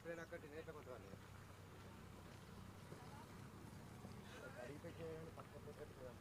ఎప్పుడైనా అక్కడ నేత కొంతమంది అడిగితే పక్క పెట్టారు.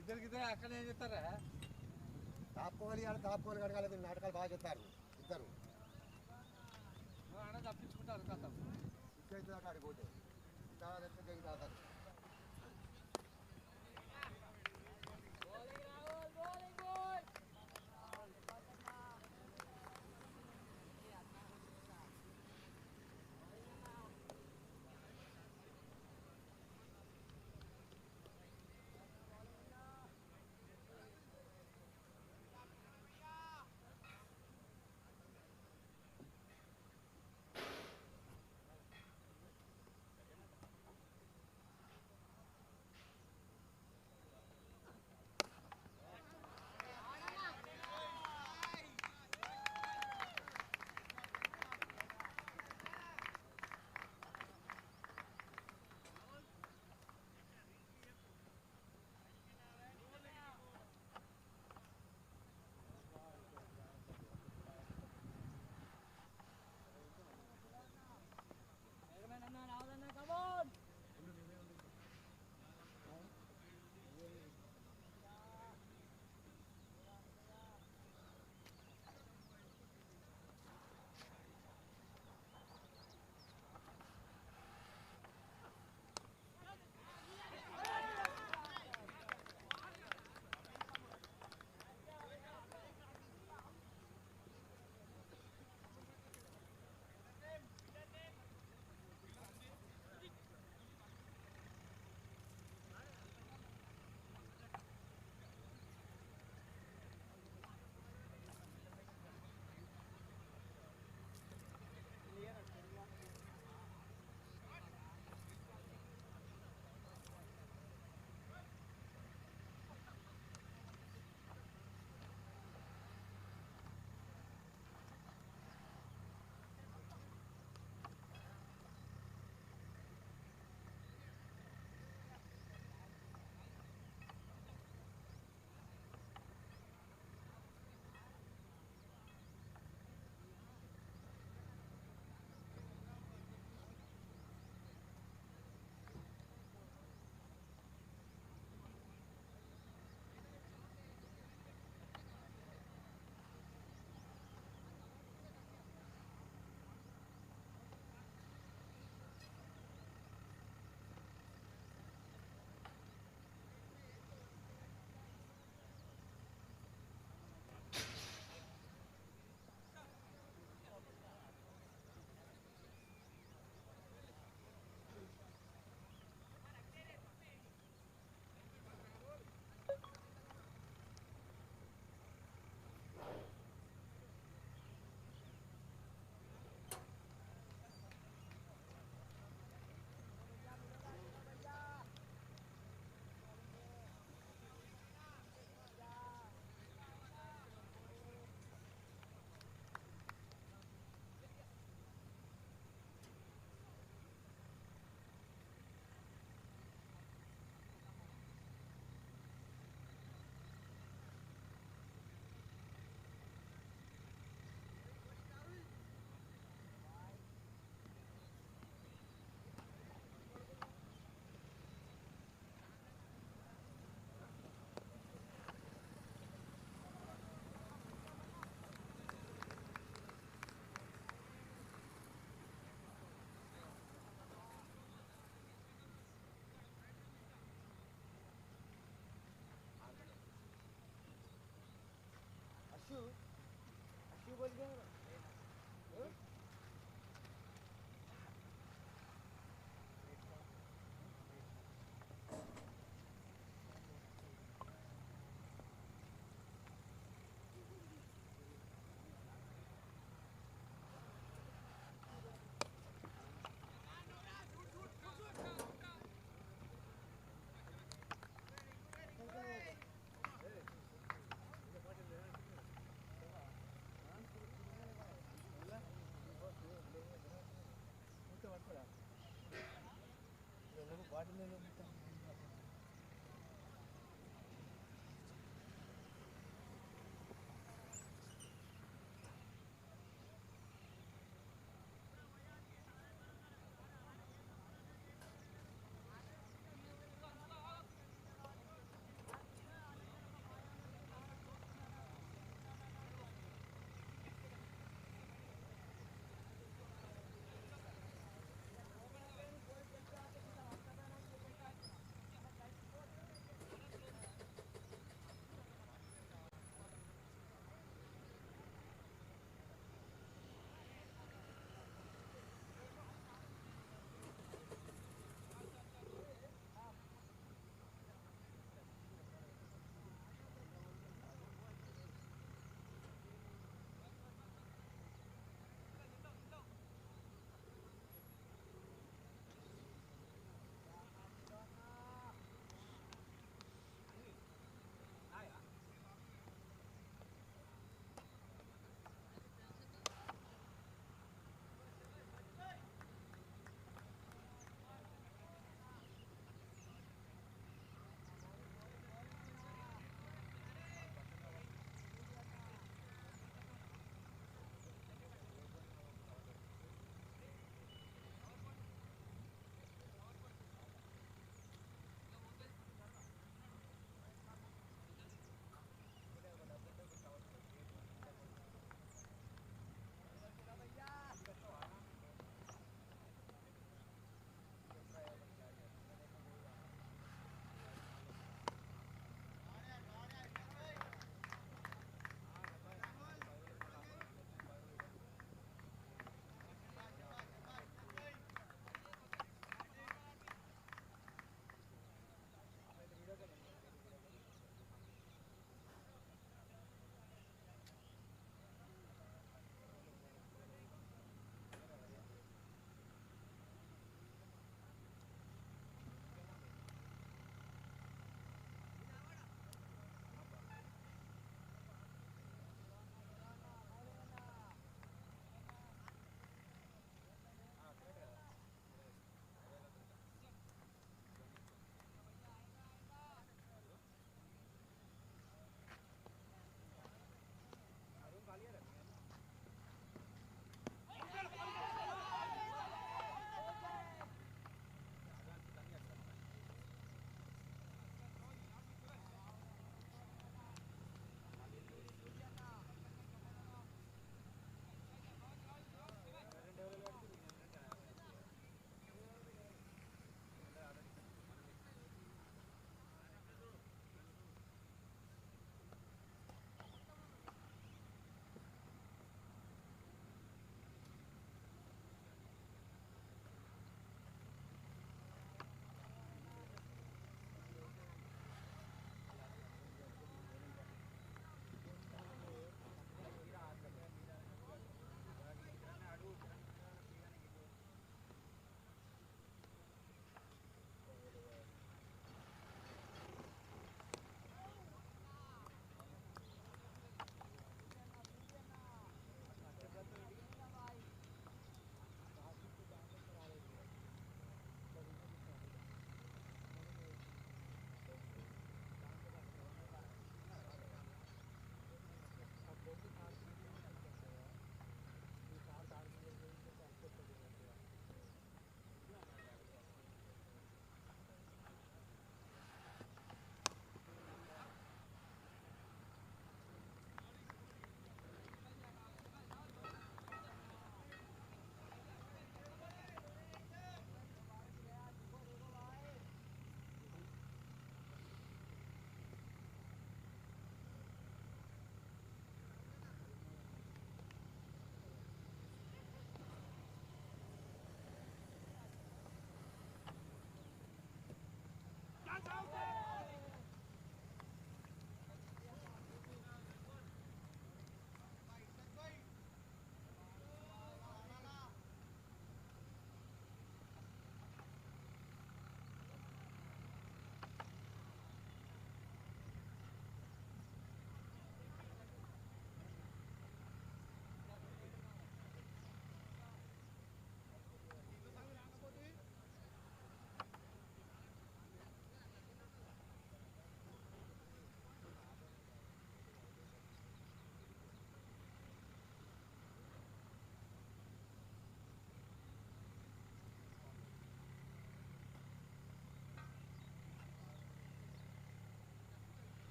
ఇద్దరికిద్దరు అక్కడ ఏం చెప్తారా తాపుకోవాలి అడగాలి నాటకాలు బాగా చెప్తారు ఇద్దరు అన్న తప్పించుకుంటారు కథ ఇక్కడైతే అక్కడికి పోతే తాగుతారు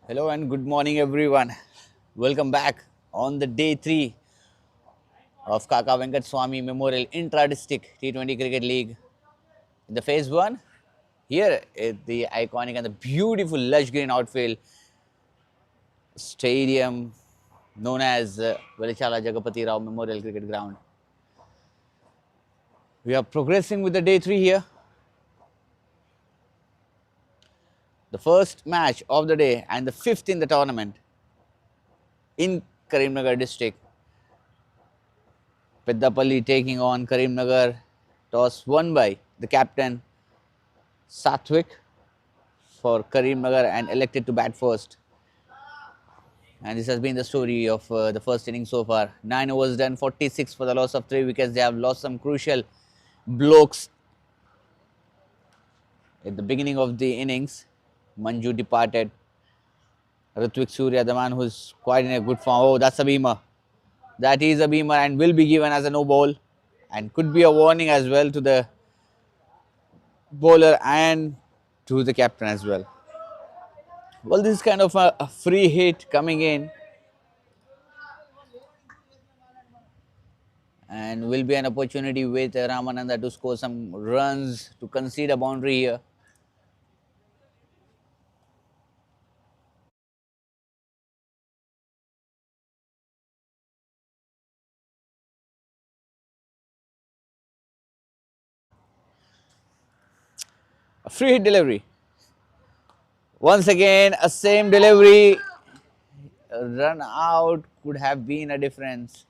Hello and good morning everyone. Welcome back on the day 3 of 𝗏𝗏 𝗏𝗃𝗏 Memorial Intra-District T20 Cricket League. In the phase 1, here is the iconic and the beautiful lush green outfield stadium known as Velichala Jagapati Rao Memorial Cricket Ground. We are progressing with the day 3 here. The first match of the day and the 5th in the tournament in Karim Nagar district. PEDDAPALLY taking on Karim Nagar. Toss won by the captain Sathwik for Karim Nagar and elected to bat first. And this has been the story of the first inning so far. 9 overs done, 46 for the loss of 3 wickets. They have lost some crucial blokes at the beginning of the innings. Manju departed. Ritwik Surya, the man who is quite in a good form. Oh, that's a beamer. That is a beamer and will be given as a no ball. And could be a warning as well to the bowler and to the captain as well. Well, this is kind of a free hit coming in. And will be an opportunity with Ramananda to score some runs to concede a boundary here. A free hit delivery. Once again, a same delivery. A run out could have been a difference.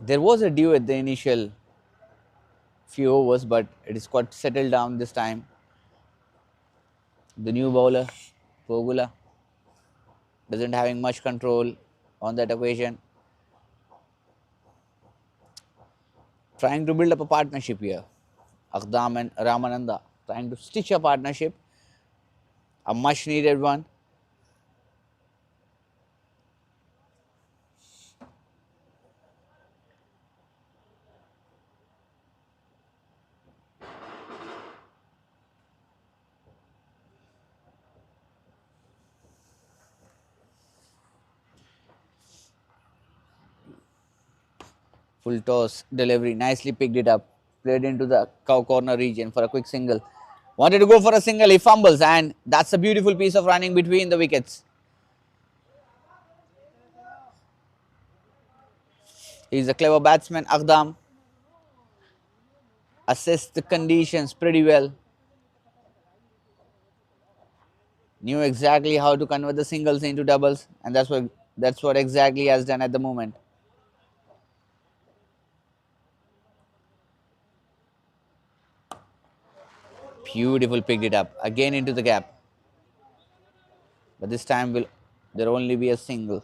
There was a dew at the initial few overs, but it is quite settled down this time. The new bowler, Pogula, doesn't having much control on that occasion. Trying to build up a partnership here. Akdam and Ramananda trying to stitch a partnership, a much needed one. Full toss delivery, nicely picked it up, played into the cow corner region for a quick single. Wanted to go for a single, he fumbles, and that's a beautiful piece of running between the wickets. He's a clever batsman, Akdam. Assessed the conditions pretty well. Knew exactly how to convert the singles into doubles, and that's what exactly he has done at the moment. Beautiful, picked it up again into the gap, but this time will there only be a single.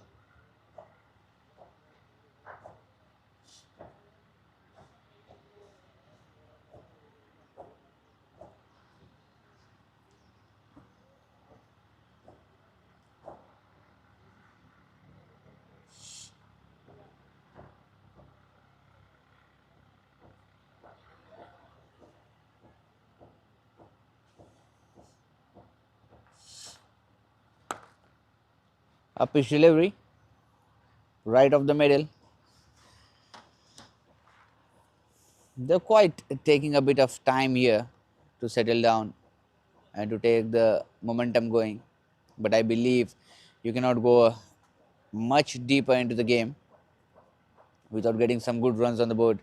A pitch delivery, right of the middle. They're quite taking a bit of time here to settle down and to take the momentum going. But I believe you cannot go much deeper into the game without getting some good runs on the board.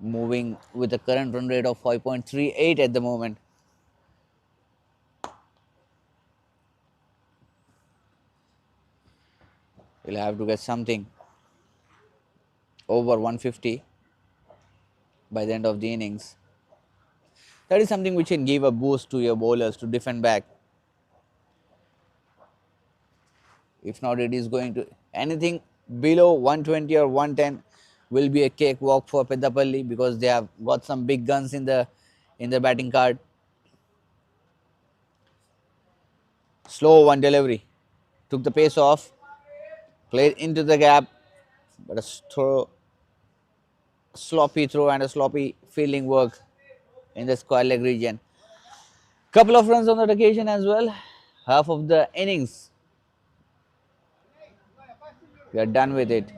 moving with a current run rate of 5.38 at the moment. You'll have to get something over 150 by the end of the innings. That is something which can give a boost to your bowlers to defend back. If not, it is going to anything below 120 or 110 will be a cakewalk for Peddapalli because they have got some big guns in the batting card. Slow one delivery, took the pace off, played into the gap, but a sloppy throw and a sloppy fielding work in the square leg region. Couple of runs on that occasion as well. Half of the innings, we are done with it.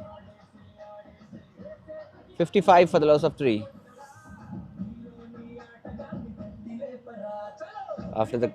55 for the loss of 3. After the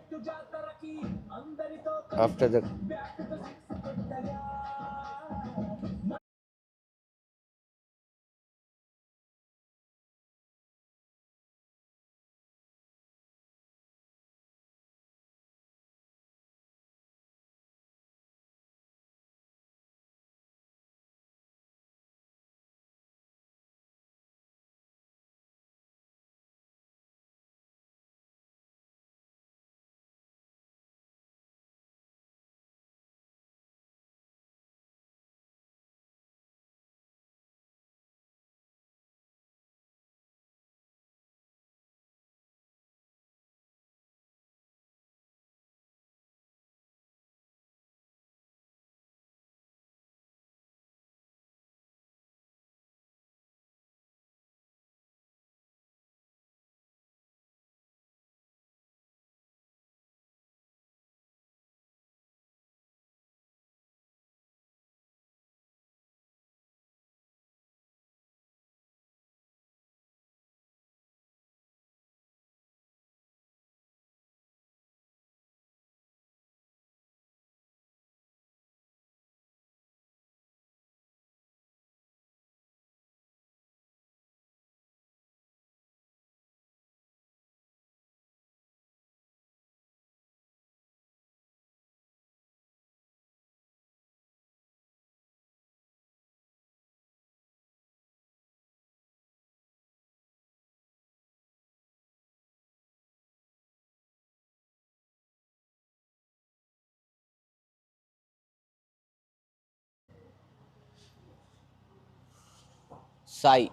Sai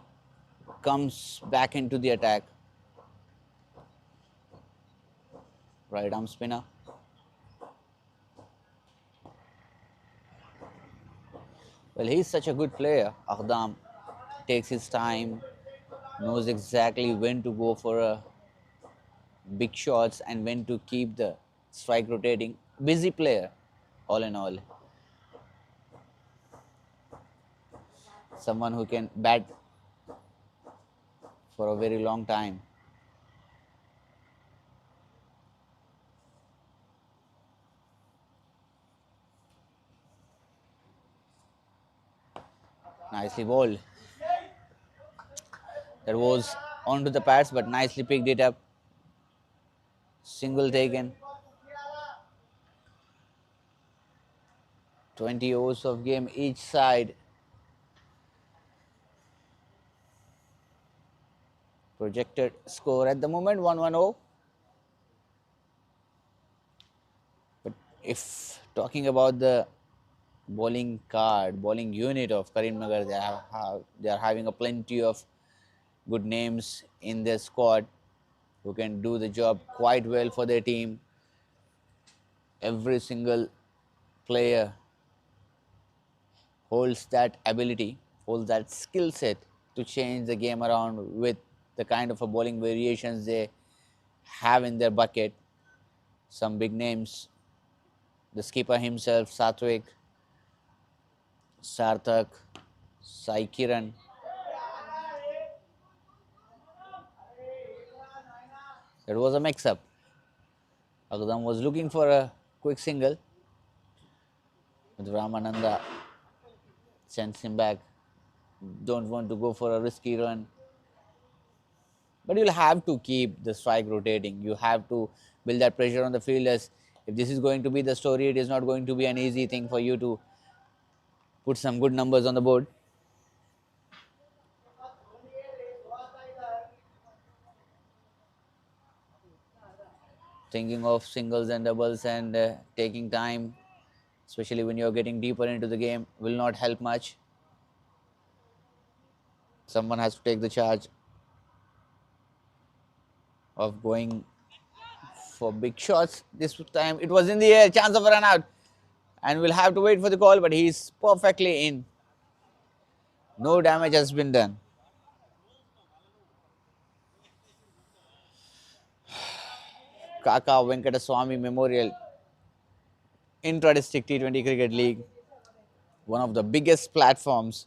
comes back into the attack. Right arm spinner. Well, he's such a good player. Akhdam takes his time, knows exactly when to go for big shots and when to keep the strike rotating. Busy player, all in all. Someone who can bat for a very long time. Nicely bowled. That was onto the pads, but nicely picked it up. Single taken. 20 overs of game each side. Projected score at the moment 110. But if talking about the bowling unit of Karimnagar, they are having a plenty of good names in their squad who can do the job quite well for their team. Every single player holds that ability, holds that skill set to change the game around with the kind of a bowling variations they have in their bucket. Some big names, the skipper himself, Satvik, Sarthak, Sai Kiran. That was a mix-up. Akhdam was looking for a quick single, but Ramananda sends him back. Don't want to go for a risky run. But you'll have to keep the strike rotating. You have to build that pressure on the fielders. If this is going to be the story, it is not going to be an easy thing for you to put some good numbers on the board. Thinking of singles and doubles and taking time, especially when you're getting deeper into the game, will not help much. Someone has to take the charge of going for big shots. This time it was in the air, chance of a run out, and we'll have to wait for the call, but he's perfectly in. No damage has been done. 𝗃𝗃 𝗵𝗵𝗃𝗃 Memorial Intra-District T20 Cricket League, one of the biggest platforms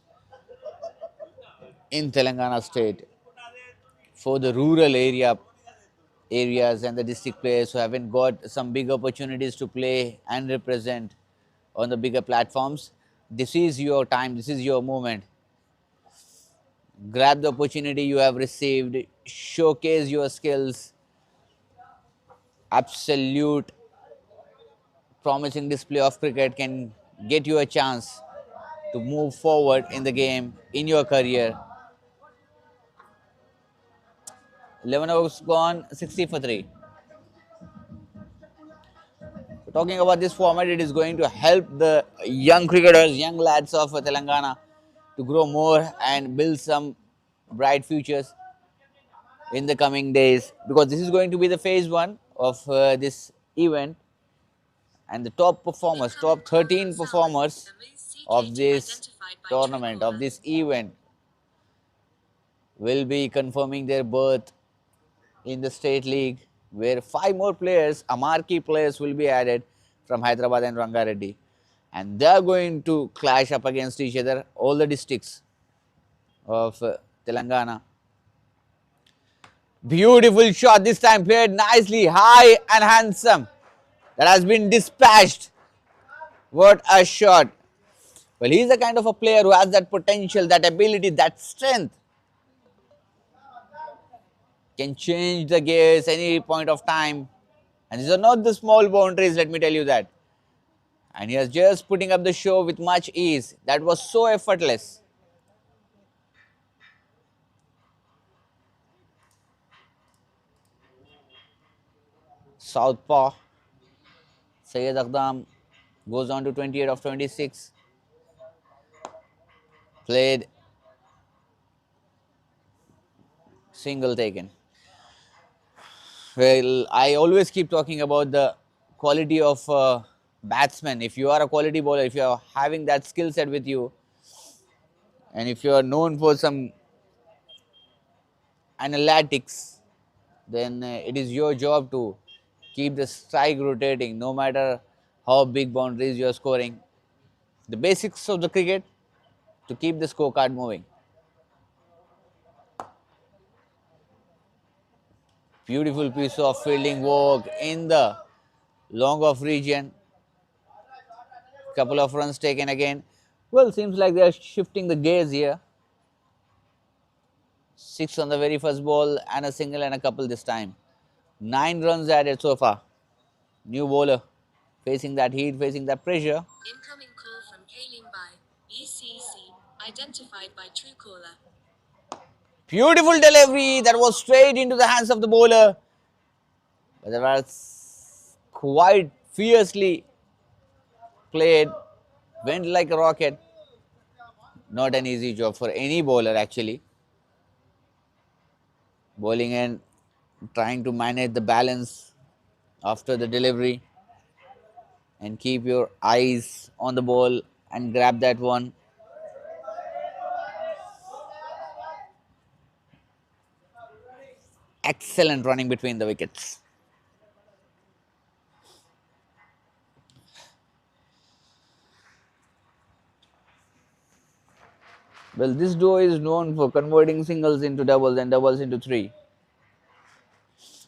in Telangana state for the rural areas and the district players who haven't got some big opportunities to play and represent on the bigger platforms. This is your time, this is your moment. Grab the opportunity you have received, showcase your skills. Absolute promising display of cricket can get you a chance to move forward in the game, in your career. 11 overs gone, 60 for 3. So talking about this format, it is going to help the young cricketers, young lads of Telangana to grow more and build some bright futures in the coming days, because this is going to be the phase 1 of this event, and the top performers, top 13 performers of this tournament, of this event, will be confirming their berth in the state league, where 5 more players, marquee players, will be added from Hyderabad and Rangareddy, and they are going to clash up against each other, all the districts of Telangana. Beautiful shot, this time played nicely, high and handsome. That has been dispatched. What a shot. Well, he's the kind of a player who has that potential, that ability, that strength. Can change the gears any point of time. And these are not the small boundaries, let me tell you that. And he is just putting up the show with much ease. That was so effortless. Southpaw. 𝗪𝗏 goes on to 28 of 26. Played, single taken. Well, I always keep talking about the quality of batsman. If you are a quality bowler, if you are having that skill set with you, and if you are known for some analytics, then it is your job to keep the strike rotating, no matter how big boundaries you are scoring. The basics of the cricket, to keep the scorecard moving. Beautiful piece of fielding work in the long off region. Couple of runs taken again. Well, seems like they are shifting the gears here. 6 on the very first ball and a single and a couple this time. 9 runs added so far. New bowler facing that heat, facing that pressure. Incoming call from Karim Nagar, 𝗍𝗃 identified by Truecaller. Beautiful delivery, that was straight into the hands of the bowler. But that was quite fiercely played, went like a rocket. Not an easy job for any bowler actually. Bowling and trying to manage the balance after the delivery and keep your eyes on the ball and grab that one. Excellent running between the wickets. Well, this duo is known for converting singles into doubles and doubles into 3.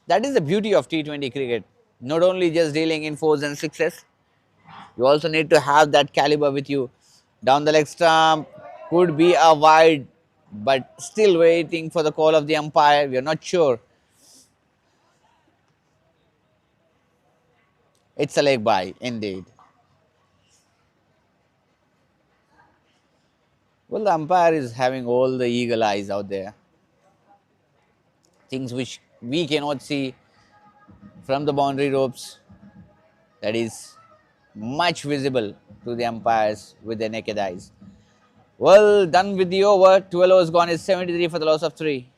That is the beauty of T20 cricket. Not only just dealing in 4s and 6s, you also need to have that caliber with you. Down the leg stump, could be a wide but still waiting for the call of the umpire. We are not sure. It's a leg by, indeed. Well, the umpire is having all the eagle eyes out there. Things which we cannot see from the boundary ropes, that is much visible to the umpires with their naked eyes. Well, done with the over. 12 overs gone is 73 for the loss of 3.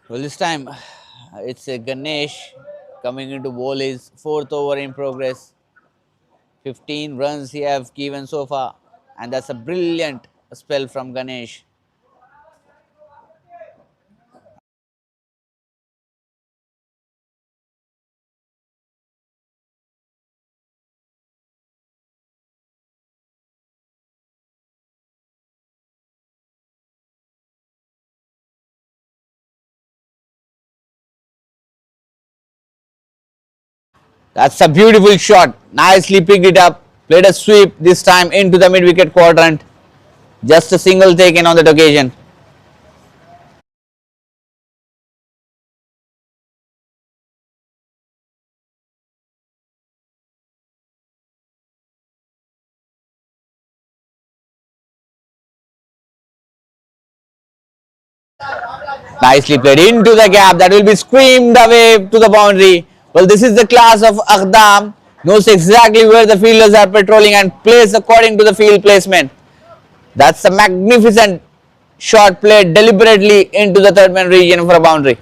Well, this time it's a Ganesh coming into bowl, his 4th over in progress. 15 runs he have given so far, and that's a brilliant spell from Ganesh. That's a beautiful shot. Nicely picked it up. Played a sweep this time into the mid-wicket quadrant. Just a single taken on that occasion. Nicely played into the gap. That will be screamed away to the boundary. Well, this is the class of 𝗙𝗏. Knows exactly where the fielders are patrolling and plays according to the field placement. That's a magnificent shot played deliberately into the third man region for a boundary.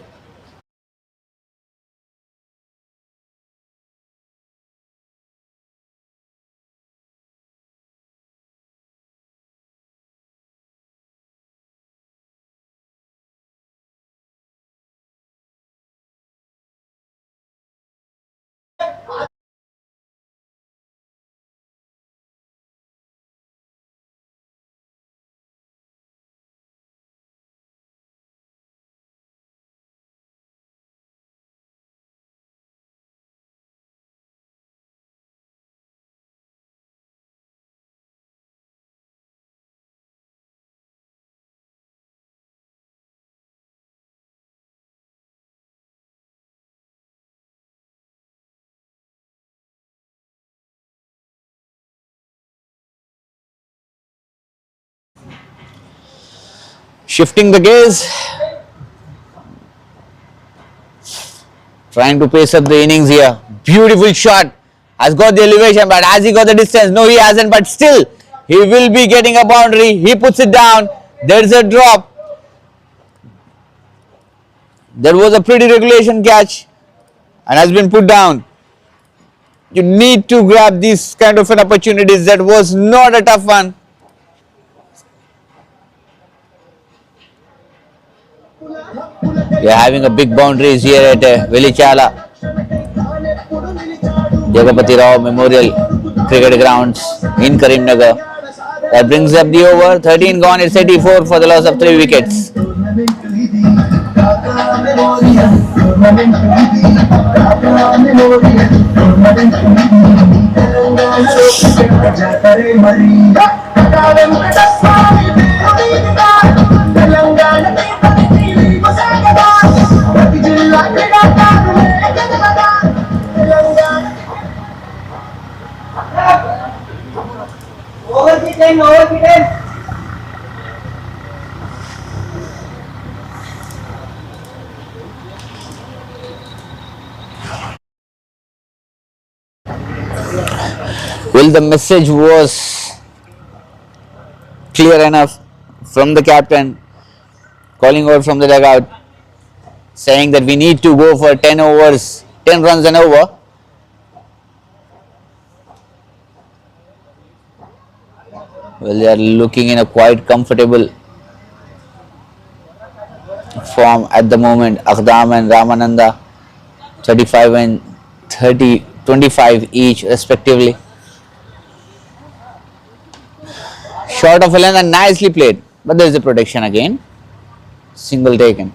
Shifting the gaze, trying to pace up the innings here. Beautiful shot, has got the elevation, but has he got the distance? No, he hasn't, but still he will be getting a boundary. He puts it down. There's a drop. There was a pretty regulation catch and has been put down. You need to grab these kind of an opportunities. That was not a tough one. We are having a big boundaries here at Velichala 𝗃𝗶𝗃𝗏 Memorial Cricket Grounds in Karim Nagar. That brings up the over. 13 gone. It's 84 for the loss of 3 wickets. Well, the message was clear enough from the captain, calling out from the dugout, saying that we need to go for 10 overs, 10 runs and over. Well, they are looking in a quite comfortable form at the moment. Akhdam and Ramananda, 35 and 30, 25 each respectively. Short of a length and nicely played, but there is a protection again. Single taken.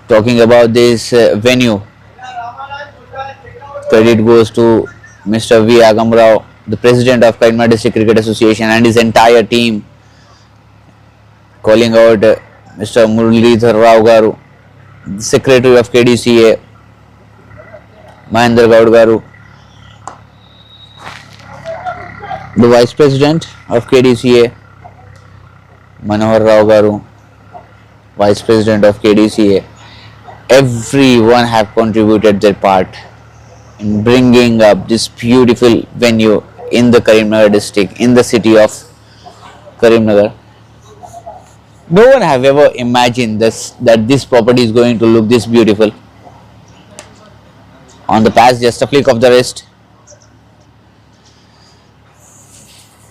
Talking about this venue, credit goes to Mr. V. Agamrao, the president of Karimnagar District Cricket Association, and his entire team, calling out Mr. Muralidhar Rao Garu, the secretary of KDCA, Mahendra Gaud Garu, the vice president of KDCA, Manohar Rao Garu, vice president of KDCA. Everyone have contributed their part in bringing up this beautiful venue in the Karimnagar district, in the city of Karimnagar. No one have ever imagined that this property is going to look this beautiful. On the pass, just a flick of the wrist.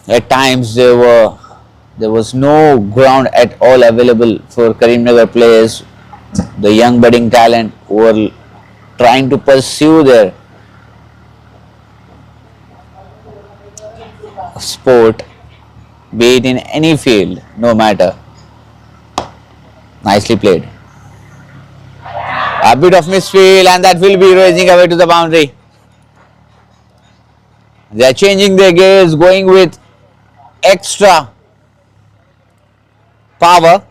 At times there was no ground at all available for Karimnagar players, the young budding talent who were trying to pursue their sport, be it in any field, no matter. Nicely played. A bit of misfield, and that will be racing away to the boundary. They are changing their gears, going with extra power.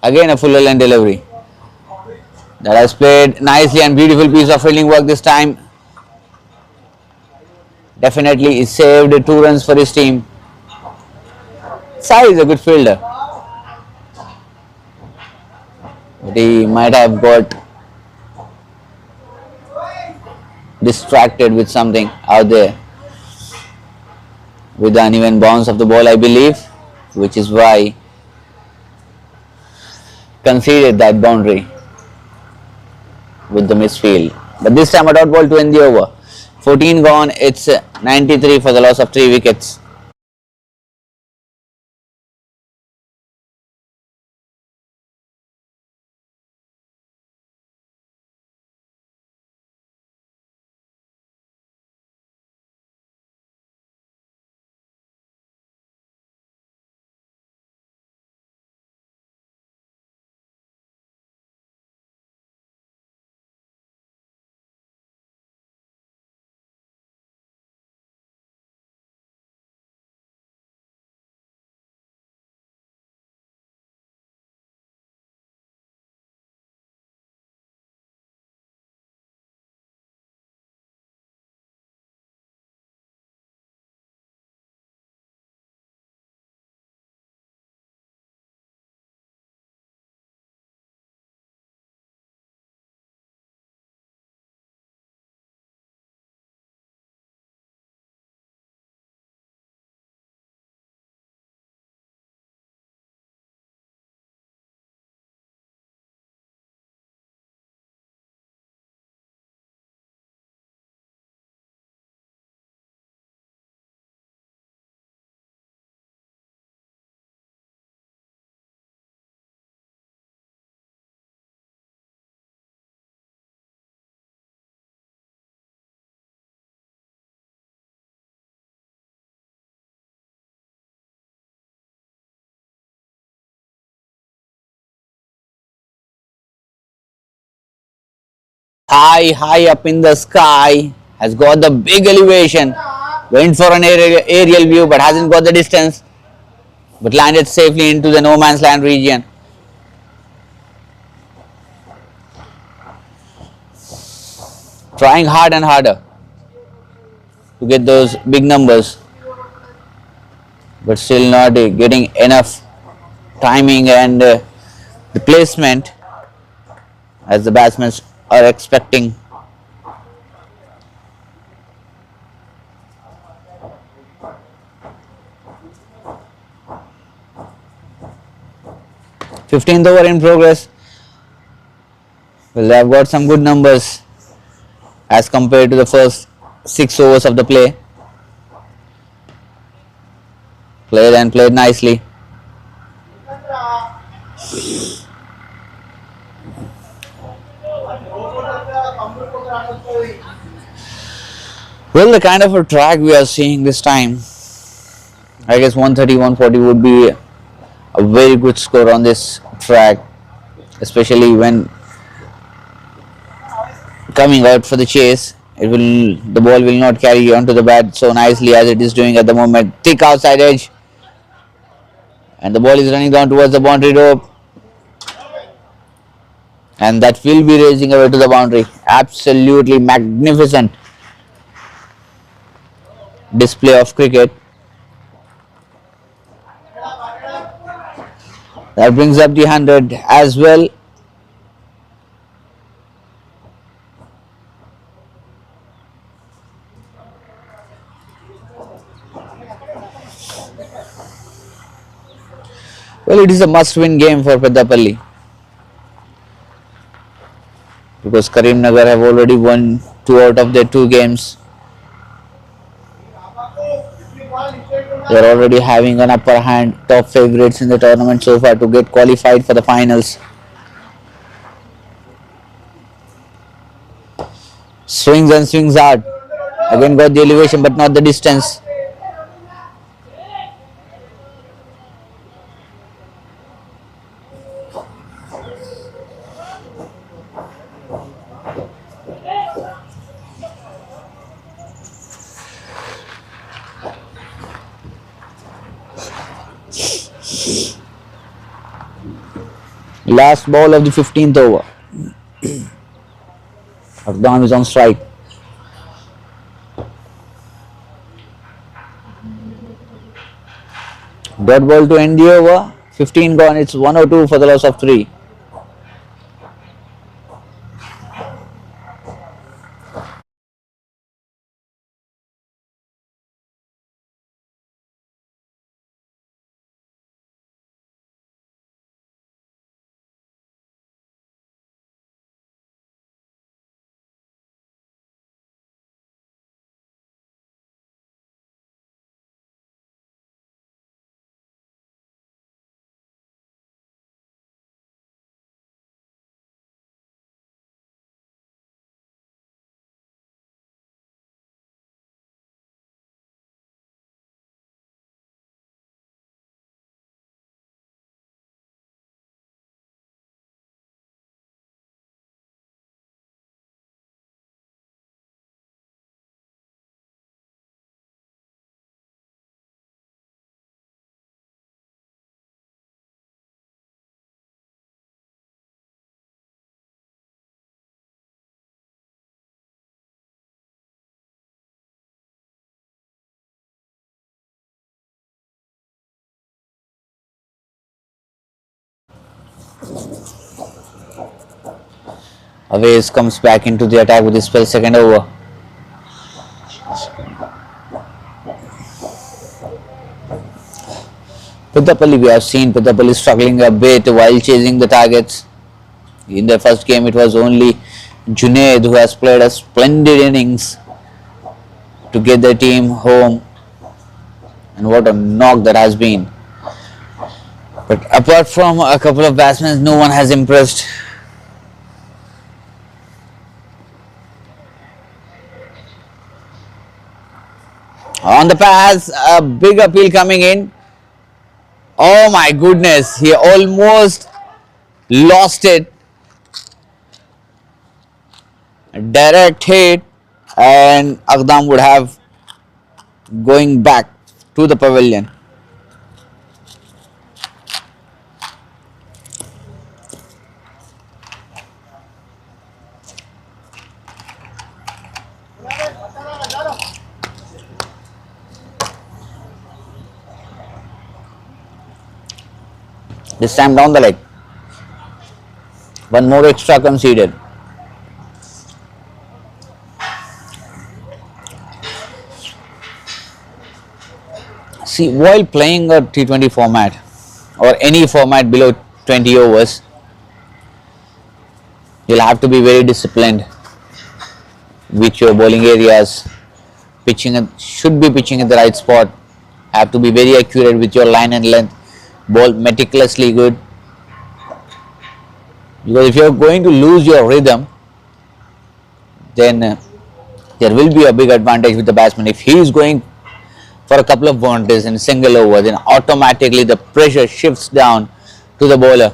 Again a full length delivery. That has played nicely, and beautiful piece of fielding work this time. Definitely he saved 2 runs for his team. Sai is a good fielder, but he might have got distracted with something out there with the uneven bounce of the ball, I believe, which is why conceded that boundary with the misfield. But this time a dot ball to end the over. 14 gone, it's 93 for the loss of 3 wickets. high up in the sky, has got the big elevation, went for an aerial view but hasn't got the distance, but landed safely into the no man's land region. Trying hard and harder to get those big numbers, but still not getting enough timing and the placement as the batsmen are expecting. Fifteenth over in progress. Well, they have got some good numbers as compared to the first 6 overs of the play. Played and played nicely. Well, the kind of a track we are seeing this time, I guess 130-140 would be a very good score on this track, especially when coming out for the chase. The ball will not carry onto the bat so nicely as it is doing at the moment. Thick outside edge, and the ball is running down towards the boundary rope, and that will be racing away to the boundary. Absolutely magnificent display of cricket. That brings up the 100 as well. Well, it is a must-win game for Peddapalli, because Karim Nagar have already won 2 out of their 2 games. They are already having an upper hand, top favourites in the tournament so far to get qualified for the finals. Swings and swings hard. Again got the elevation but not the distance. Last ball of the 15th over. 𝗙𝗏 is on strike. Dot ball to end the over. 15 gone. It's 102 for the loss of 3. Aways comes back into the attack with his 12th over. Peddapalli, we have seen Peddapalli struggling a bit while chasing the targets. In the first game, it was only Junaid who has played a splendid innings to get their team home, and what a knock that has been. But apart from a couple of batsmen, no one has impressed. On the pass, a big appeal coming in. Oh my goodness, he almost lost it. direct hit, and 𝗙𝗏 would have going back to the pavilion. This time down the leg. One more extra conceded. See, while playing a T20 format or any format below 20 overs, you'll have to be very disciplined with your bowling areas. Should be pitching at the right spot. Have to be very accurate with your line and length. Bowl meticulously good. Because if you're going to lose your rhythm, then there will be a big advantage with the batsman. If he is going for a couple of boundaries in a single over, then automatically the pressure shifts down to the bowler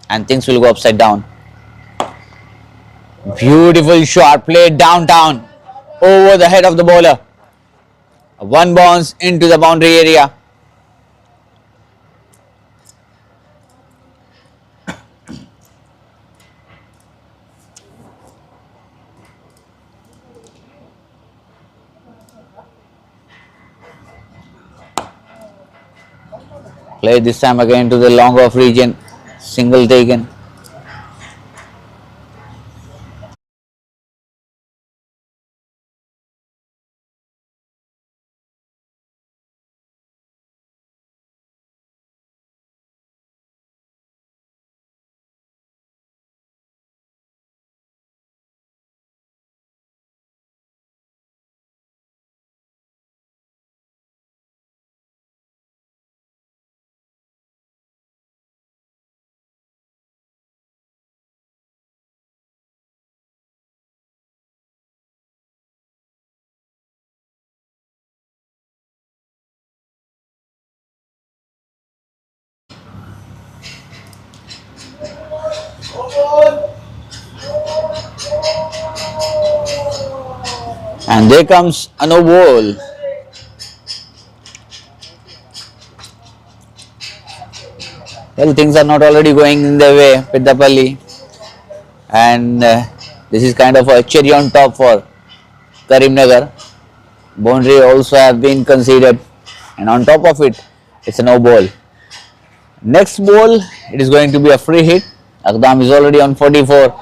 and things will go upside down. Beautiful shot played downtown over the head of the bowler. One bounce into the boundary area. Play this time again to the long off region, single taken. And there comes a no ball. Well, things are not already going in their way, PEDDAPALLY. And this is kind of a cherry on top for Karim Nagar. Boundary also have been conceded. And on top of it, it's a no ball. Next ball, it is going to be a free hit. 𝗙𝗏 is already on 44.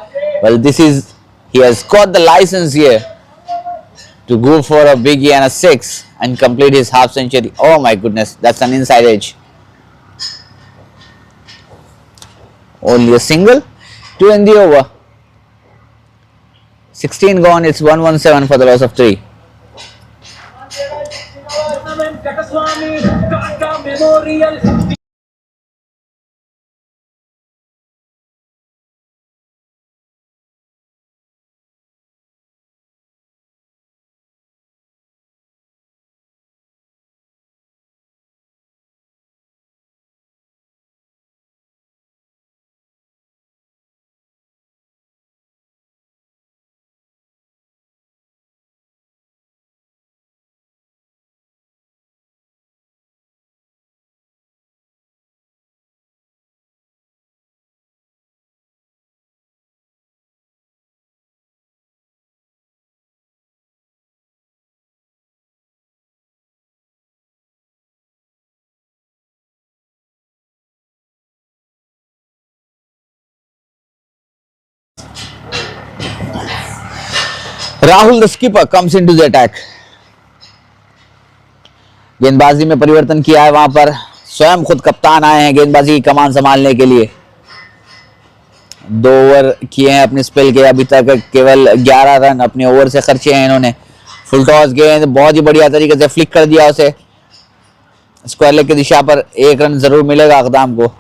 Well, he has got the license here to go for a biggie and a 6 and complete his half century. Oh my goodness, that's an inside edge. Only a single, 2 in the over. 16 gone, it's 117 for the loss of 3. Rahul the skipper comes into the attack. गेंदबाजी में परिवर्तन किया है. वहां पर स्वयं खुद कप्तान आए हैं गेंदबाजी की कमान संभालने के लिए. 2 ओवर किए हैं अपने स्पेल के. अभी तक केवल 11 रन अपने ओवर से खर्चे हैं इन्होंने. फुल टॉस गेंद बहुत ही बढ़िया तरीके से फ्लिक कर दिया उसे. स्क्वायर लेग की दिशा पर 1 रन जरूर मिलेगा 𝗙𝗏 को.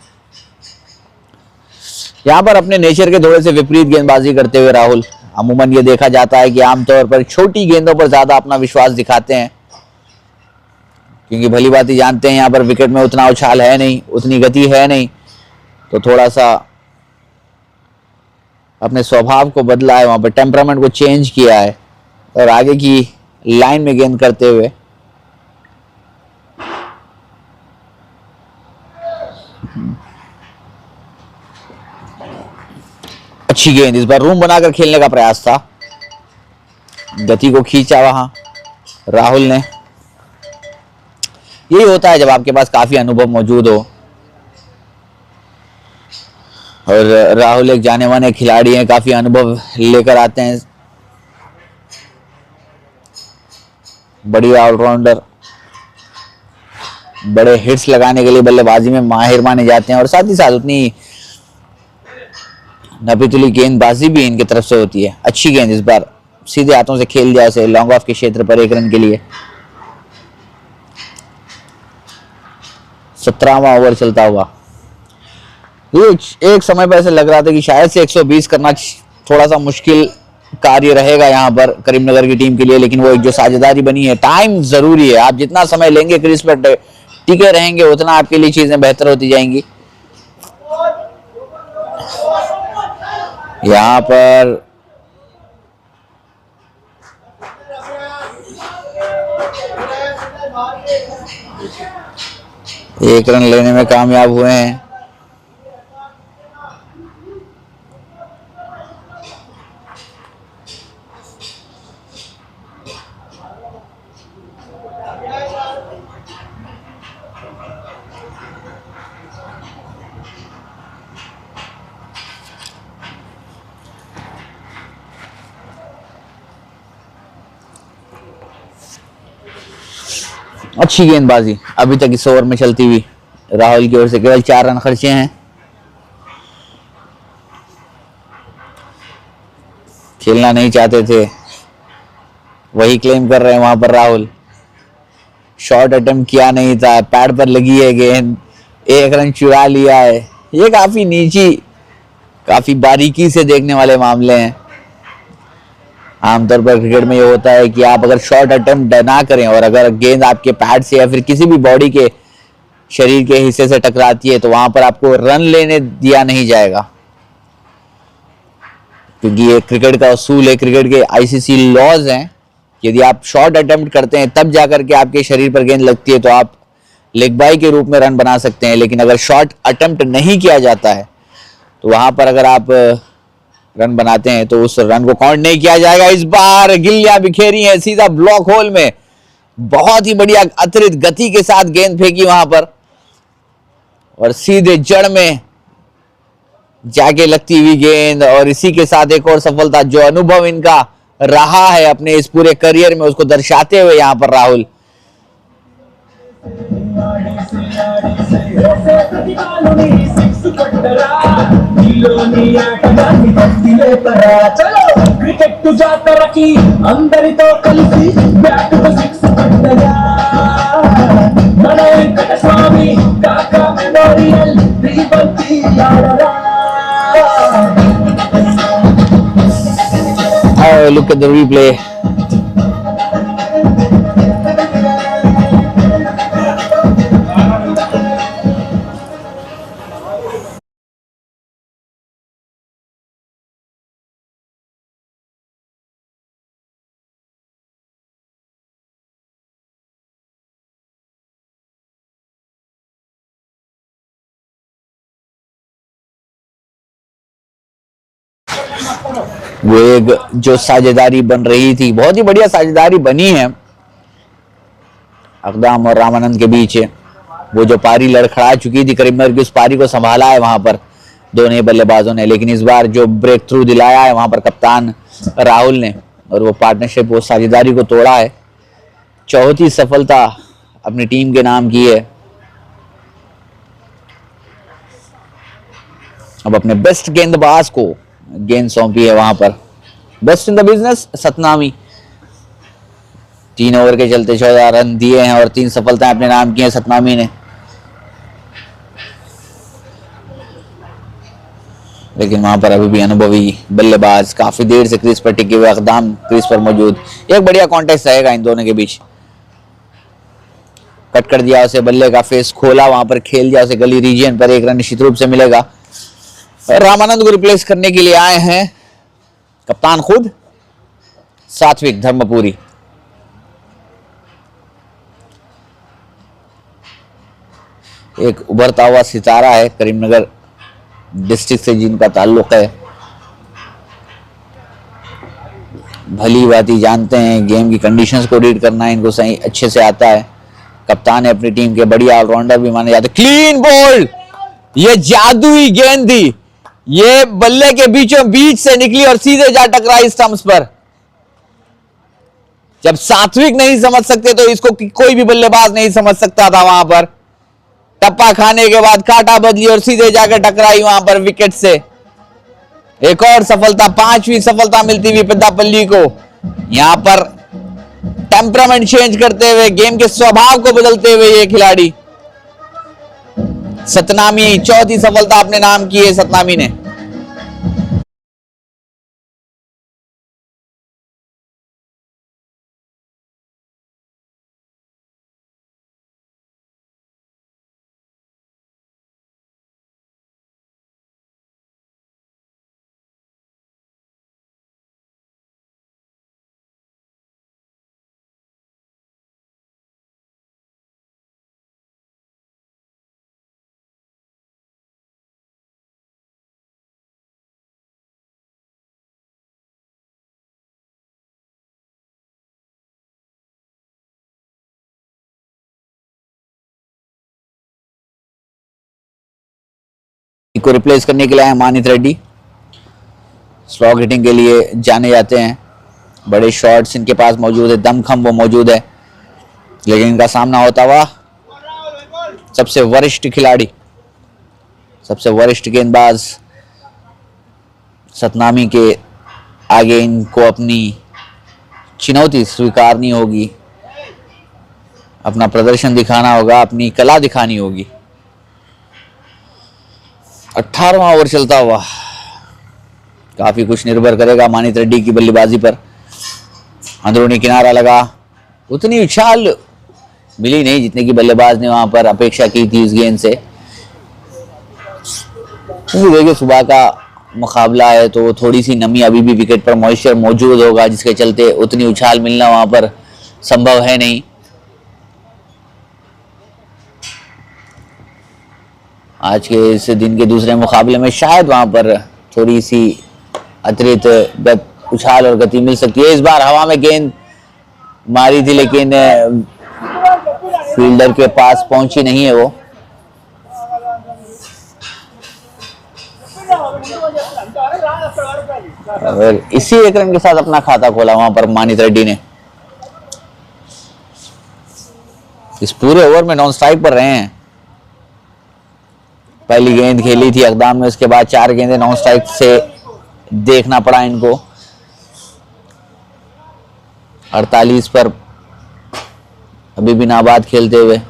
यहां पर अपने नेचर के थोड़े से विपरीत गेंदबाजी करते हुए राहुल, अमूमन ये देखा जाता है कि आमतौर पर छोटी गेंदों पर ज्यादा अपना विश्वास दिखाते हैं, क्योंकि भली बात ही जानते हैं यहाँ पर विकेट में उतना उछाल है नहीं, उतनी गति है नहीं, तो थोड़ा सा अपने स्वभाव को बदला है, वहां पर टेम्परामेंट को चेंज किया है और आगे की लाइन में गेंद करते हुए अच्छी गेंद, इस बार रूम बनाकर खेलने का प्रयास था, गति को खींचा वहां राहुल ने। यही होता है जब आपके पास काफी अनुभव मौजूद हो, और राहुल एक जाने माने खिलाड़ी हैं, काफी अनुभव लेकर आते हैं, बढ़िया ऑलराउंडर, बड़े हिट्स लगाने के लिए बल्लेबाजी में माहिर माने जाते हैं और साथ ही साथ उतनी नपीतुली गेंदबाजी भी इनकी तरफ से होती है। अच्छी गेंद, इस बार सीधे हाथों से खेल दिया उसे लॉन्ग ऑफ के क्षेत्र पर 1 रन के लिए। 17वां ओवर चलता हुआ। एक समय पर ऐसे लग रहा था कि शायद से 120 करना थोड़ा सा मुश्किल कार्य रहेगा यहाँ पर करीमनगर की टीम के लिए, लेकिन वो एक जो साझेदारी बनी है, टाइम जरूरी है। आप जितना समय लेंगे क्रीज पर टिके रहेंगे उतना आपके लिए चीजें बेहतर होती जाएंगी। यहाँ पर एक रन लेने में कामयाब हुए हैं। अच्छी गेंदबाजी अभी तक इस ओवर में चलती हुई राहुल की ओर से, केवल 4 रन खर्चे हैं। खेलना नहीं चाहते थे, वही क्लेम कर रहे हैं वहां पर राहुल। शॉट अटेम्प्ट किया नहीं था, पैड पर लगी है गेंद, 1 रन चुरा लिया है। ये काफी नीची, काफी बारीकी से देखने वाले मामले हैं। आमतौर पर क्रिकेट में ये होता है कि आप अगर शॉट अटेम्प्ट ना करें और अगर गेंद आपके पैड से या फिर किसी भी बॉडी के शरीर के हिस्से से टकराती है तो वहां पर आपको रन लेने दिया नहीं जाएगा, क्योंकि ये क्रिकेट का उसूल है, क्रिकेट के आईसीसी लॉज हैं। यदि आप शॉट अटेम्प्ट करते हैं तब जाकर के आपके शरीर पर गेंद लगती है तो आप लेग बाई के रूप में रन बना सकते हैं, लेकिन अगर शॉट अटेम्प्ट नहीं किया जाता है तो वहां पर अगर आप रन बनाते हैं तो उस रन को काउंट नहीं किया जाएगा। इस बार गिल्लियां बिखेरी हैं सीधा ब्लॉक होल में, बहुत ही बढ़िया अतिरिक्त गति के साथ गेंद फेंकी वहां पर और सीधे जड़ में जाके लगती हुई गेंद, और इसी के साथ एक और सफलता जो अनुभव इनका रहा है अपने इस पूरे करियर में उसको दर्शाते हुए यहां पर राहुल। క్రికెట్ జాతరకి అందరితో కలిసి బ్యాటుతో 6 కొట్టగా మన వెంకటస్వామి కాకా మెమోరియల్ శ్రీపతి ఆడరా. Oh, look at the replay. वो एक जो साझेदारी बन रही थी, बहुत ही बढ़िया साझेदारी बनी है अकदाम और रामानंद के बीच। वो जो पारी लड़खड़ा चुकी थी करीमनगर की, उस पारी को संभाला है वहां पर दोनों बल्लेबाजों ने, लेकिन इस बार जो ब्रेक थ्रू दिलाया है वहां पर कप्तान राहुल ने, और वो पार्टनरशिप, वो साझेदारी को तोड़ा है। चौथी सफलता अपनी टीम के नाम की है। अब अपने बेस्ट गेंदबाज को गेंद सौंपी है वहां पर, best in the business Satnami. 3 over के चलते 14 रन दिए हैं और 3 सफलताएं अपने नाम की हैं सतनामी ने। लेकिन वहां पर अभी भी अनुभवी बल्लेबाज काफी देर से क्रीज पर टिके हुए, अकदाम क्रीज पर मौजूद। एक बढ़िया कॉन्टेस्ट रहेगा इन दोनों के बीच। कट कर दिया उसे, बल्ले का फेस खोला, वहां पर खेल दिया उसे गली रीजन पर, 1 रन निश्चित रूप से मिलेगा। और रामानंद को रिप्लेस करने के लिए आए हैं कप्तान खुद सात्विक धर्मपुरी। एक उभरता हुआ सितारा है करीमनगर डिस्ट्रिक्ट से जिनका ताल्लुक है, भली भांति जानते हैं गेम की कंडीशंस को रीड करना इनको सही अच्छे से आता है। कप्तान है अपनी टीम के, बढ़िया ऑलराउंडर भी माने जाते। क्लीन बॉल, ये जादुई गेंद थी, ये बल्ले के बीचों बीच से निकली और सीधे जा टकराई स्टंप्स पर। जब सात्विक नहीं समझ सकते तो इसको कोई भी बल्लेबाज नहीं समझ सकता था। वहां पर टप्पा खाने के बाद काटा बदली और सीधे जाकर टकराई वहां पर विकेट से। एक और सफलता, 5वीं सफलता मिलती हुई पेद्दापल्ली को। यहां पर टेम्परामेंट चेंज करते हुए, गेम के स्वभाव को बदलते हुए ये खिलाड़ी सतनामी 4थी सफलता अपने नाम की है सतनामी ने। को रिप्लेस करने के लिए आए मानित रेड्डी, स्लॉग हिटिंग के लिए जाने जाते हैं, बड़े शॉट्स इनके पास मौजूद है, दमखम वो मौजूद है, लेकिन इनका सामना होता हुआ सबसे वरिष्ठ खिलाड़ी, सबसे वरिष्ठ गेंदबाज सतनामी के आगे इनको अपनी चुनौती स्वीकारनी होगी, अपना प्रदर्शन दिखाना होगा, अपनी कला दिखानी होगी। 18वां ओवर चलता हुआ, काफी कुछ निर्भर करेगा मानित रेड्डी की बल्लेबाजी पर। अंदरूनी किनारा लगा, उतनी उछाल मिली नहीं जितने की बल्लेबाज ने वहां पर अपेक्षा की थी इस गेंद से। देखिए सुबह का मुकाबला है तो थोड़ी सी नमी, अभी भी विकेट पर मॉइस्चर मौजूद होगा, जिसके चलते उतनी उछाल मिलना वहां पर संभव है नहीं। आज के इस दिन के दूसरे मुकाबले में शायद वहां पर थोड़ी सी अतिरिक्त उछाल और गति मिल सकती है। इस बार हवा में गेंद मारी थी लेकिन फील्डर के पास पहुंची नहीं है वो। और इसी एक रन के साथ अपना खाता खोला वहां पर मानित रेड्डी ने। इस पूरे ओवर में नॉन स्ट्राइक पर रहे हैं। पहली गेंद खेली थी अकदाम में, उसके बाद 4 गेंदें नॉन स्ट्राइक से देखना पड़ा इनको। 48 पर अभी भी नाबाद खेलते हुए।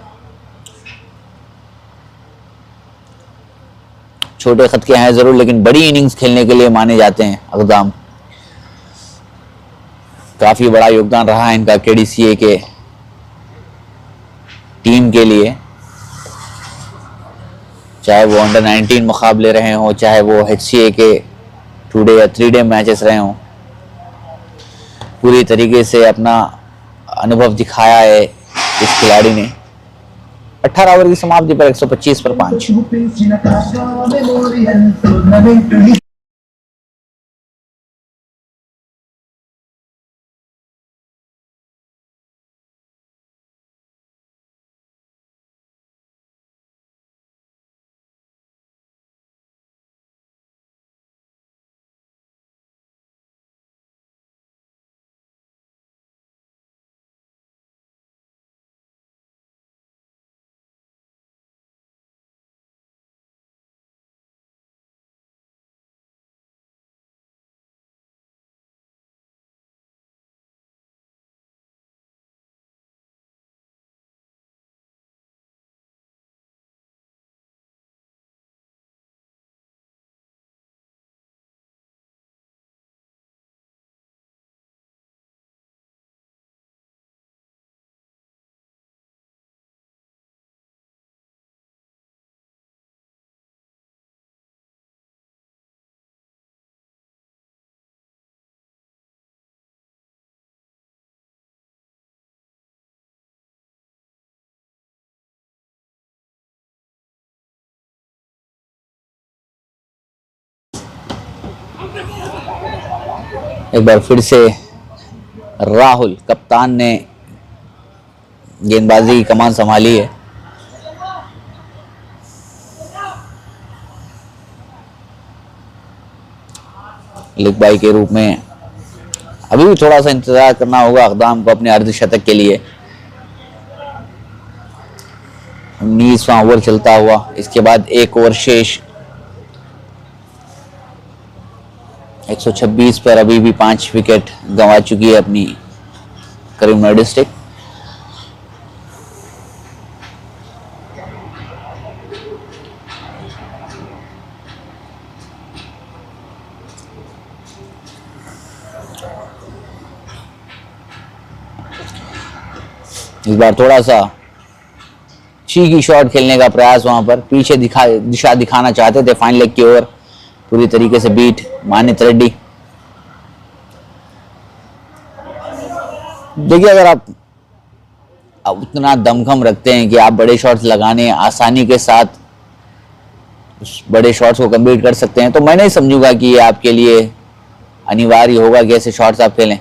छोटे खत के हैं जरूर, लेकिन बड़ी इनिंग्स खेलने के लिए माने जाते हैं अकदाम। काफी बड़ा योगदान रहा है इनका केडीसीए के टीम के लिए, चाहे वो अंडर 19 मुकाबले रहे हों, चाहे वो HCA के 2-डे या 3-डे मैचेस रहे हों। पूरी तरीके से अपना अनुभव दिखाया है इस खिलाड़ी ने। 18 ओवर की समाप्ति पर 125 पर 5। एक बार फिर से राहुल कप्तान ने गेंदबाजी की कमान संभाली है। लेग बाई के रूप में अभी भी थोड़ा सा इंतजार करना होगा अक़दाम को अपने अर्धशतक के लिए। 19वां ओवर चलता हुआ, इसके बाद एक ओवर शेष। 126 पर अभी भी 5 विकेट गंवा चुकी है अपनी करीमनगर डिस्ट्रिक्ट। इस बार थोड़ा सा चीकी शॉट खेलने का प्रयास, वहां पर पीछे दिशा दिखाना चाहते थे फाइन लेग की ओर, पूरी तरीके से बीट मानित रेड्डी। देखिए, अगर आप उतना दमखम रखते हैं कि आप बड़े शॉट्स लगाने आसानी के साथ उस बड़े शॉट्स को कंप्लीट कर सकते हैं, तो मैं नहीं समझूंगा कि ये आपके लिए अनिवार्य होगा कि ऐसे शॉट्स आप खेलें।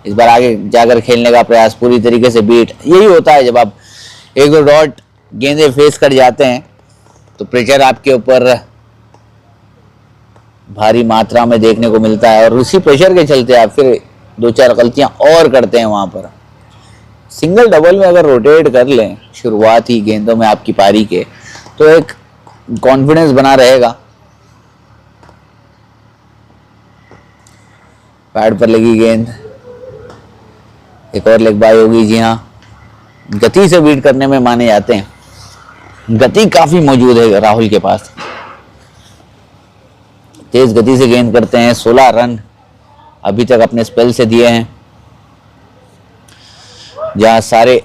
इस बार आगे जाकर खेलने का प्रयास, पूरी तरीके से बीट। यही होता है जब आप एक दो डॉट गेंदे फेस कर जाते हैं तो प्रेशर आपके ऊपर भारी मात्रा में देखने को मिलता है, और उसी प्रेशर के चलते आप फिर 2-4 गलतियां और करते हैं वहां पर। सिंगल डबल में अगर रोटेट कर लें शुरुआती गेंदों में आपकी पारी के, तो एक कॉन्फिडेंस बना रहेगा। पैड पर लगी गेंद, एक और लेग बाई होगी। जी हाँ, गति से बीट करने में माने जाते हैं, गति काफी मौजूद है राहुल के पास। तेज गति से गेंद करते हैं। 16 रन अभी तक अपने स्पेल से दिए हैं, जहां सारे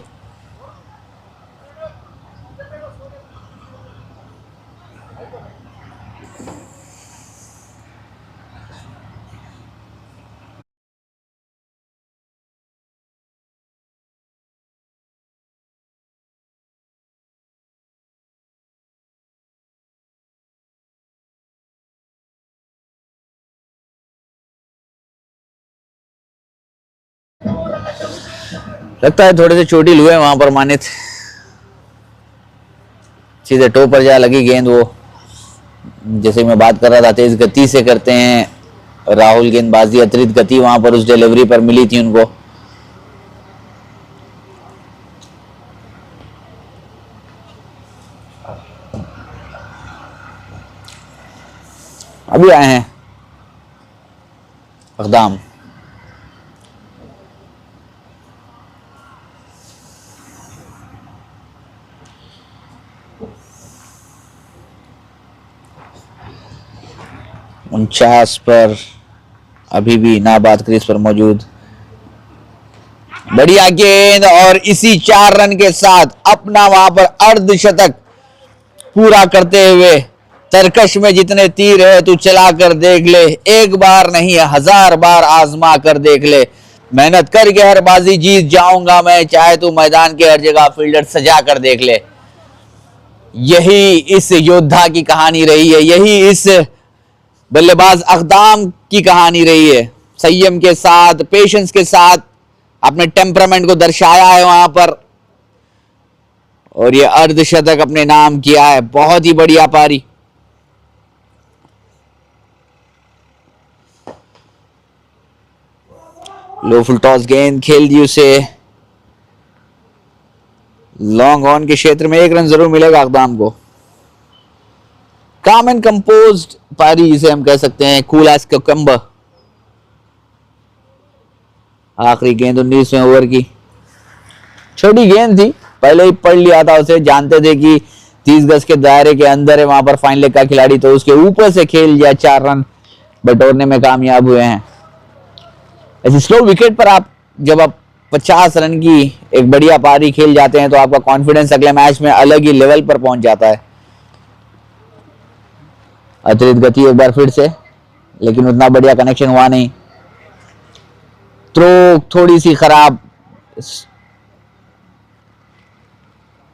लगता है थोड़े से चोटिल हुए वहां पर मानित। सीधे टो पर जा लगी गेंद। वो जैसे मैं बात कर रहा था, तेज गति से करते हैं राहुल गेंदबाजी। अतिरिक्त गति वहां पर उस डिलीवरी पर मिली थी उनको। अभी आए हैं अक़दाम। उनचास पर अभी भी नाबाद क्रीज पर मौजूद। बढ़िया गेंद, और इसी 4 रन के साथ अपना वहां पर अर्धशतक पूरा करते हुए, तरकश में जितने तीर है तू चला कर देख ले, एक बार नहीं 1000 बार आजमा कर देख ले, मेहनत करके हर बाजी जीत जाऊंगा मैं, चाहे तू मैदान के हर जगह फील्डर सजा कर देख ले। यही इस योद्धा की कहानी रही है, यही इस बल्लेबाज अक़दाम की कहानी रही है। संयम के साथ, पेशेंस के साथ अपने टेम्परामेंट को दर्शाया है वहां पर, और ये अर्धशतक अपने नाम किया है। बहुत ही बढ़िया पारी। लो फुल टॉस गेंद खेल दी उसे। लॉन्ग ऑन के क्षेत्र में 1 रन जरूर मिलेगा अक़दाम को। काम एंड कंपोज्ड पारी जिसे हम कह सकते हैं। 𝗀𝗃 𝗃𝗵। आखिरी गेंद 19वें ओवर की। छोटी गेंद थी, पहले ही पढ़ लिया था उसे, जानते थे कि 30 गज के दायरे के अंदर है वहां पर फाइन लेग का खिलाड़ी, तो उसके ऊपर से खेल लिया। 4 रन बटोरने में कामयाब हुए हैं। ऐसी स्लो विकेट पर आप जब आप 50 रन की एक बढ़िया पारी खेल जाते हैं, तो आपका कॉन्फिडेंस अगले मैच में अलग ही लेवल पर पहुंच जाता है। अतिरिक्त गति एक बार फिर से, लेकिन उतना बढ़िया कनेक्शन हुआ नहीं। थ्रो थोड़ी सी खराब।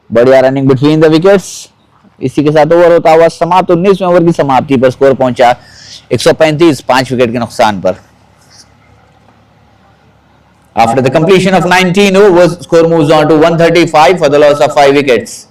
बढ़िया रनिंग बिटवीन द विकेट्स। इसी के साथ ओवर होता हुआ समाप्त। 19वें ओवर की समाप्ति पर स्कोर पहुंचा 135, 5 विकेट के नुकसान पर। After the completion of 19 overs, score moves on to 135 for the loss of 5 wickets.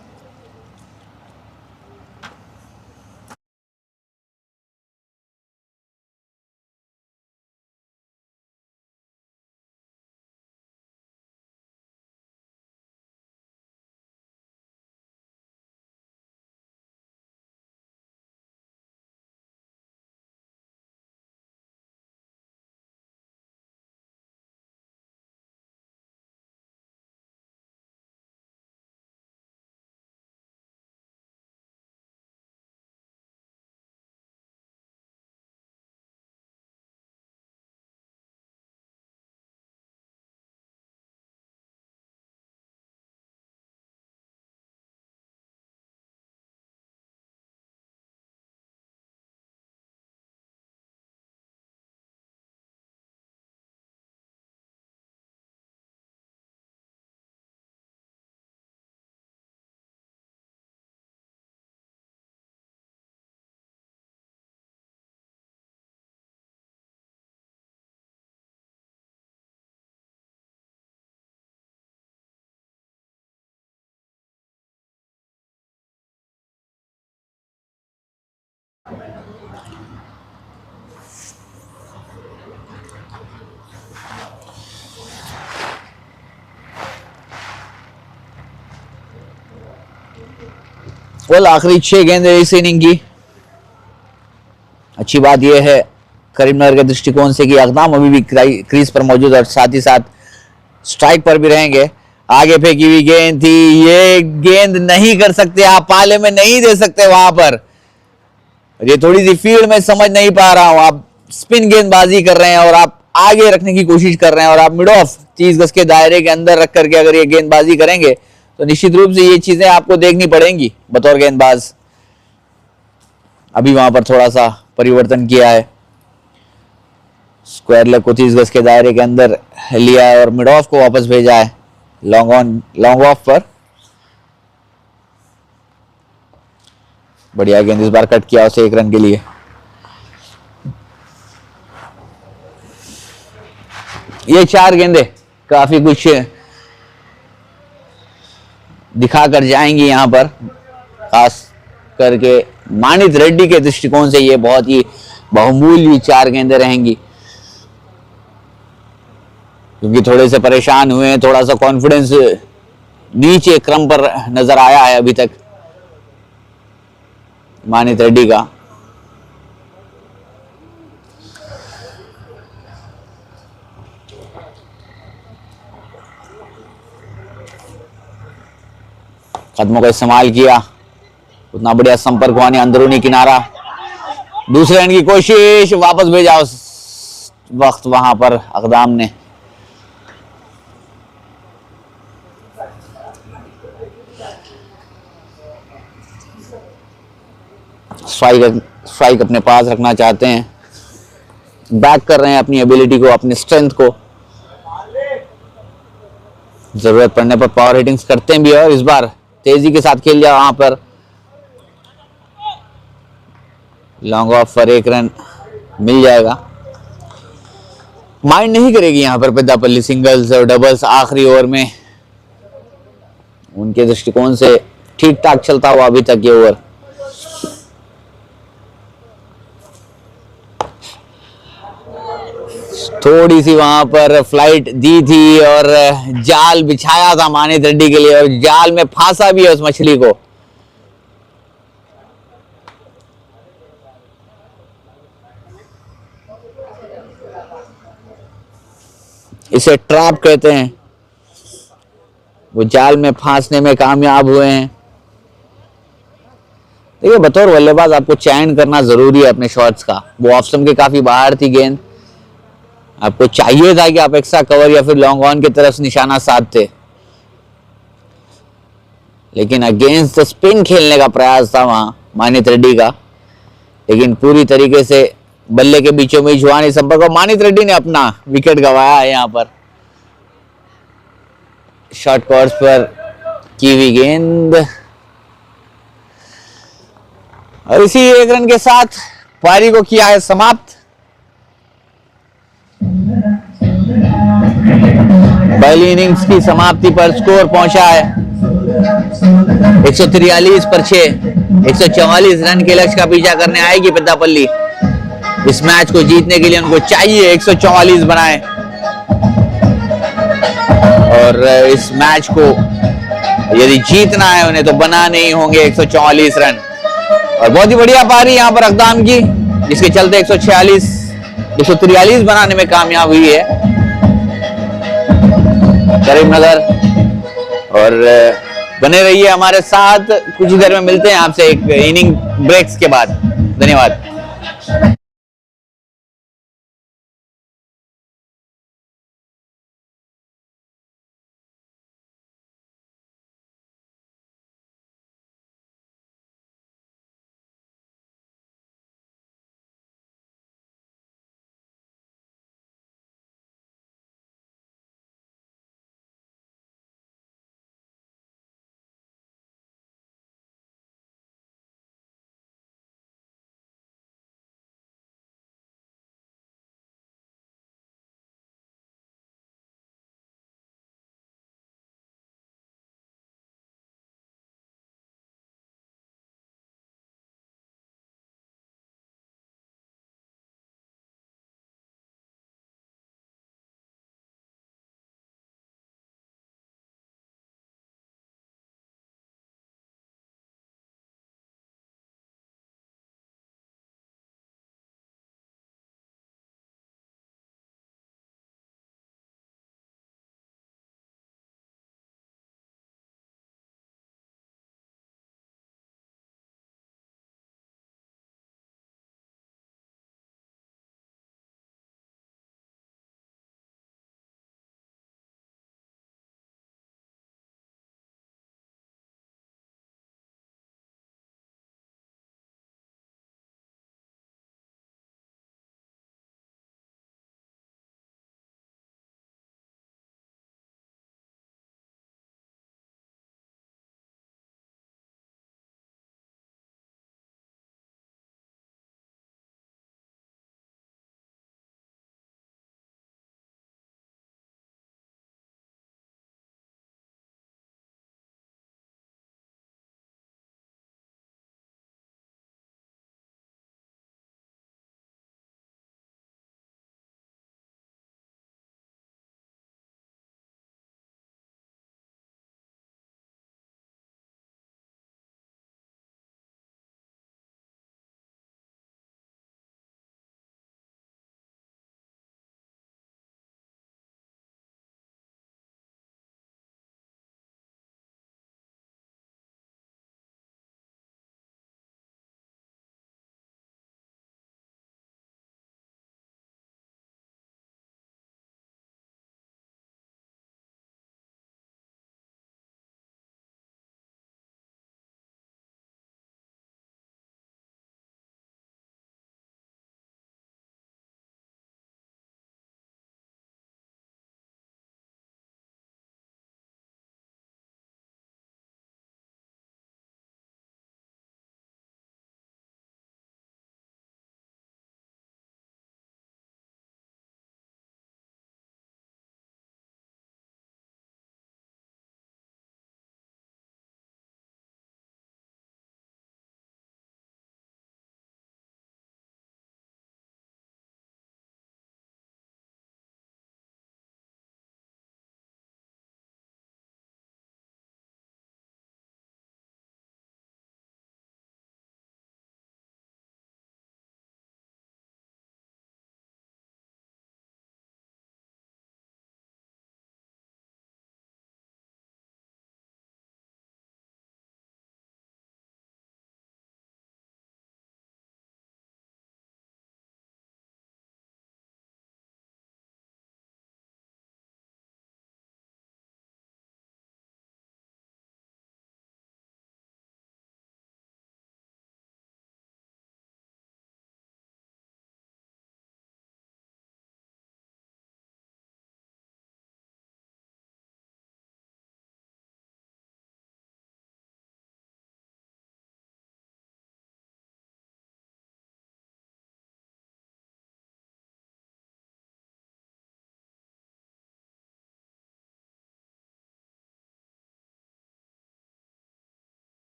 Well आखिरी 6 गेंदें इस इनिंग की। अच्छी बात यह है करीमनगर के दृष्टिकोण से कि अकदाम अभी भी क्रीज पर मौजूद और साथ ही साथ स्ट्राइक पर भी रहेंगे। आगे फेंकी हुई गेंद थी, ये गेंद नहीं कर सकते आप, पाले में नहीं दे सकते वहां पर। ये थोड़ी सी फील्ड में समझ नहीं पा रहा हूं, आप स्पिन गेंदबाजी कर रहे हैं और आप आगे रखने की कोशिश कर रहे हैं और आप मिड ऑफ 30 गज के दायरे के अंदर रख करके अगर ये गेंदबाजी करेंगे तो निश्चित रूप से ये चीजें आपको देखनी पड़ेंगी बतौर गेंदबाज। अभी वहां पर थोड़ा सा परिवर्तन किया है, स्क्वायर लेग को 30 गज के दायरे के अंदर लिया है और मिड ऑफ को वापस भेजा है लॉन्ग ऑफ पर। बढ़िया गेंद इस बार कट किया उसे 1 रन के लिए। ये 4 गेंदें काफी कुछ दिखा कर जाएंगी यहां पर, खास करके मानित रेड्डी के दृष्टिकोण से ये बहुत ही बहुमूल्य 4 गेंदें रहेंगी, क्योंकि थोड़े से परेशान हुए हैं, थोड़ा सा कॉन्फिडेंस नीचे क्रम पर नजर आया है अभी तक मानित रेड्डी का। कदमों का इस्तेमाल किया, उतना बढ़िया संपर्क हुआ नहीं, अंदरूनी किनारा, दूसरे रन की कोशिश, वापस भेजा उस वक्त वहां पर अकदाम ने। स्ट्राइक अपने पास रखना चाहते हैं, बैक कर रहे हैं अपनी एबिलिटी को, अपनी स्ट्रेंथ को, जरूरत पड़ने पर पावर हिटिंग्स करते हैं भी और इस बार तेजी के साथ खेल जाए वहां पर। लॉन्ग ऑफ पर 1 रन मिल जाएगा। माइंड नहीं करेगी यहां पर पेद्दापल्ली सिंगल्स और डबल्स आखिरी ओवर में, उनके दृष्टिकोण से ठीक ठाक चलता हुआ अभी तक ये ओवर। थोड़ी सी वहां पर फ्लाइट दी थी और जाल बिछाया था मानित रेड्डी के लिए और जाल में फांसा भी है उस मछली को। इसे ट्रैप कहते हैं, वो जाल में फांसने में कामयाब हुए हैं। देखिए बतौर बल्लेबाज आपको चयन करना जरूरी है अपने शॉट्स का। वो ऑफ स्टंप के काफी बाहर थी गेंद, आपको चाहिए था कि आप एक्स्ट्रा कवर या फिर लॉन्ग ऑन की तरफ से निशाना साधते, लेकिन अगेंस्ट स्पिन खेलने का प्रयास था वहां मानित रेड्डी का, लेकिन पूरी तरीके से बल्ले के बीचों बीच हुआ नहीं संपर्क और मानित रेड्डी ने अपना विकेट गंवाया है यहां पर। शॉर्ट कोर्स पर की हुई गेंद और इसी 1 रन के साथ पारी को किया है समाप्त। पहली इनिंग्स की समाप्ति पर स्कोर पहुंचा है 143 पर 6। 144 रन के लक्ष्य का पीछा करने आएगी पेद्दापल्ली। इस मैच को जीतने के लिए उनको चाहिए 144 बनाए और इस मैच को यदि जीतना है उन्हें तो बनाने ही होंगे 144 रन। और बहुत ही बढ़िया पारी यहाँ पर अकदाम की, जिसके चलते 143 बनाने में कामयाब हुई है करीमनगर। और बने रहिए हमारे साथ, कुछ ही देर में मिलते हैं आपसे एक इनिंग ब्रेक्स के बाद। धन्यवाद।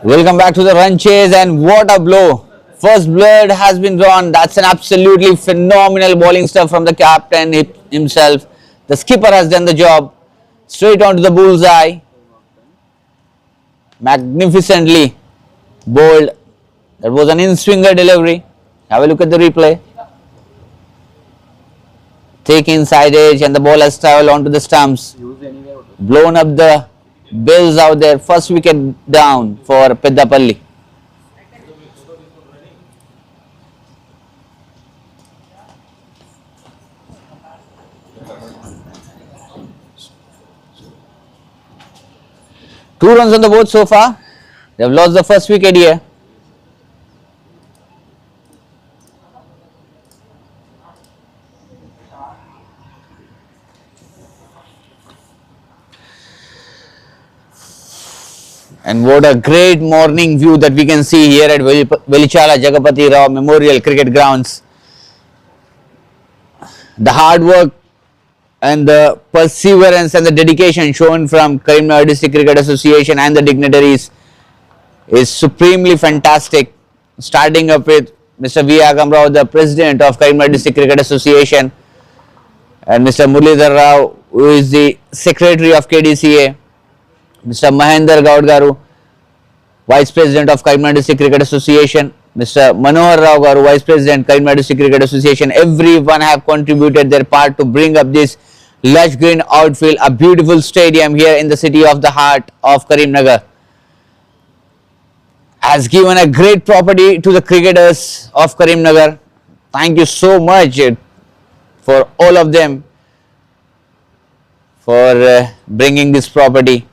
Welcome back to the run chase, and what a blow. First blood has been drawn. That's an absolutely phenomenal bowling stuff from the captain himself. The skipper has done the job. Straight onto the bullseye. Magnificently bowled. That was an in-swinger delivery. Have a look at the replay. Thick inside edge, and the ball has travelled onto the stumps. Blown up the bills out there. First wicket down for PEDDAPALLY. Two runs on the board so far. They have lost the first wicket here. And what a great morning view that we can see here at Velichala Jagapati Rao Memorial Cricket Grounds. The hard work and the perseverance and the dedication shown from Karimnagar District Cricket Association and the dignitaries is supremely fantastic. Starting up with Mr. 𝗃𝗂𝗹𝗆, the President of Karimnagar District Cricket Association, and Mr. Muralidhar Rao, who is the Secretary of KDCA, Mr. Mahendra Gowd Garu, Vice President of Karimnagar District Cricket Association, Mr. Manohar Rao Garu, Vice President Karimnagar District Cricket Association. Everyone have contributed their part to bring up this lush green outfield, a beautiful stadium here in the city of the heart of Karimnagar. Has given a great property to the cricketers of Karimnagar. Thank you so much for all of them for bringing this property.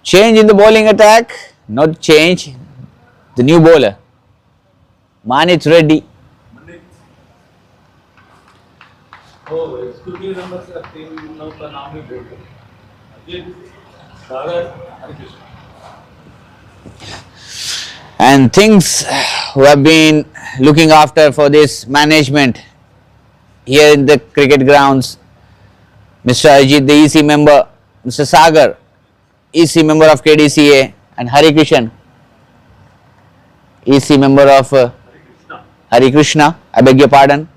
Change in the bowling attack, not change, the new bowler, Manit Reddy. And things who have been looking after for this management here in the cricket grounds, Mr. Ajit, the EC member, Mr. Sagar, EC member of KDCA, and Hari Krishan, EC member of Hari Krishna, I beg your pardon.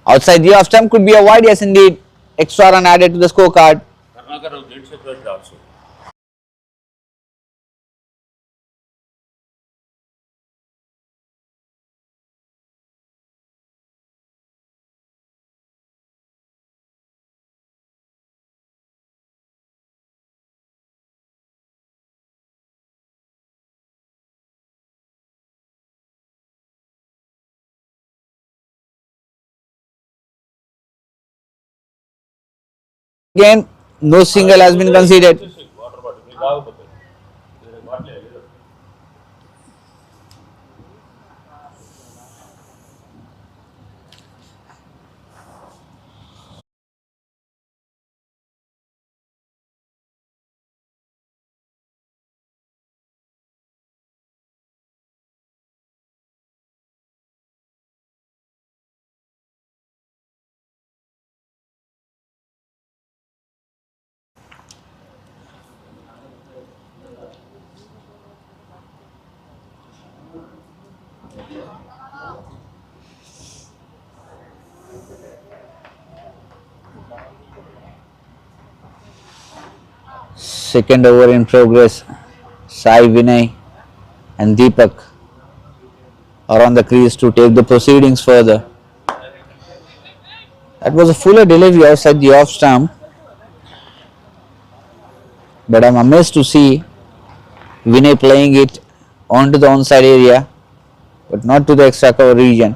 Outside the off stump could be a wide, yes indeed. Extra run added to the scorecard. also. Again, no single has been conceded. Second over in progress. Sai, Vinay and Deepak are on the crease to take the proceedings further. That was a fuller delivery outside the off stump, but I'm amazed to see Vinay playing it onto the onside area, but not to the extra cover region.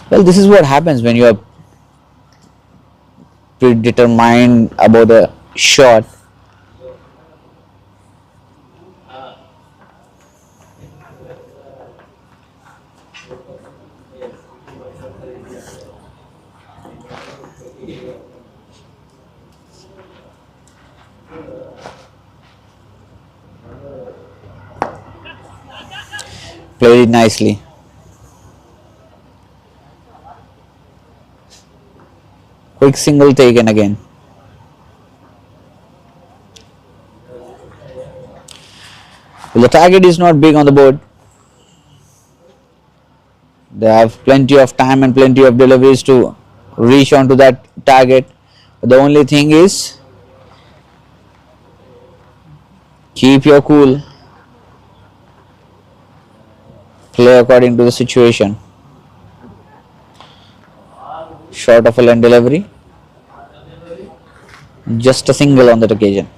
Well, this is what happens when you are predetermined about the shot. Played it nicely. Quick single taken again. Well, the target is not big on the board. They have plenty of time and plenty of deliveries to reach onto that target. But the only thing is, keep your cool, play according to the situation. Short of a land delivery, just a single on that occasion.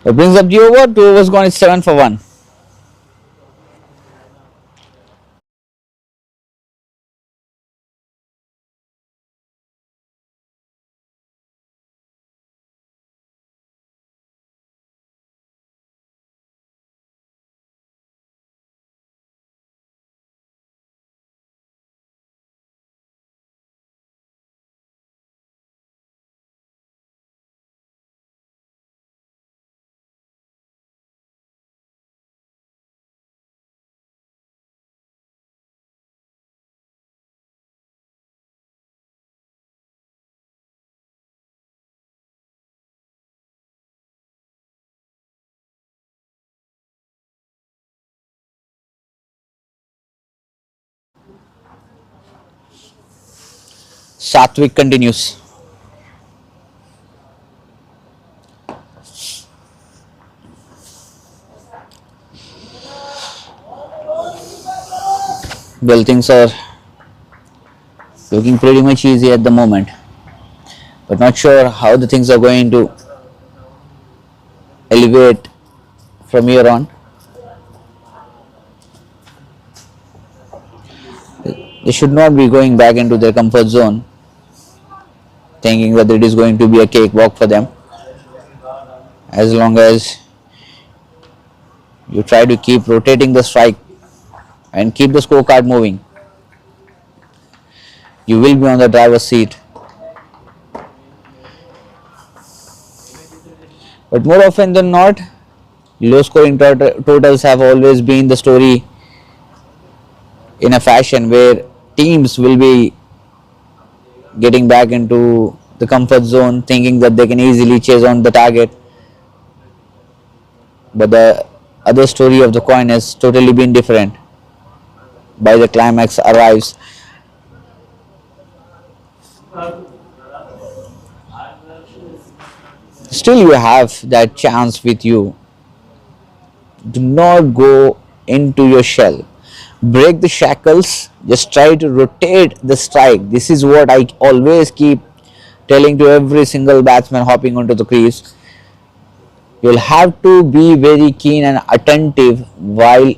It brings up the over. 2 overs gone. It's 7 for 1. Satvik continues. Well, things are looking pretty much easy at the moment, but not sure how the things are going to elevate from here on. They should not be going back into their comfort zone, thinking that it is going to be a cakewalk for them. As long as you try to keep rotating the strike and keep the scorecard moving, you will be on the driver's seat. But more often than not, low scoring totals have always been the story in a fashion where teams will be getting back into the comfort zone, thinking that they can easily chase on the target. But the other story of the coin has totally been different. By the climax arrives, still you have that chance with you. Do not go into your shell. Break the shackles. Just try to rotate the strike. This is what I always keep telling to every single batsman hopping onto the crease. You'll have to be very keen and attentive while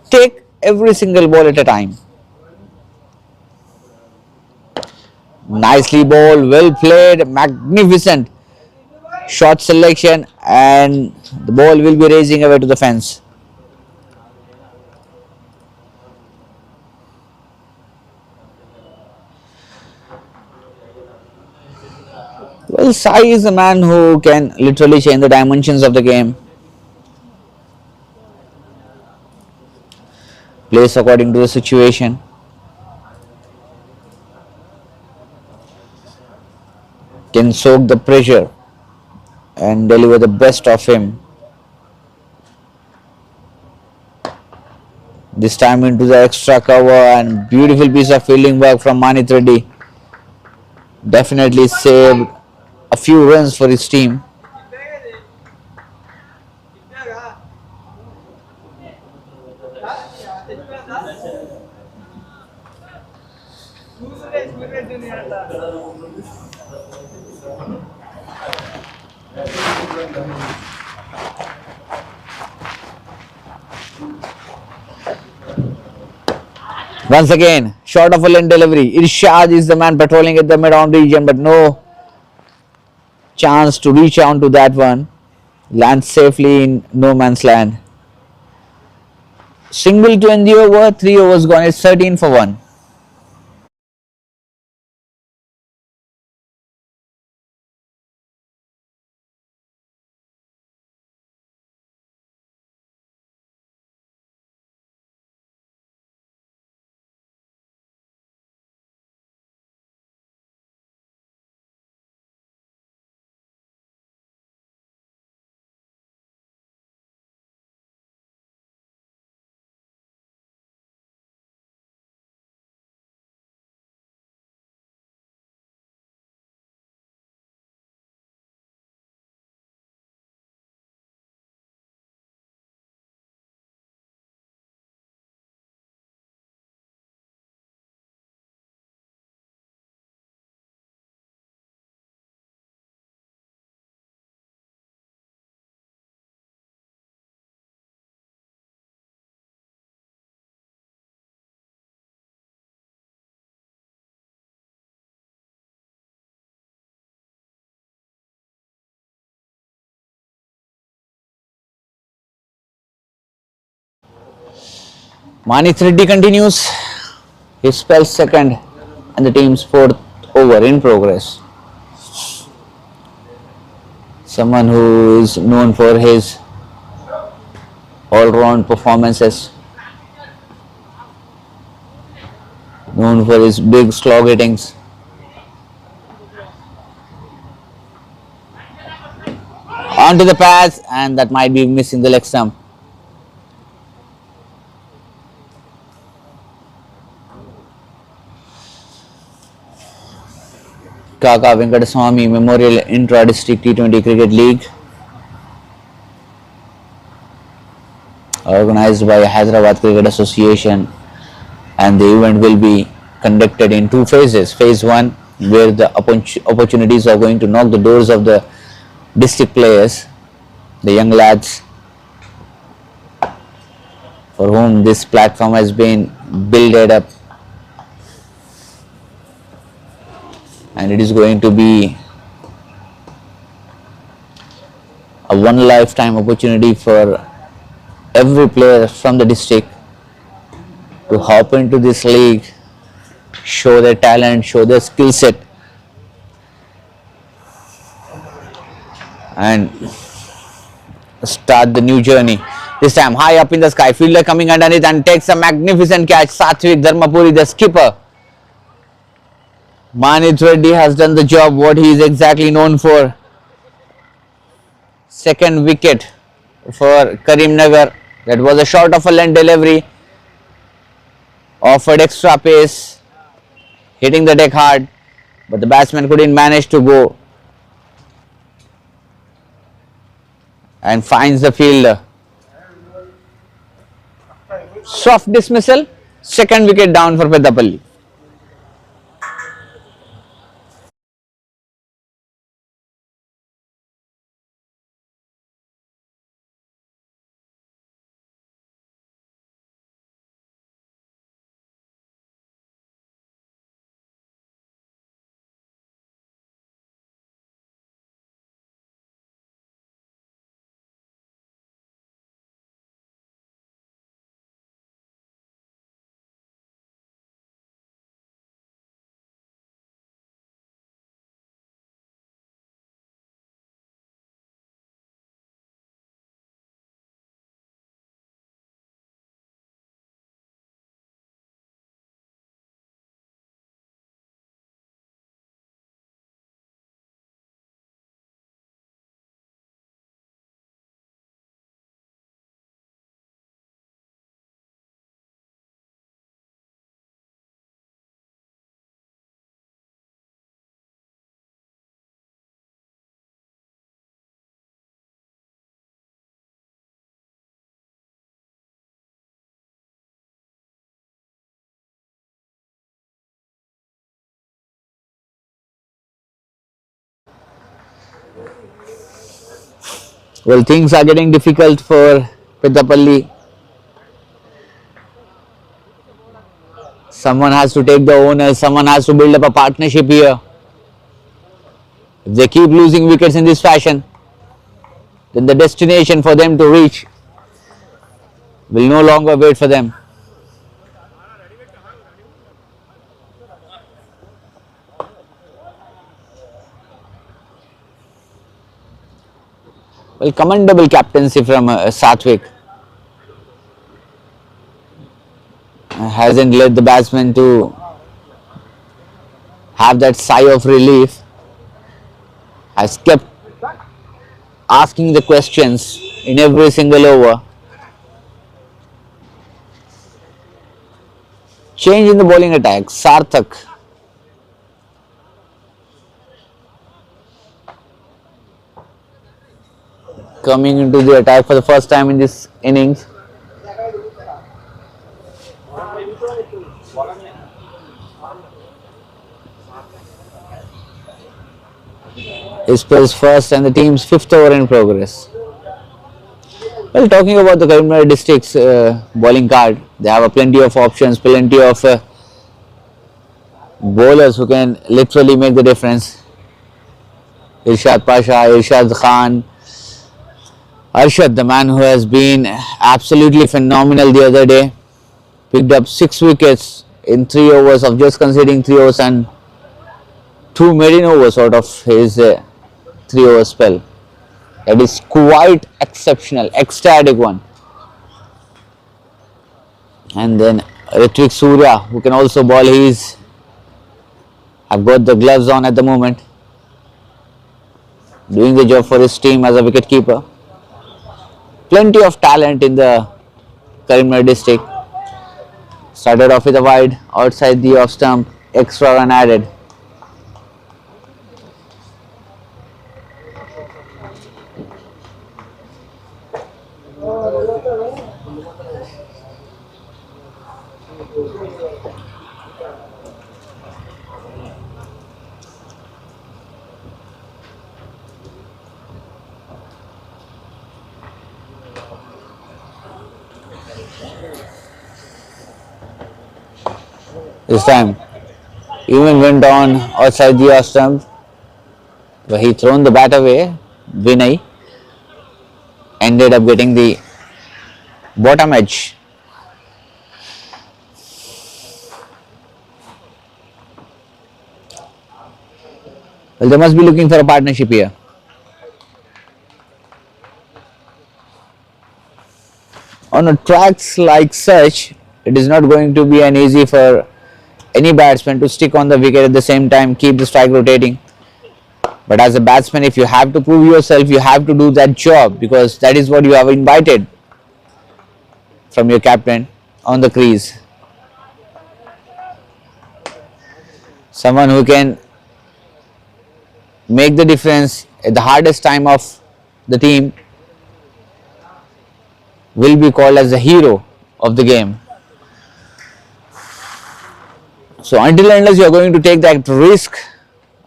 take every single ball at a time. Nicely bowled, well played, magnificent shot selection, and the ball will be racing away to the fence. Well, Sai is a man who can literally change the dimensions of the game. Plays according to the situation. Can soak the pressure and deliver the best of him. This time into the extra cover, and beautiful piece of fielding work from 𝗏𝗏𝗏. Definitely saved a few runs for his team. Once again, short of a lane delivery. Irshad is the man patrolling at the mid-on region, but no chance to reach on to that one. Lands safely in no man's land. Single to end the over. 3 overs gone. It's 13 for 1. 𝗬𝗁𝗏 continues his spell second and the team's fourth over in progress. Someone who is known for his all-round performances, known for his big slog hittings. Onto the pads, and that might be missing the leg stump. КАКА VENKATASWAMY Memorial Intra-District T20 Cricket League, organized by Hyderabad Cricket Association, and the event will be conducted in two phases. Phase 1, where the opportunities are going to knock the doors of the district players, the young lads for whom this platform has been built up, and it is going to be a one lifetime opportunity for every player from the district to hop into this league, show their talent, show their skill set, and start the new journey. This time high up in the sky, fielder coming underneath and takes a magnificent catch. 𝗏𝗏𝗃𝗏, the skipper. 𝗦𝗁𝗏 has done the job, what he is exactly known for. Second wicket for Karim Nagar. That was a short of a length delivery, offered extra pace, hitting the deck hard, but the batsman couldn't manage to go and finds the fielder. Soft dismissal, second wicket down for PEDDAPALLY. Well, things are getting difficult for PEDDAPALLY. Someone has to take the owners, someone has to build up a partnership here. If they keep losing wickets in this fashion, then the destination for them to reach will no longer wait for them. Well, commendable captaincy from Sathwik. Hasn't led the batsman to have that sigh of relief. Has kept asking the questions in every single over. Change in the bowling attack. Sarthak coming into the attack for the first time in this innings. He spells first and the team's fifth over in progress. Well, talking about the Karimnagar district's bowling card, they have plenty of options, plenty of bowlers who can literally make the difference. Irshad Pasha, Irshad Khan, Arshad, the man who has been absolutely phenomenal the other day. picked up 6 wickets in 3 overs of just conceding 3 overs and 2 maiden overs out of his 3 over spell. That is quite exceptional, ecstatic one. And then Hrithwik Surya, who can also bowl, he's have got the gloves on at the moment, doing the job for his team as a wicket keeper. Plenty of talent in the Karimnagar district. Started off with a wide outside the off stump, extra run added. This time, even went on outside the off stump, but he thrown the bat away. Vinay ended up getting the bottom edge. Well, they must be looking for a partnership here. On a tracks like such, it is not going to be an easy for any batsman to stick on the wicket at the same time, keep the strike rotating. But as a batsman, if you have to prove yourself, you have to do that job, because that is what you have invited from your captain on the crease. Someone who can make the difference at the hardest time of the team will be called as the hero of the game. So until and unless you are going to take that risk,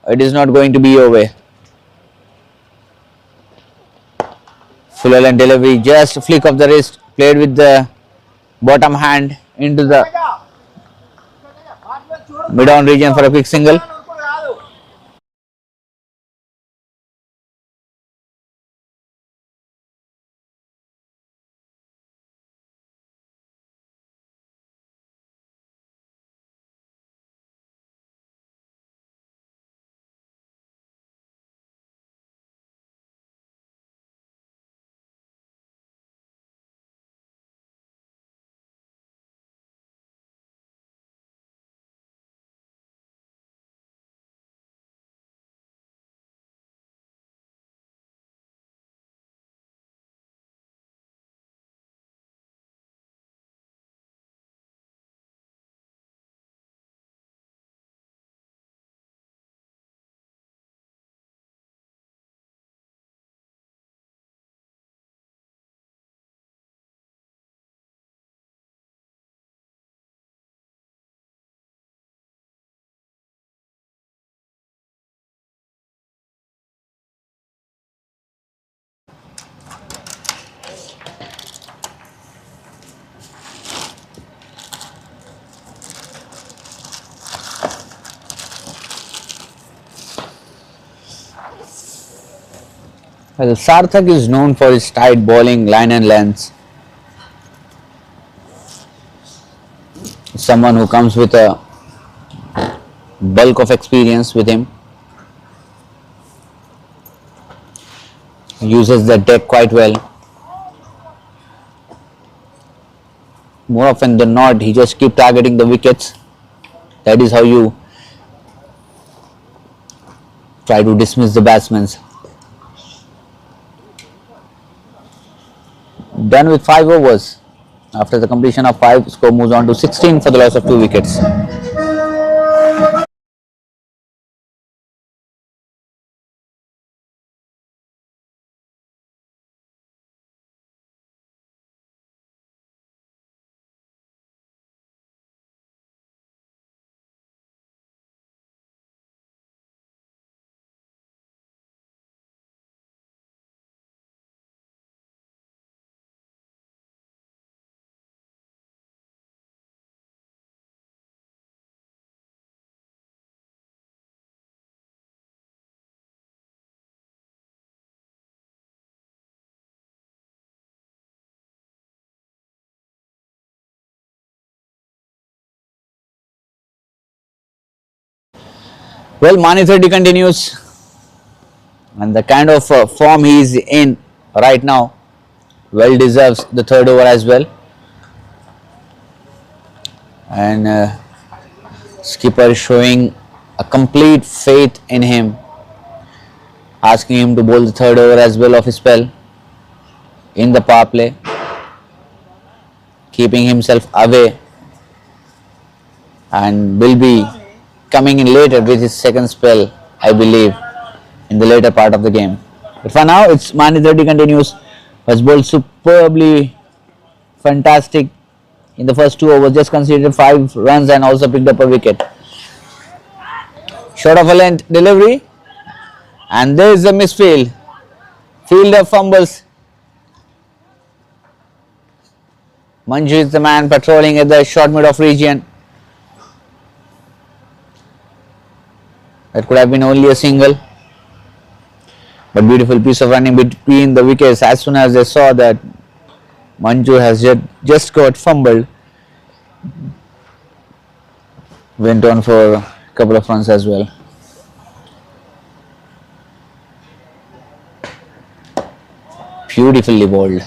it is not going to be your way. Full and delivery, just a flick of the wrist, played with the bottom hand into the mid-on region for a quick single. Well, Sarthak is known for his tight bowling line and length. Someone who comes with a bulk of experience with him. Uses the deck quite well. More often than not, he just keep targeting the wickets. That is how you try to dismiss the batsmen. Done with 5 overs. After the completion of 5, score moves on to 16 for the loss of 2 wickets. Well, 𝗻𝗁𝗃𝗃 continues, and the kind of form he is in right now well deserves the third over as well. And skipper is showing a complete faith in him, asking him to bowl the third over as well of his spell in the power play, keeping himself away, and will be coming in later with his second spell, I believe, in the later part of the game. But for now, it's 𝗻𝗁𝗃𝗃 continues, has bowled superbly fantastic in the first 2 overs, just conceded 5 runs and also picked up a wicket. Short of a length delivery, and there is a misfield. Fielder fumbles. Manju is the man patrolling at the short mid-off region. That could have been only a single, but beautiful piece of running between the wickets. As soon as they saw that Manju has just got fumbled, went on for a couple of runs as well. Beautifully bowled.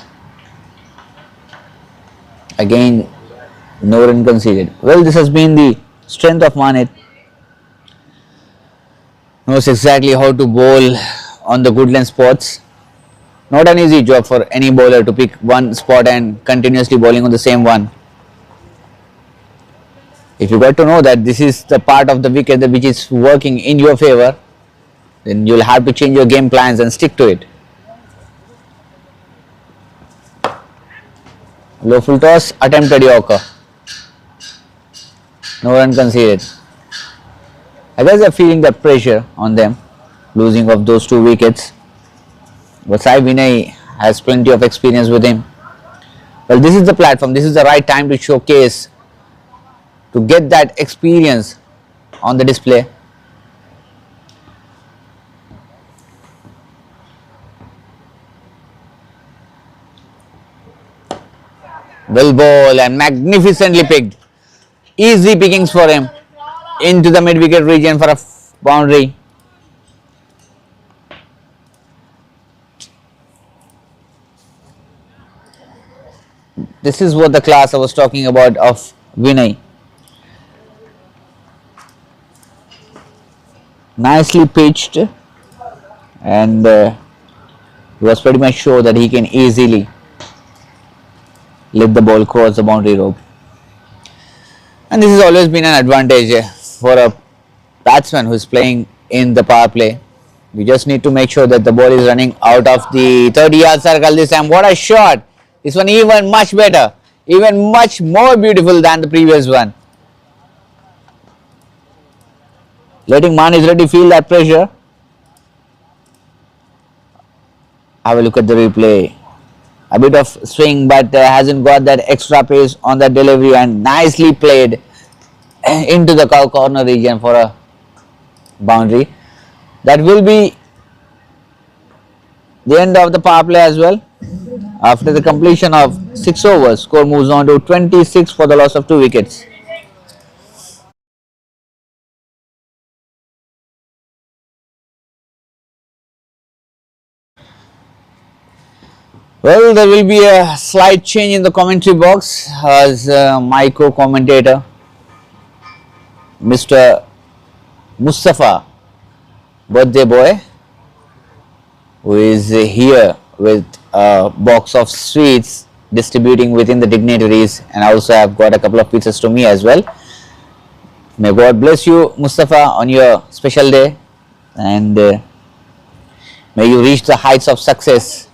Again, no run conceded. Well, this has been the strength of 𝗻𝗁. Knows exactly how to bowl on the good length spots. Not an easy job for any bowler to pick one spot and continuously bowling on the same one. If you got to know that this is the part of the wicket which is working in your favor, then you will have to change your game plans and stick to it. Low full toss, attempted Yorker. No run conceded. I guess they're feeling that pressure on them, losing of those 2 wickets. But Sai Vinay has plenty of experience with him. Well, this is the platform, this is the right time to showcase, to get that experience on the display. Well bowled and magnificently picked. Easy pickings for him into the mid-wicket region for a boundary. This is what the class I was talking about of Vinay. Nicely pitched, and he was pretty much sure that he can easily let the ball cross the boundary rope. And this has always been an advantage for a batsman who is playing in the power play. You just need to make sure that the ball is running out of the 30-yard circle this time. What a shot! This one even much better, even much more beautiful than the previous one. Letting 𝗻𝗁𝗃𝗃 feel that pressure. Have a look at the replay. A bit of swing, but hasn't got that extra pace on that delivery, and nicely played into the cow corner region for a boundary. That will be the end of the power play as well. After the completion of 6 overs, score moves on to 26 for the loss of 2 wickets. Well, there will be a slight change in the commentary box as my co-commentator, Mr. Mustafa Birthday Boy, who is here with a box of sweets distributing within the dignitaries, and also I have got a couple of pizzas to me as well. May God bless you, Mustafa, on your special day, and may you reach the heights of success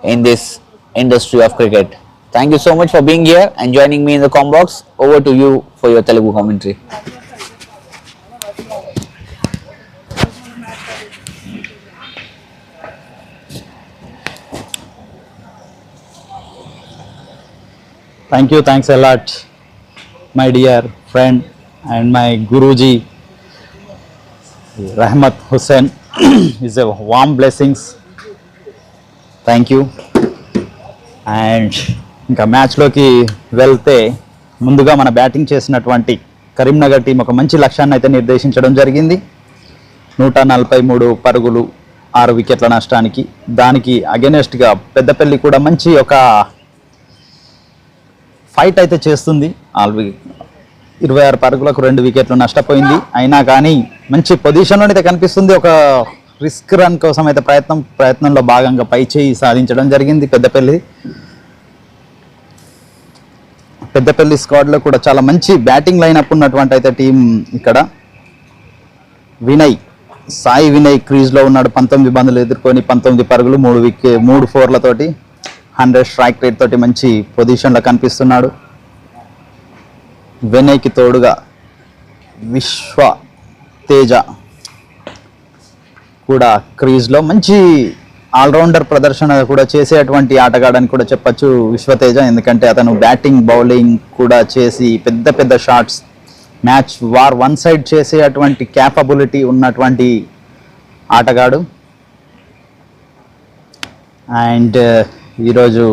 in this industry of cricket. Thank you so much for being here and joining me in the com box. Over to you for your Telugu commentary. Thanks a lot, my dear friend and my Guruji, Rahmat Hussain. Is a warm blessings. Thank you. And ఇంకా మ్యాచ్లోకి వెళ్తే ముందుగా మన batting చేసినటువంటి Karimnagar team ఒక మంచి లక్ష్యాన్ని అయితే నిర్దేశించడం జరిగింది. 143 పరుగులు 6 వికెట్ల నష్టానికి. దానికి అగెనెస్ట్గా పెద్దపల్లి కూడా మంచి ఒక ఫైట్ అయితే చేస్తుంది. 26 పరుగులకు 2 వికెట్లు నష్టపోయింది. అయినా కానీ మంచి పొజిషన్లో అయితే కనిపిస్తుంది. ఒక రిస్క్ రన్ కోసం అయితే ప్రయత్నంలో భాగంగా పై చేయి సాధించడం జరిగింది పెద్దపల్లి స్క్వాడ్లో కూడా చాలా మంచి బ్యాటింగ్ లైనప్ ఉన్నటువంటి అయితే టీం ఇక్కడ. సాయి వినయ్ క్రీజ్లో ఉన్నాడు. 19 బంతులు ఎదుర్కొని 19 పరుగులు 3 ఫోర్లతోటి 100 స్ట్రైక్ రేట్ తోటి మంచి పొజిషన్లో కనిపిస్తున్నాడు. వినయ్కి తోడుగా 𝗏 కూడా క్రీజ్లో మంచి ఆల్రౌండర్ ప్రదర్శన కూడా చేసేటువంటి ఆటగాడని కూడా చెప్పచ్చు 𝗏. ఎందుకంటే అతను బ్యాటింగ్ బౌలింగ్ కూడా చేసి పెద్ద షాట్స్ మ్యాచ్ వన్ సైడ్ చేసేటువంటి క్యాపబిలిటీ ఉన్నటువంటి ఆటగాడు. అండ్ ఈరోజు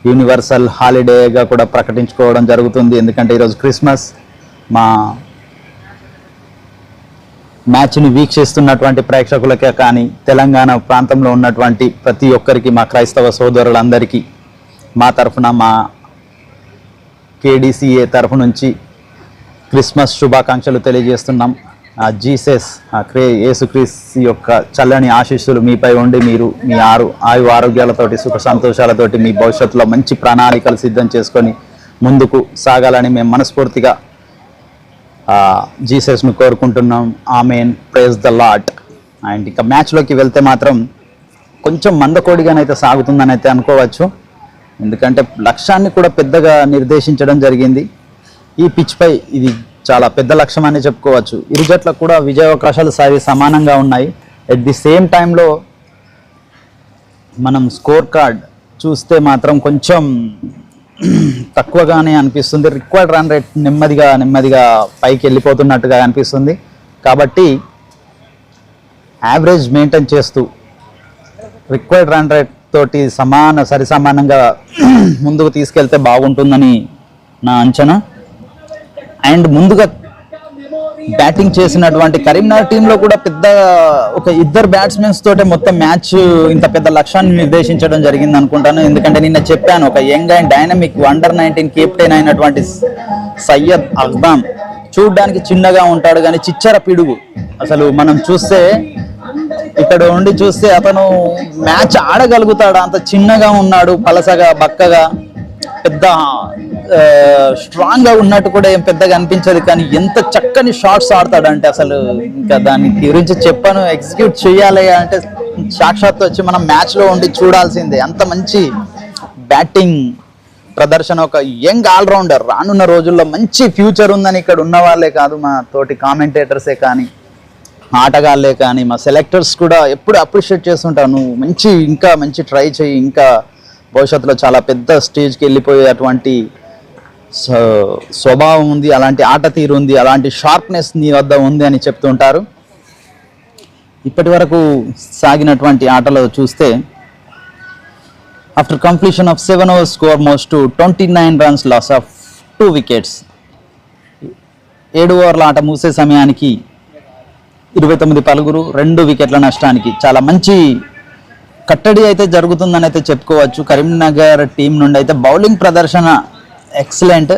యూనివర్సల్ హాలిడేగా కూడా ప్రకటించుకోవడం జరుగుతుంది. ఎందుకంటే ఈరోజు క్రిస్మస్. మా మ్యాచ్ని వీక్షిస్తున్నటువంటి ప్రేక్షకులకే కానీ తెలంగాణ ప్రాంతంలో ఉన్నటువంటి ప్రతి ఒక్కరికి, మా క్రైస్తవ సోదరులందరికీ మా తరఫున, మా KDCA తరఫు నుంచి క్రిస్మస్ శుభాకాంక్షలు తెలియజేస్తున్నాం. యేసుక్రీస్తు యొక్క చల్లని ఆశీస్సులు మీపై ఉండి మీరు మీ ఆరోగ్యాలతోటి సుఖ సంతోషాలతోటి మీ భవిష్యత్తులో మంచి ప్రణాళికలు సిద్ధం చేసుకొని ముందుకు సాగాలని మేము మనస్ఫూర్తిగా జీసస్ను కోరుకుంటున్నాం. Amen. Praise the lord. And ఇక మ్యాచ్లోకి వెళ్తే మాత్రం కొంచెం మందకోడిగానైతే సాగుతుందని అయితే అనుకోవచ్చు. ఎందుకంటే లక్ష్యాన్ని కూడా పెద్దగా నిర్దేశించడం జరిగింది. ఈ పిచ్పై ఇది చాలా పెద్ద లక్ష్యం అని చెప్పుకోవచ్చు. ఇరు జట్లకు కూడా విజయావకాశాలు సమానంగా ఉన్నాయి. ఎట్ ది సేమ్ టైంలో మనం స్కోర్ కార్డ్ చూస్తే మాత్రం కొంచెం తక్కువగానే అనిపిస్తుంది. రిక్వైర్డ్ రన్ రేట్ నెమ్మదిగా పైకి వెళ్ళిపోతున్నట్టుగా అనిపిస్తుంది. కాబట్టి యావరేజ్ మెయింటైన్ చేస్తూ రిక్వైర్డ్ రన్ రేట్ తోటి సరిసమానంగా ముందుకు తీసుకెళ్తే బాగుంటుందని నా అంచనా. అండ్ ముందుగా బ్యాటింగ్ చేసినటువంటి కరీంనగర్ టీంలో కూడా ఒక ఇద్దరు బ్యాట్స్మెన్స్ తోటే మొత్తం మ్యాచ్ ఇంత పెద్ద లక్ష్యాన్ని నిర్దేశించడం జరిగింది అనుకుంటాను. ఎందుకంటే నిన్న చెప్పాను, ఒక young and dynamic under-19 captain అయినటువంటి సయ్యద్ అఖ్దామ్ చూడ్డానికి చిన్నగా ఉంటాడు కానీ చిచ్చర పిడుగు. అసలు మనం చూస్తే ఇక్కడ ఉండి చూస్తే అతను మ్యాచ్ ఆడగలుగుతాడు. అంత చిన్నగా ఉన్నాడు, పలసగా బక్కగా, పెద్ద స్ట్రాంగ్గా ఉన్నట్టు కూడా ఏం పెద్దగా అనిపించదు. కానీ ఎంత చక్కని షాట్స్ ఆడతాడంటే అసలు ఇంకా దాని గురించి చెప్పాను. ఎగ్జిక్యూట్ చేయాలి అంటే సాక్షాత్తు వచ్చి మనం మ్యాచ్లో ఉండి చూడాల్సిందే. అంత మంచి బ్యాటింగ్ ప్రదర్శన. ఒక యంగ్ ఆల్రౌండర్. రానున్న రోజుల్లో మంచి ఫ్యూచర్ ఉందని ఇక్కడ ఉన్న వాళ్ళే కాదు, మా తోటి కామెంటేటర్సే కానీ, ఆటగాళ్ళే కానీ, మా సెలెక్టర్స్ కూడా ఎప్పుడు అప్రిషియేట్ చేస్తుంటాను. నువ్వు ఇంకా మంచి ట్రై చేయి, ఇంకా భవిష్యత్తులో చాలా పెద్ద స్టేజ్కి వెళ్ళిపోయేటువంటి స్వభావం ఉంది, అలాంటి ఆట తీరు ఉంది, అలాంటి షార్ప్నెస్ నీ వద్ద ఉంది అని చెప్తుంటారు. ఇప్పటి వరకు సాగినటువంటి ఆటలో చూస్తే after completion of 7 overs score moved to 29 runs loss of 2 wickets. 7 ఓవర్ల ఆట ముగిసే సమయానికి 29 పరుగులు 2 వికెట్ల నష్టానికి చాలా మంచి కట్టడి అయితే జరుగుతుందని అయితే చెప్పుకోవచ్చు. కరీంనగర్ టీం నుండి అయితే బౌలింగ్ ప్రదర్శన ఎక్సలెంట్.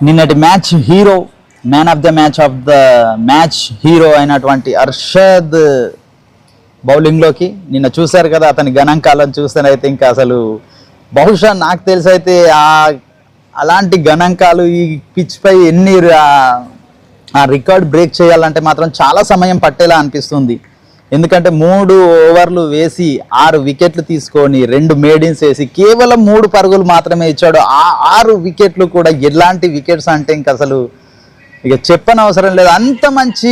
నిన్నటి match hero, man of the match hero అయినటువంటి అర్షద్ బౌలింగ్లోకి నిన్న చూశారు కదా. అతని గణాంకాలను చూస్తేనైతే ఇంకా అసలు బహుశా నాకు తెలిసి అయితే అలాంటి గణాంకాలు ఈ పిచ్ పై ఎన్ని ఆ రికార్డ్ బ్రేక్ చేయాలంటే మాత్రం చాలా సమయం పట్టేలా అనిపిస్తుంది. ఎందుకంటే 3 ఓవర్లు వేసి 6 వికెట్లు తీసుకొని 2 మేడిన్స్ వేసి కేవలం 3 పరుగులు మాత్రమే ఇచ్చాడు. ఆ 6 వికెట్లు కూడా ఎలాంటి వికెట్స్ అంటే ఇంక అసలు ఇక చెప్పనవసరం లేదు. అంత మంచి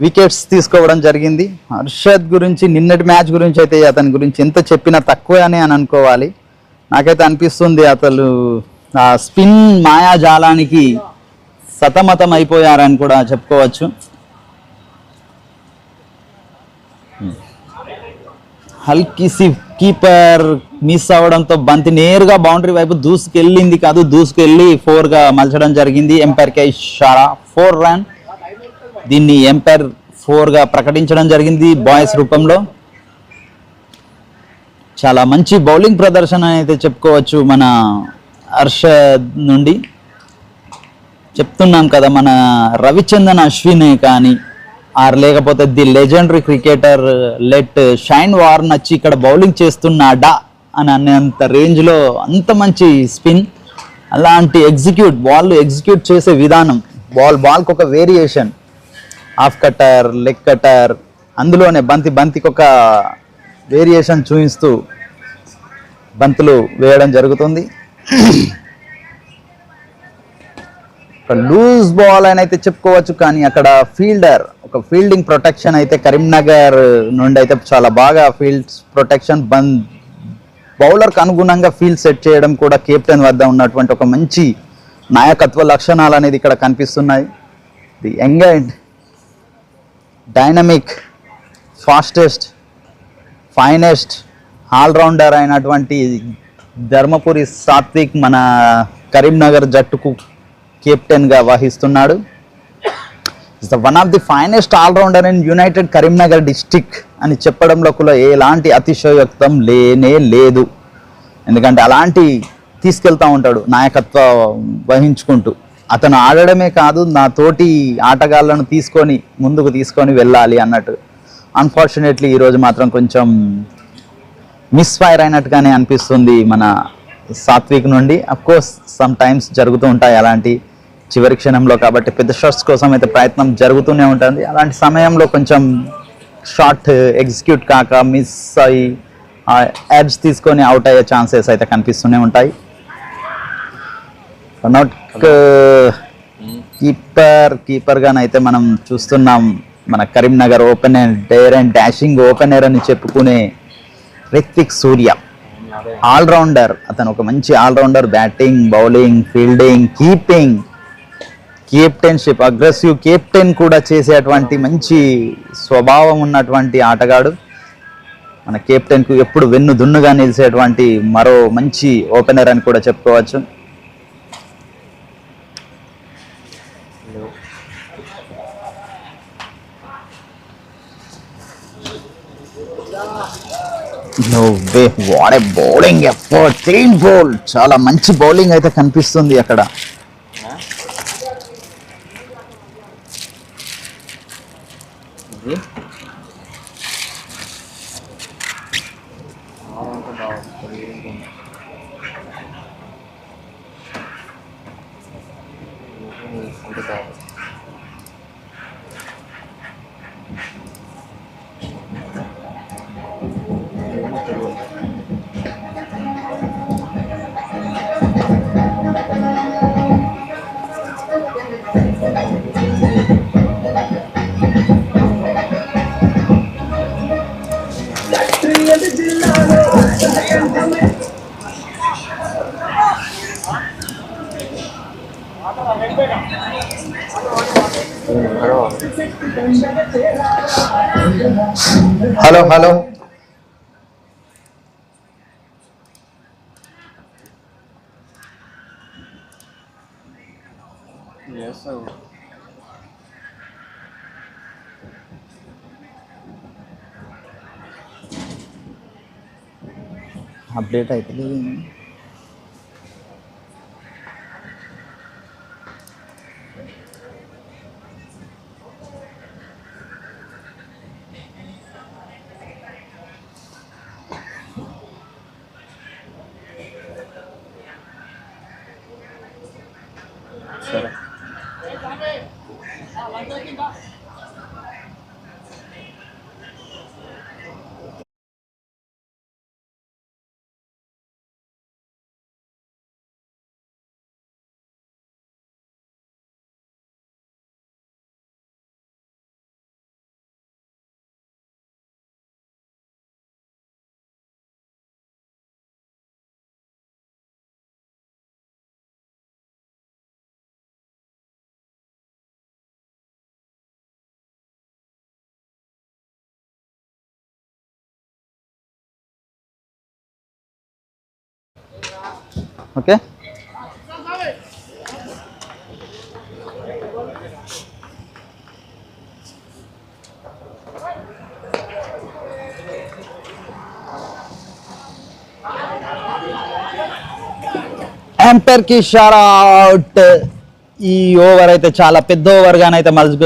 వికెట్స్ తీసుకోవడం జరిగింది. హర్షద్ గురించి నిన్నటి మ్యాచ్ గురించి అయితే అతని గురించి ఎంత చెప్పినా తక్కువే అని అనుకోవాలి. నాకైతే అనిపిస్తుంది అసలు ఆ స్పిన్ మాయాజాలానికి సతమతం అయిపోయారని కూడా చెప్పుకోవచ్చు. 𝗪𝗓𝗃𝗵 మిస్ అవ్వడంతో బంతి నేరుగా బౌండరీ వైపు దూసుకెళ్ళింది కాదు, దూసుకెళ్ళి 4గా మలచడం జరిగింది. ఎంపైర్కి ఇషారా 4 రన్. దీన్ని ఎంపైర్ 4గా ప్రకటించడం జరిగింది బాయ్స్ రూపంలో. చాలా మంచి బౌలింగ్ ప్రదర్శన అయితే చెప్పుకోవచ్చు మన హర్షద్ నుండి. చెప్తున్నాం కదా, మన రవిచంద్రన్ అశ్వినే కానీ లేకపోతే the legendary cricketer late Shane Warne వచ్చి ఇక్కడ బౌలింగ్ చేస్తున్నాడా అని అనేంత రేంజ్లో అంత మంచి స్పిన్, అలాంటి వాళ్ళు ఎగ్జిక్యూట్ చేసే విధానం, బాల్కి ఒక variation, half cutter, leg cutter, అందులోనే బంతికి ఒక వేరియేషన్ చూపిస్తూ బంతులు వేయడం జరుగుతుంది. లూజ్ బాల్ అని అయితే చెప్పుకోవచ్చు, కానీ అక్కడ ఒక ఫీల్డింగ్ ప్రొటెక్షన్ అయితే కరీంనగర్ నుండి అయితే చాలా బాగా ప్రొటెక్షన్, బౌలర్కి అనుగుణంగా ఫీల్డ్ సెట్ చేయడం కూడా కెప్టెన్ వద్ద ఉన్నటువంటి ఒక మంచి నాయకత్వ లక్షణాలు అనేది ఇక్కడ కనిపిస్తున్నాయి. The young and dynamic, fastest, finest allrounder అయినటువంటి ధర్మపురి సాత్విక్ మన కరీంనగర్ జట్టుకు కెప్టెన్గా వహిస్తున్నాడు. Is the one of the finest allrounder in united Karimnagar district అని చెప్పడంలో కూడా ఎలాంటి అతిశయోక్తం లేనే లేదు. ఎందుకంటే అలాంటి తీసుకెళ్తూ ఉంటాడు నాయకత్వం వహించుకుంటూ. అతను ఆడడమే కాదు, నా తోటి ఆటగాళ్లను ముందుకు తీసుకొని వెళ్ళాలి అన్నట్టు. అన్ఫార్చునేట్లీ ఈరోజు మాత్రం కొంచెం మిస్ఫైర్ అయినట్టుగానే అనిపిస్తుంది మన సాత్విక్ నుండి. అఫ్కోర్స్ సమ్ టైమ్స్ జరుగుతూ ఉంటాయి అలాంటి చివరి క్షణంలో, కాబట్టి పెద్ద షాట్స్ కోసం అయితే ప్రయత్నం జరుగుతూనే ఉంటుంది. అలాంటి సమయంలో కొంచెం షాట్ ఎగ్జిక్యూట్ కాక మిస్ అయ్యి ఎడ్జ్ తీసుకొని అవుట్ అయ్యే ఛాన్సెస్ అయితే కనిపిస్తూనే ఉంటాయి. కీపర్గానైతే మనం చూస్తున్నాం మన కరీంనగర్ opener, dare and dashing opener అని చెప్పుకునే రిత్విక్ సూర్య, ఆల్రౌండర్. అతను ఒక మంచి allrounder, batting, bowling, fielding, keeping, captainship, aggressive captain కూడా చేసేటువంటి మంచి స్వభావం ఉన్నటువంటి ఆటగాడు. మన కెప్టెన్కు ఎప్పుడు వెన్నుదున్నుగా నిలిచేటువంటి మరో మంచి ఓపెనర్ అని కూడా చెప్పుకోవచ్చు. What a bowling effort, 3 bowl, చాలా మంచి బౌలింగ్ అయితే కనిపిస్తుంది అక్కడ. హలో హలో అప్డేట్ అవుతుంది. ఓకే. ఎంపైర్ కి షాట్ అవుట్. ఈ ఓవర్ అయితే చాలా పెద్ద ఓవర్ గానైతే మళ్ళీ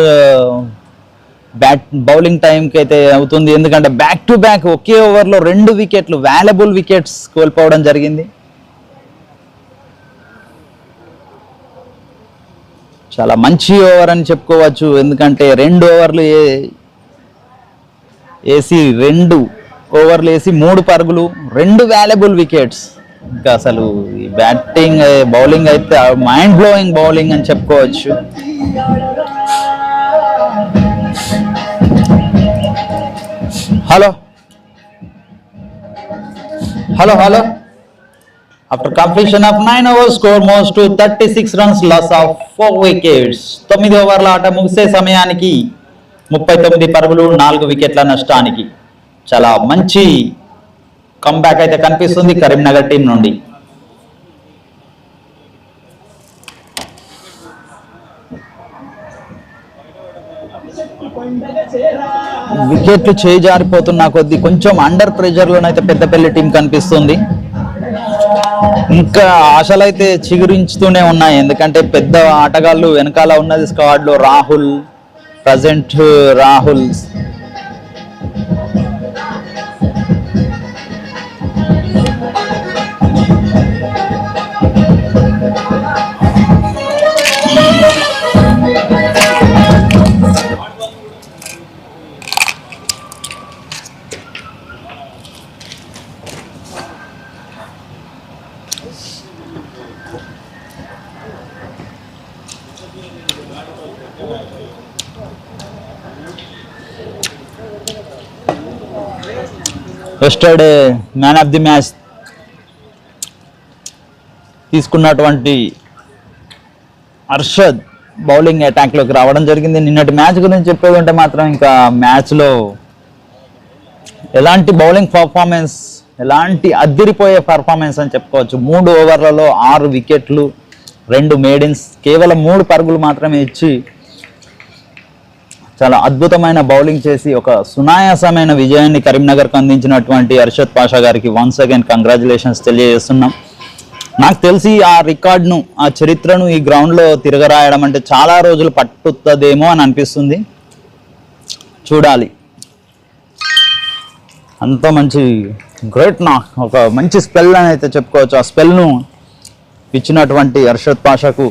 బౌలింగ్ టైంకి అయితే అవుతుంది. ఎందుకంటే బ్యాక్ టు బ్యాక్ ఒకే ఓవర్లో 2 వికెట్లు వాల్యుబుల్ వికెట్స్ కోల్పోవడం జరిగింది. చాలా మంచి ఓవర్ అని చెప్పుకోవచ్చు. ఎందుకంటే 2 ఓవర్లు వేసి 2 ఓవర్లు వేసి 3 పరుగులు, 2 వాల్యుబుల్ వికెట్స్. ఇంకా అసలు ఈ బ్యాటింగ్ బౌలింగ్ అయితే మైండ్ బ్లోయింగ్ బౌలింగ్ అని చెప్పుకోవచ్చు. Hello hello hello after completion of 9 overs score moved to 36 runs loss of 4 wickets. 9 ఓవర్ల ఆట ముగిసే సమయానికి 39 పరుగులు 4 వికెట్ల నష్టానికి. చాలా మంచి కంబ్యాక్ అయితే కనిపిస్తుంది కరీంనగర్ టీం నుండి. వికెట్లు చేజారిపోతున్న కొద్ది కొంచెం అండర్ ప్రెషర్ లోనైతే పెద్దపల్లి టీం కనిపిస్తుంది. ఇంకా ఆశలు అయితే చిగురించుతూనే ఉన్నాయి. ఎందుకంటే పెద్ద ఆటగాళ్ళు వెనకాల ఉన్నది స్క్వాడ్ లో Rahul, present Rahul, yesterday man of the match తీసుకున్నటువంటి అర్షద్ బౌలింగ్ అటాక్లోకి రావడం జరిగింది. నిన్నటి మ్యాచ్ గురించి చెప్పేదంటే మాత్రం ఇంకా మ్యాచ్లో ఎలాంటి బౌలింగ్ పర్ఫార్మెన్స్, ఎలాంటి అద్దిరిపోయే పర్ఫార్మెన్స్ అని చెప్పుకోవచ్చు. 3 ఓవర్లలో 6 వికెట్లు, 2 మేడిన్స్, కేవలం 3 పరుగులు మాత్రమే ఇచ్చి చాలా అద్భుతమైన బౌలింగ్ చేసి ఒక సునాయాసమైన విజయాన్ని కరీంనగర్కు అందించినటువంటి అర్షద్ పాషా గారికి వన్స్ అగైన్ కంగ్రాచులేషన్స్ తెలియజేస్తున్నాం. నాకు తెలిసి ఆ రికార్డును, ఆ చరిత్రను ఈ గ్రౌండ్లో తిరగరాయడం అంటే చాలా రోజులు పట్టుతుందేమో అని అనిపిస్తుంది. చూడాలి. అంత మంచి గ్రేట్ ఒక మంచి స్పెల్ అని అయితే చెప్పుకోవచ్చు. ఆ స్పెల్ను ఇచ్చినటువంటి అర్షద్ పాషాకు,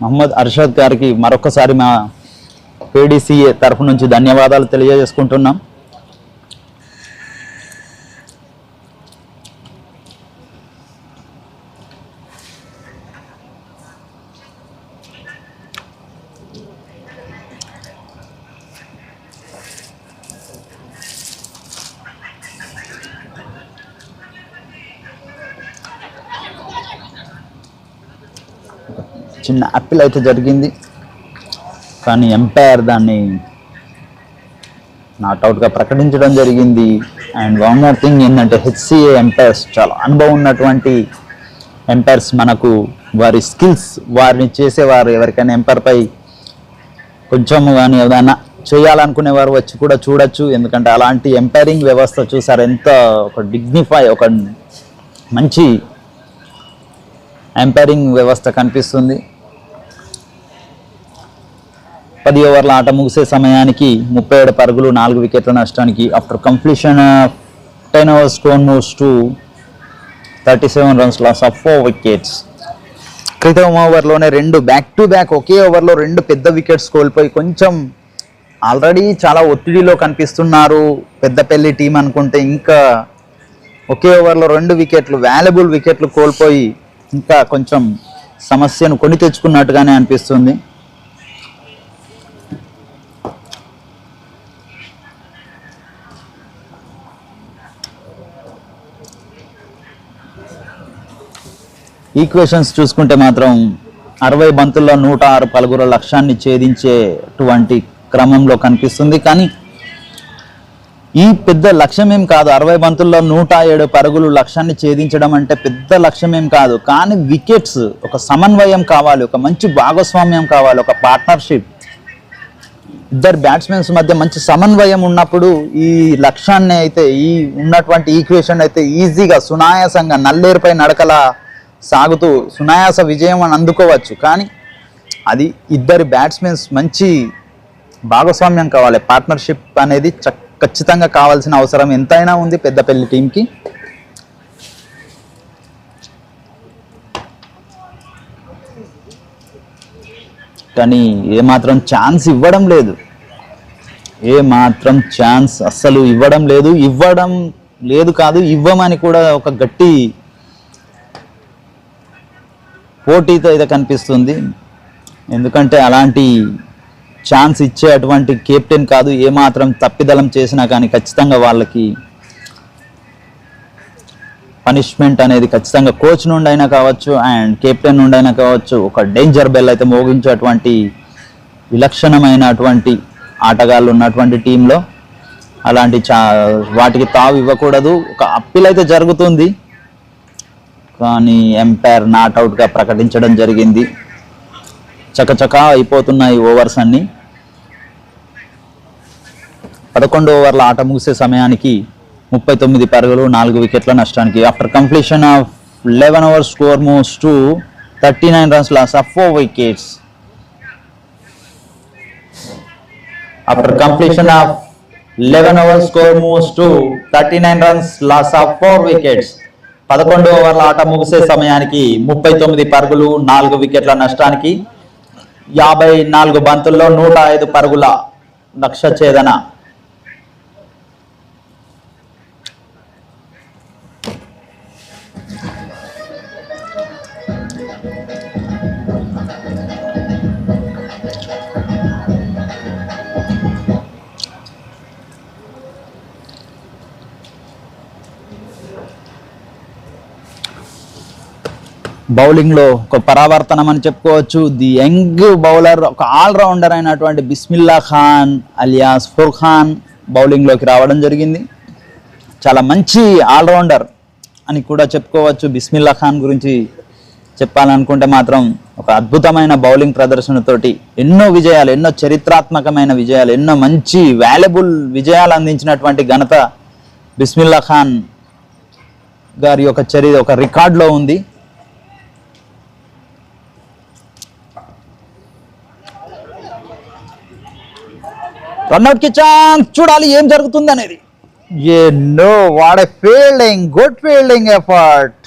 మహమ్మద్ అర్షద్ గారికి మరొకసారి మా PDCA తరఫు నుంచి ధన్యవాదాలు తెలియజేసుకుంటున్నాం. చిన్న అప్పీల్ అయితే జరిగింది, కానీ ఎంపైర్ దాన్ని నాట్అవుట్గా ప్రకటించడం జరిగింది. అండ్ వన్ మోర్ థింగ్ ఏంటంటే HCA ఎంపైర్స్ చాలా అనుభవం ఉన్నటువంటి ఎంపైర్స్. మనకు వారి స్కిల్స్, వారిని చేసేవారు ఎవరికైనా ఎంపైర్పై కొంచెం కానీ ఏదైనా చేయాలనుకునేవారు వచ్చి కూడా చూడొచ్చు. ఎందుకంటే అలాంటి ఎంపైరింగ్ వ్యవస్థ చూసారు ఎంత ఒక డిగ్నిఫై, ఒక మంచి ఎంపైరింగ్ వ్యవస్థ కనిపిస్తుంది. 10 ఓవర్ల ఆట ముగిసే సమయానికి 37 పరుగులు 4 వికెట్ల నష్టానికి. After completion 10 overs score moves to 37 runs loss of 4 wickets. క్రితం ఓవర్లోనే 2 బ్యాక్ టు బ్యాక్ ఒకే ఓవర్లో 2 పెద్ద వికెట్స్ కోల్పోయి కొంచెం ఆల్రెడీ చాలా ఒత్తిడిలో కనిపిస్తున్నారు పెద్దపల్లి టీం అనుకుంటే, ఇంకా ఒకే ఓవర్లో 2 వికెట్లు వాల్యుబుల్ వికెట్లు కోల్పోయి ఇంకా కొంచెం సమస్యను కొని తెచ్చుకున్నట్టుగానే అనిపిస్తుంది. ఈక్వేషన్స్ చూసుకుంటే మాత్రం 60 బంతుల్లో 106 పరుగుల లక్ష్యాన్ని ఛేదించేటువంటి క్రమంలో కనిపిస్తుంది. కానీ ఈ పెద్ద లక్ష్యం ఏం కాదు, 60 బంతుల్లో 107 పరుగులు లక్ష్యాన్ని ఛేదించడం అంటే పెద్ద లక్ష్యం ఏం కాదు. కానీ వికెట్స్, ఒక సమన్వయం కావాలి, ఒక మంచి భాగస్వామ్యం కావాలి, ఒక పార్ట్నర్షిప్, ఇద్దరు బ్యాట్స్మెన్స్ మధ్య మంచి సమన్వయం ఉన్నప్పుడు ఈ లక్ష్యాన్ని అయితే, ఈ ఉన్నటువంటి ఈక్వేషన్ అయితే ఈజీగా సునాయాసంగా నల్లేరుపై నడకలా సాగుతూ సునాయాస విజయం అని అందుకోవచ్చు. కానీ అది ఇద్దరు బ్యాట్స్మెన్స్ మంచి భాగస్వామ్యం కావాలి, పార్ట్నర్షిప్ అనేది ఖచ్చితంగా కావాల్సిన అవసరం ఎంతైనా ఉంది పెద్దపల్లి టీంకి. కానీ ఏమాత్రం ఛాన్స్ ఇవ్వడం లేదు, ఏమాత్రం ఛాన్స్ అస్సలు ఇవ్వడం లేదు. ఇవ్వడం లేదు కాదు, ఇవ్వమని కూడా ఒక గట్టి పోటీతో అయితే కనిపిస్తుంది. ఎందుకంటే అలాంటి ఛాన్స్ ఇచ్చే అటువంటి కెప్టెన్ కాదు. ఏమాత్రం తప్పిదలం చేసినా కానీ ఖచ్చితంగా వాళ్ళకి పనిష్మెంట్ అనేది ఖచ్చితంగా కోచ్ నుండి అయినా కావచ్చు అండ్ కెప్టెన్ నుండి అయినా కావచ్చు. ఒక డేంజర్ బెల్ అయితే మోగించేటువంటి విలక్షణమైనటువంటి ఆటగాళ్ళు ఉన్నటువంటి టీంలో అలాంటి వాటికి తావు ఇవ్వకూడదు. ఒక అప్పీల్ అయితే జరుగుతుంది, కానీ ఎంపైర్ నాట్అవుట్గా ప్రకటించడం జరిగింది. చకచకా అయిపోతున్నాయి ఓవర్స్ అన్నీ. 11 ఓవర్ల ఆట ముగిసే సమయానికి 39 పరుగులు 4 వికెట్ల నష్టానికి. After completion of 11 overs score moves to 39 runs loss of 4 wickets. After completion of 11 overs score moves to 39 runs loss of 4 wickets. 11 ఓవర్ల ఆట ముగిసే సమయానికి 39 పరుగులు 4 వికెట్ల నష్టానికి. 54 బంతుల్లో 105 పరుగుల లక్ష్య ఛేదన. బౌలింగ్లో ఒక పరావర్తనం అని చెప్పుకోవచ్చు. ది యంగ్ బౌలర్, ఒక ఆల్రౌండర్ అయినటువంటి బిస్మిల్లా ఖాన్ అలియాస్ ఫుర్ఖాన్ బౌలింగ్లోకి రావడం జరిగింది. చాలా మంచి ఆల్రౌండర్ అని కూడా చెప్పుకోవచ్చు. బిస్మిల్లా ఖాన్ గురించి చెప్పాలనుకుంటే మాత్రం ఒక అద్భుతమైన బౌలింగ్ ప్రదర్శనతోటి ఎన్నో విజయాలు, ఎన్నో చరిత్రాత్మకమైన విజయాలు, ఎన్నో మంచి వాల్యుబుల్ విజయాలు అందించినటువంటి ఘనత బిస్మిల్లా ఖాన్ గారి ఒక రికార్డులో ఉంది. రన్అట్ కి ఛాన్స్, చూడాలి ఏం జరుగుతుంది అనేది. ఎన్నో what a fielding, good fielding effort.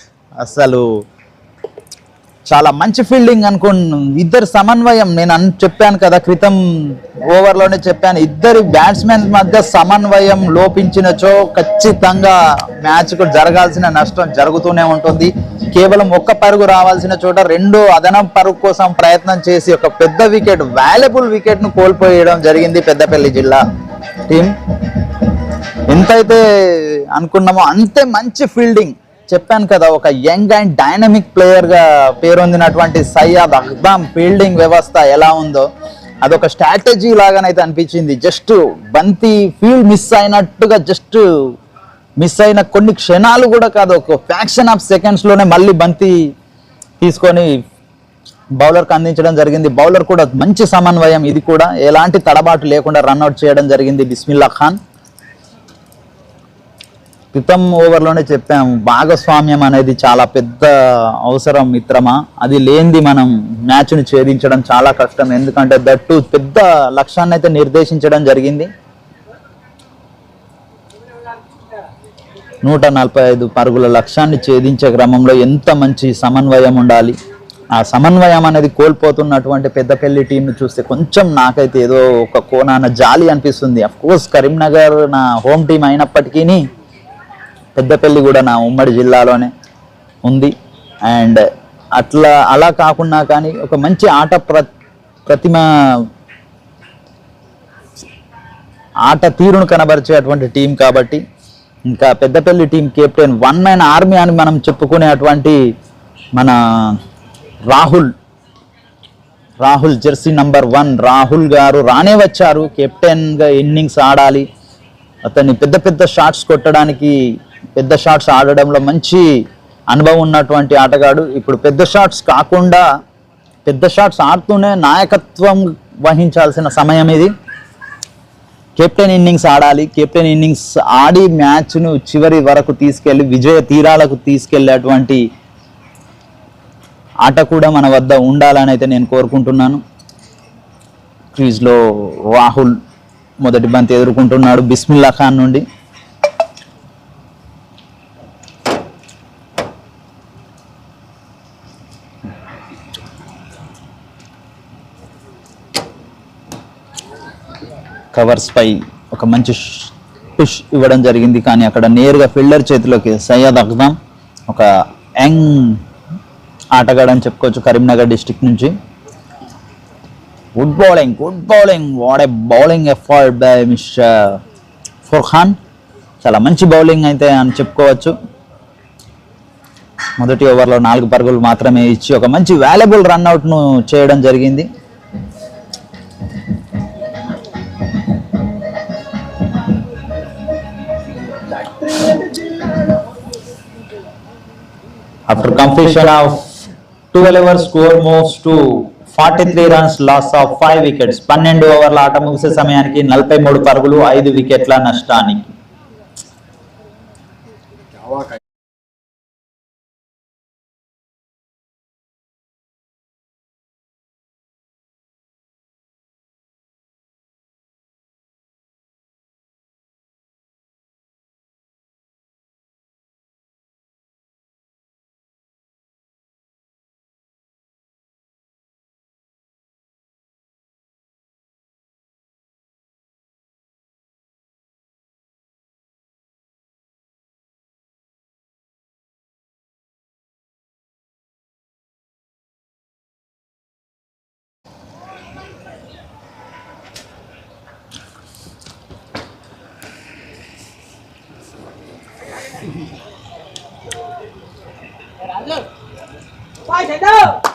అసలు చాలా మంచి ఫీల్డింగ్ ఇద్దరు సమన్వయం. నేను చెప్పాను కదా, క్రితం ఓవర్లోనే చెప్పాను, ఇద్దరి బ్యాట్స్మెన్ మధ్య సమన్వయం లోపించినచో ఖచ్చితంగా మ్యాచ్కు జరగాల్సిన నష్టం జరుగుతూనే ఉంటుంది. కేవలం ఒక్క పరుగు రావాల్సిన చోట 2 అదనపు పరుగు కోసం ప్రయత్నం చేసి ఒక పెద్ద వికెట్, వాల్యుబుల్ వికెట్ను కోల్పోయడం జరిగింది పెద్దపల్లి జిల్లా టీం. ఎంతైతే అనుకున్నామో అంతే మంచి ఫీల్డింగ్. చెప్పాను కదా, ఒక యంగ్ అండ్ డైనమిక్ ప్లేయర్గా పేరొందినటువంటి సయ్యద్ అఖ్దాం ఫీల్డింగ్ వ్యవస్థ ఎలా ఉందో అదొక స్ట్రాటజీ లాగానైతే అనిపించింది. జస్ట్ బంతి ఫీల్డ్ మిస్ అయినట్టుగా, జస్ట్ మిస్ అయిన కొన్ని క్షణాలు కూడా కాదు, ఒక ఫ్రాక్షన్ ఆఫ్ సెకండ్స్లోనే మళ్ళీ బంతి తీసుకొని బౌలర్కి అందించడం జరిగింది. బౌలర్ కూడా మంచి సమన్వయం, ఇది కూడా ఎలాంటి తడబాటు లేకుండా రన్అట్ చేయడం జరిగింది బిస్మిల్లా ఖాన్. క్రితం ఓవర్లోనే చెప్పాము, భాగస్వామ్యం అనేది చాలా పెద్ద అవసరం మిత్రమా. అది లేనిది మనం మ్యాచ్ను ఛేదించడం చాలా కష్టం. ఎందుకంటే దట్టు పెద్ద లక్ష్యాన్ని అయితే నిర్దేశించడం జరిగింది. 145 పరుగుల లక్ష్యాన్ని ఛేదించే క్రమంలో ఎంత మంచి సమన్వయం ఉండాలి. ఆ సమన్వయం అనేది కోల్పోతున్నటువంటి పెద్దపల్లి టీంను చూస్తే కొంచెం నాకైతే ఏదో ఒక కోణాన జాలి అనిపిస్తుంది. అఫ్కోర్స్ కరీంనగర్ నా హోమ్ టీం అయినప్పటికీ పెద్దపల్లి కూడా నా ఉమ్మడి జిల్లాలోనే ఉంది. అండ్ అలా కాకుండా కానీ ఒక మంచి ఆట తీరును కనబరిచేటువంటి టీం కాబట్టి, ఇంకా Peddapalli team captain 1 man army అని మనం చెప్పుకునేటువంటి మన రాహుల్ జెర్సీ నంబర్ 1 రాహుల్ గారు రానే వచ్చారు. కెప్టెన్గా ఇన్నింగ్స్ ఆడాలి, అతన్ని పెద్ద పెద్ద షాట్స్ కొట్టడానికి, పెద్ద షాట్స్ ఆడడంలో మంచి అనుభవం ఉన్నటువంటి ఆటగాడు. ఇప్పుడు పెద్ద షాట్స్ కాకుండా పెద్ద షాట్స్ ఆడుతూనే నాయకత్వం వహించాల్సిన సమయం ఇది. కెప్టెన్ ఇన్నింగ్స్ ఆడాలి. కెప్టెన్ ఇన్నింగ్స్ ఆడి మ్యాచ్ను చివరి వరకు తీసుకెళ్ళి విజయ తీరాలకు తీసుకెళ్ళేటువంటి ఆట కూడా మన వద్ద ఉండాలని అయితే నేను కోరుకుంటున్నాను. క్రీజ్లో రాహుల్ మొదటి బంతి ఎదుర్కొంటున్నాడు బిస్మిల్లా ఖాన్ నుండి. కవర్స్ పై ఒక మంచి పుష్ ఇవ్వడం జరిగింది, కానీ అక్కడ నేరుగా ఫీల్డర్ చేతిలోకి సయ్యద్ అక్దమ్, ఒక యంగ్ ఆటగాడు అని చెప్పుకోవచ్చు కరీంనగర్ డిస్ట్రిక్ట్ నుంచి. Good bowling, what a bowling effort by mister Furqan. చాలా మంచి బౌలింగ్ అయితే అని చెప్పుకోవచ్చు. మొదటి ఓవర్లో 4 పరుగులు మాత్రమే ఇచ్చి ఒక మంచి వాల్యుబుల్ రన్అట్ను చేయడం జరిగింది. After completion of 12 overs, score moves to 43 runs, loss of 5 wickets. 12 ఓవర్ల ఆట ముగిసే సమయానికి 43 పరుగులు 5 వికెట్ల నష్టానికి.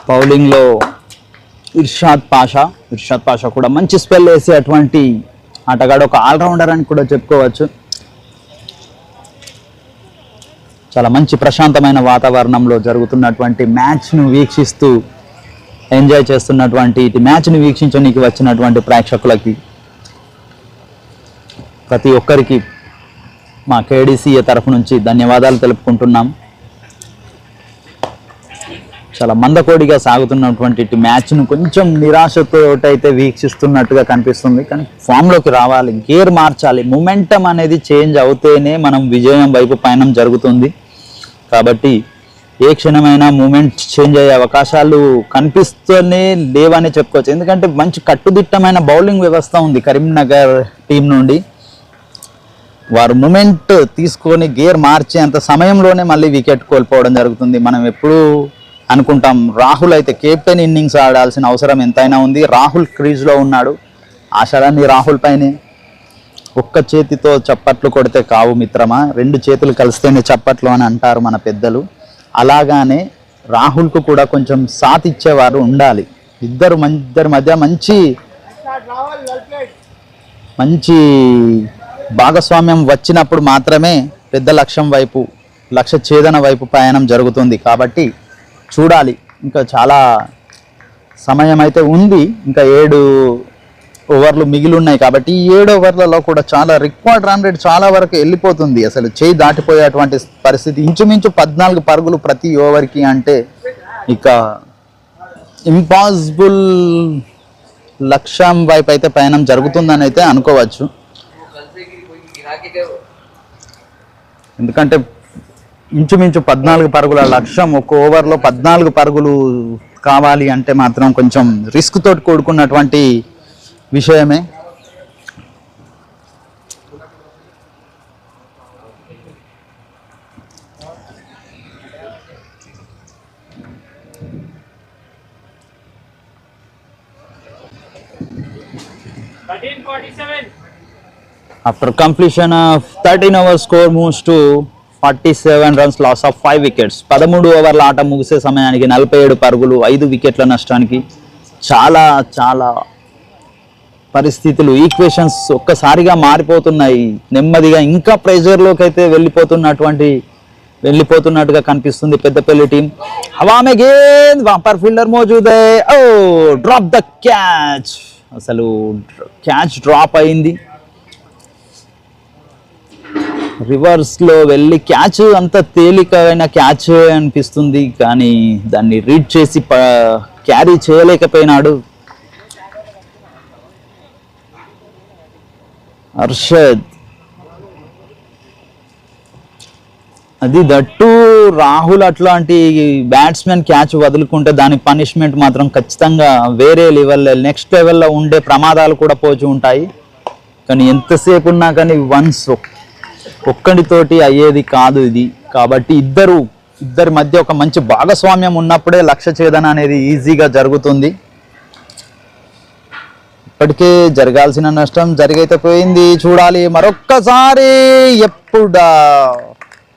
బౌలింగ్ లో ఇర్షాద్ పాషా కూడా మంచి స్పెల్ వేసే అటువంటి ఆటగాడు, ఒక ఆల్రౌండర్ అని కూడా చెప్పుకోవచ్చు. చాలా మంచి ప్రశాంతమైన వాతావరణంలో జరుగుతున్నటువంటి మ్యాచ్ను వీక్షిస్తూ ఎంజాయ్ చేస్తున్నటువంటి ఇటు మ్యాచ్ను వీక్షించడానికి వచ్చినటువంటి ప్రేక్షకులకి ప్రతి ఒక్కరికి మా KDCA తరఫు నుంచి ధన్యవాదాలు తెలుపుకుంటున్నాం. చాలా మందకోడిగా సాగుతున్నటువంటి ఇటు మ్యాచ్ను కొంచెం నిరాశతో అయితే వీక్షిస్తున్నట్టుగా కనిపిస్తుంది, కానీ ఫామ్లోకి రావాలి, గేర్ మార్చాలి, మొమెంటం అనేది చేంజ్ అవుతేనే మనం విజయం వైపు పయనం జరుగుతుంది. కాబట్టి ఏ క్షణమైనా మూమెంట్ చేంజ్ అయ్యే అవకాశాలు కనిపిస్తూనే లేవని చెప్పుకోవచ్చు. ఎందుకంటే మంచి కట్టుదిట్టమైన బౌలింగ్ వ్యవస్థ ఉంది కరీంనగర్ టీం నుండి. వారు మూమెంట్ తీసుకొని గేర్ మార్చేంత సమయంలోనే మళ్ళీ వికెట్ కోల్పోవడం జరుగుతుంది. మనం ఎప్పుడు అనుకుంటాం రాహుల్ అయితే కెప్టెన్ ఇన్నింగ్స్ ఆడాల్సిన అవసరం ఎంతైనా ఉంది. రాహుల్ క్రీజ్లో ఉన్నాడు, ఆశలన్నీ రాహుల్ పైనే. ఒక్క చేతితో చప్పట్లు కొడితే కావు మిత్రమా, 2 చేతులు కలిస్తేనే చప్పట్లు అని అంటారు మన పెద్దలు. అలాగానే రాహుల్కు కూడా కొంచెం సాత్ ఇచ్చేవారు ఉండాలి. ఇద్దరి మధ్య మంచి భాగస్వామ్యం వచ్చినప్పుడు మాత్రమే పెద్ద లక్ష్య ఛేదన వైపు ప్రయాణం జరుగుతుంది. కాబట్టి చూడాలి, ఇంకా చాలా సమయం అయితే ఉంది, ఇంకా 7 ఓవర్లు మిగిలి ఉన్నాయి. కాబట్టి ఈ 7 ఓవర్లలో కూడా చాలా రికార్డ్ రన్ రేట్ చాలా వరకు వెళ్ళిపోతుంది. అసలు చేయి దాటిపోయేటువంటి పరిస్థితి. ఇంచుమించు 14 పరుగులు ప్రతి ఓవర్కి అంటే ఇక ఇంపాసిబుల్ లక్ష్యం వైపు అయితే పయనం జరుగుతుందని అయితే అనుకోవచ్చు. ఎందుకంటే ఇంచుమించు 14 పరుగుల లక్ష్యం, ఒక ఓవర్లో 14 పరుగులు కావాలి అంటే మాత్రం కొంచెం రిస్క్ తోటి కూడుకున్నటువంటి విషయమే. After completion of 13 overs, score moves to 47 runs, loss of 5 wickets. 13 ఓవర్ల ఆట ముగిసే సమయానికి 47 పరుగులు 5 వికెట్ల నష్టానికి. చాలా పరిస్థితులు ఈక్వేషన్స్ ఒక్కసారిగా మారిపోతున్నాయి. నెమ్మదిగా ఇంకా ప్రెజర్లోకి అయితే వెళ్ళిపోతున్నట్టుగా కనిపిస్తుంది పెద్దపల్లి టీం. హవా మే గేంద్ వాపర్ ఫీల్డర్ మౌజూద్ హై. Oh drop the catch. అసలు క్యాచ్ డ్రాప్ అయింది. రివర్స్లో వెళ్ళి క్యాచ్ అంత తేలికైన క్యాచ్ అనిపిస్తుంది, కానీ దాన్ని రీడ్ చేసి క్యారీ చేయలేకపోయినాడు హర్షద్. అది దట్టు రాహుల్ అట్లాంటి బ్యాట్స్మెన్ క్యాచ్ వదులుకుంటే దాని పనిష్మెంట్ మాత్రం ఖచ్చితంగా వేరే నెక్స్ట్ లెవెల్లో ఉండే ప్రమాదాలు కూడా పోచి ఉంటాయి. కానీ ఎంతసేపు ఉన్నా కానీ వన్స్ ఒక్కడితోటి అయ్యేది కాదు ఇది. కాబట్టి ఇద్దరి మధ్య ఒక మంచి భాగస్వామ్యం ఉన్నప్పుడే లక్ష్య ఛేదన అనేది ఈజీగా జరుగుతుంది. ఇప్పటికే జరగాల్సిన నష్టం జరిగైతే పోయింది. చూడాలి మరొక్కసారి. ఎప్పుడా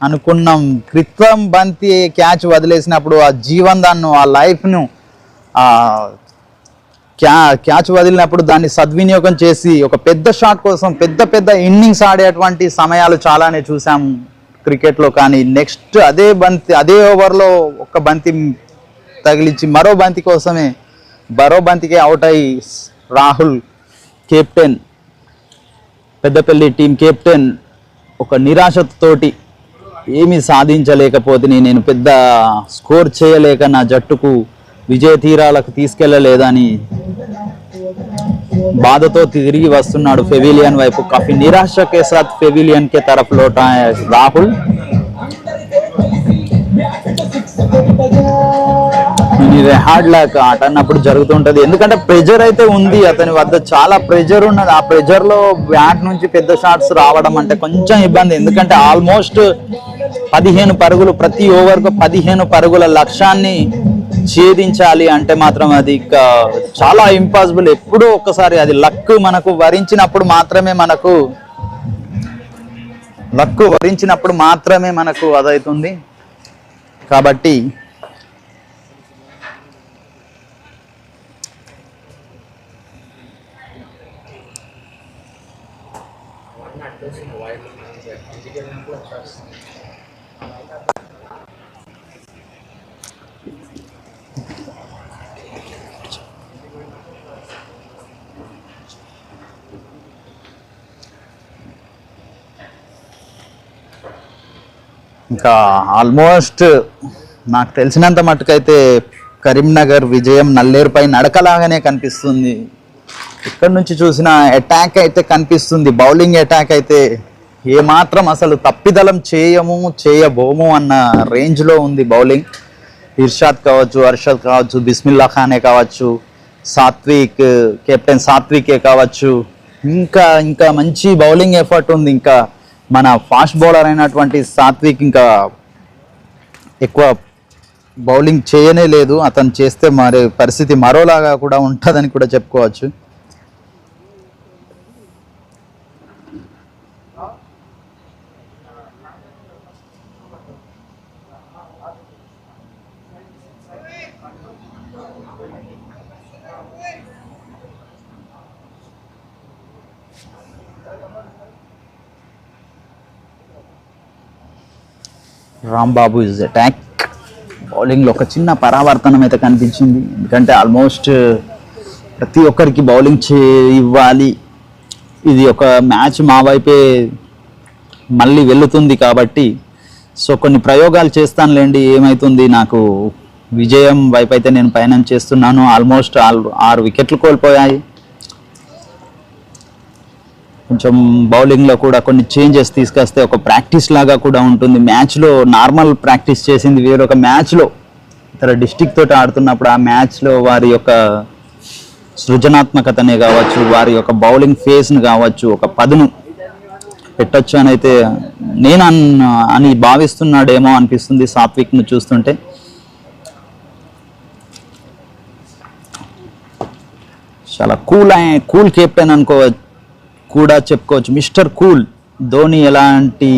అనుకున్నాం క్రితం బంతి క్యాచ్ వదిలేసినప్పుడు ఆ జీవన్దాన్ను, ఆ లైఫ్ను, క్యాచ్ వదిలినప్పుడు దాన్ని సద్వినియోగం చేసి ఒక పెద్ద షాట్ కోసం పెద్ద ఇన్నింగ్స్ ఆడేటువంటి సమయాలు చాలానే చూసాం క్రికెట్లో. కానీ నెక్స్ట్ అదే ఓవర్లో ఒక బంతి తగిలించి మరో బంతికి అవుట్ అయ్యి Rahul captain, Peddapalli team captain ఒక నిరాశతోటి ఏమీ సాధించలేకపోతే, నేను పెద్ద స్కోర్ చేయలేక నా జట్టుకు విజయ తీరాలకు తీసుకెళ్లలేదని బాధతో తిరిగి వస్తున్నాడు పెవిలియన్ వైపు. కాఫీ నిరాశ కే సాత్ పెవిలియన్ కే తరఫ్ లోటా రాహుల్. హార్డ్ లాక్ ఆట అన్నప్పుడు జరుగుతుంటది, ఎందుకంటే ప్రెజర్ అయితే ఉంది అతని వద్ద, చాలా ప్రెజర్ ఉన్నది. ఆ ప్రెజర్ లో బ్యాట్ నుంచి పెద్ద షాట్స్ రావడం అంటే కొంచెం ఇబ్బంది. ఎందుకంటే ఆల్మోస్ట్ 15 పరుగులు, ప్రతి ఓవర్కు 15 పరుగుల లక్ష్యాన్ని ఛేదించాలి అంటే మాత్రం అది చాలా ఇంపాసిబుల్. ఎప్పుడో ఒక్కసారి అది లక్ మనకు వరించినప్పుడు మాత్రమే మనకు అదవుతుంది. కాబట్టి ఇంకా ఆల్మోస్ట్ నాకు తెలిసినంత మట్టుకైతే కరీంనగర్ విజయం నల్లేరుపై నడకలాగానే కనిపిస్తుంది. ఇక్కడ నుంచి చూసిన అటాక్ అయితే కనిపిస్తుంది, బౌలింగ్ అటాక్ అయితే ఏమాత్రం అసలు తప్పిదలం చేయబోము అన్న రేంజ్లో ఉంది బౌలింగ్. ఇర్షాద్ కావచ్చు, హర్షద్ కావచ్చు, బిస్మిల్లా ఖానే కావచ్చు, కెప్టెన్ సాత్వికే కావచ్చు, ఇంకా మంచి బౌలింగ్ ఎఫర్ట్ ఉంది. ఇంకా మన ఫాస్ట్ బౌలర్ అయినటువంటి సాత్విక్ ఇంకా ఎక్కువ బౌలింగ్ చేయనే లేదు. అతను చేస్తే మరి పరిస్థితి మరోలాగా కూడా ఉంటుందని కూడా చెప్పుకోవచ్చు. Rambabu is attack. బౌలింగ్లో ఒక చిన్న పరావర్తనం అయితే కనిపించింది, ఎందుకంటే ఆల్మోస్ట్ ప్రతి ఒక్కరికి బౌలింగ్ ఇవ్వాలి. ఇది ఒక మ్యాచ్ మా వైపే మళ్ళీ వెళుతుంది కాబట్టి కొన్ని ప్రయోగాలు చేస్తానులేండి, ఏమవుతుంది. నాకు విజయం వైపు అయితే నేను పయనం చేస్తున్నాను. ఆల్మోస్ట్ 6 వికెట్లు కోల్పోయాయి. కొంచెం బౌలింగ్లో కూడా కొన్ని చేంజెస్ తీసుకొస్తే ఒక ప్రాక్టీస్ లాగా కూడా ఉంటుంది. మ్యాచ్లో నార్మల్ ప్రాక్టీస్ చేసింది వేరొక మ్యాచ్లో ఇతర డిస్టిక్ తోటి ఆడుతున్నప్పుడు ఆ మ్యాచ్లో వారి యొక్క సృజనాత్మకతనే కావచ్చు, వారి యొక్క బౌలింగ్ ఫేస్ని కావచ్చు, ఒక పదును పెట్టచ్చు అని అయితే అని భావిస్తున్నాడేమో అనిపిస్తుంది సాత్విక్ను చూస్తుంటే. చాలా కూల్ కెప్టెన్ కూడా చెప్పుకోవచ్చు. Mister cool. ధోని ఎలాంటి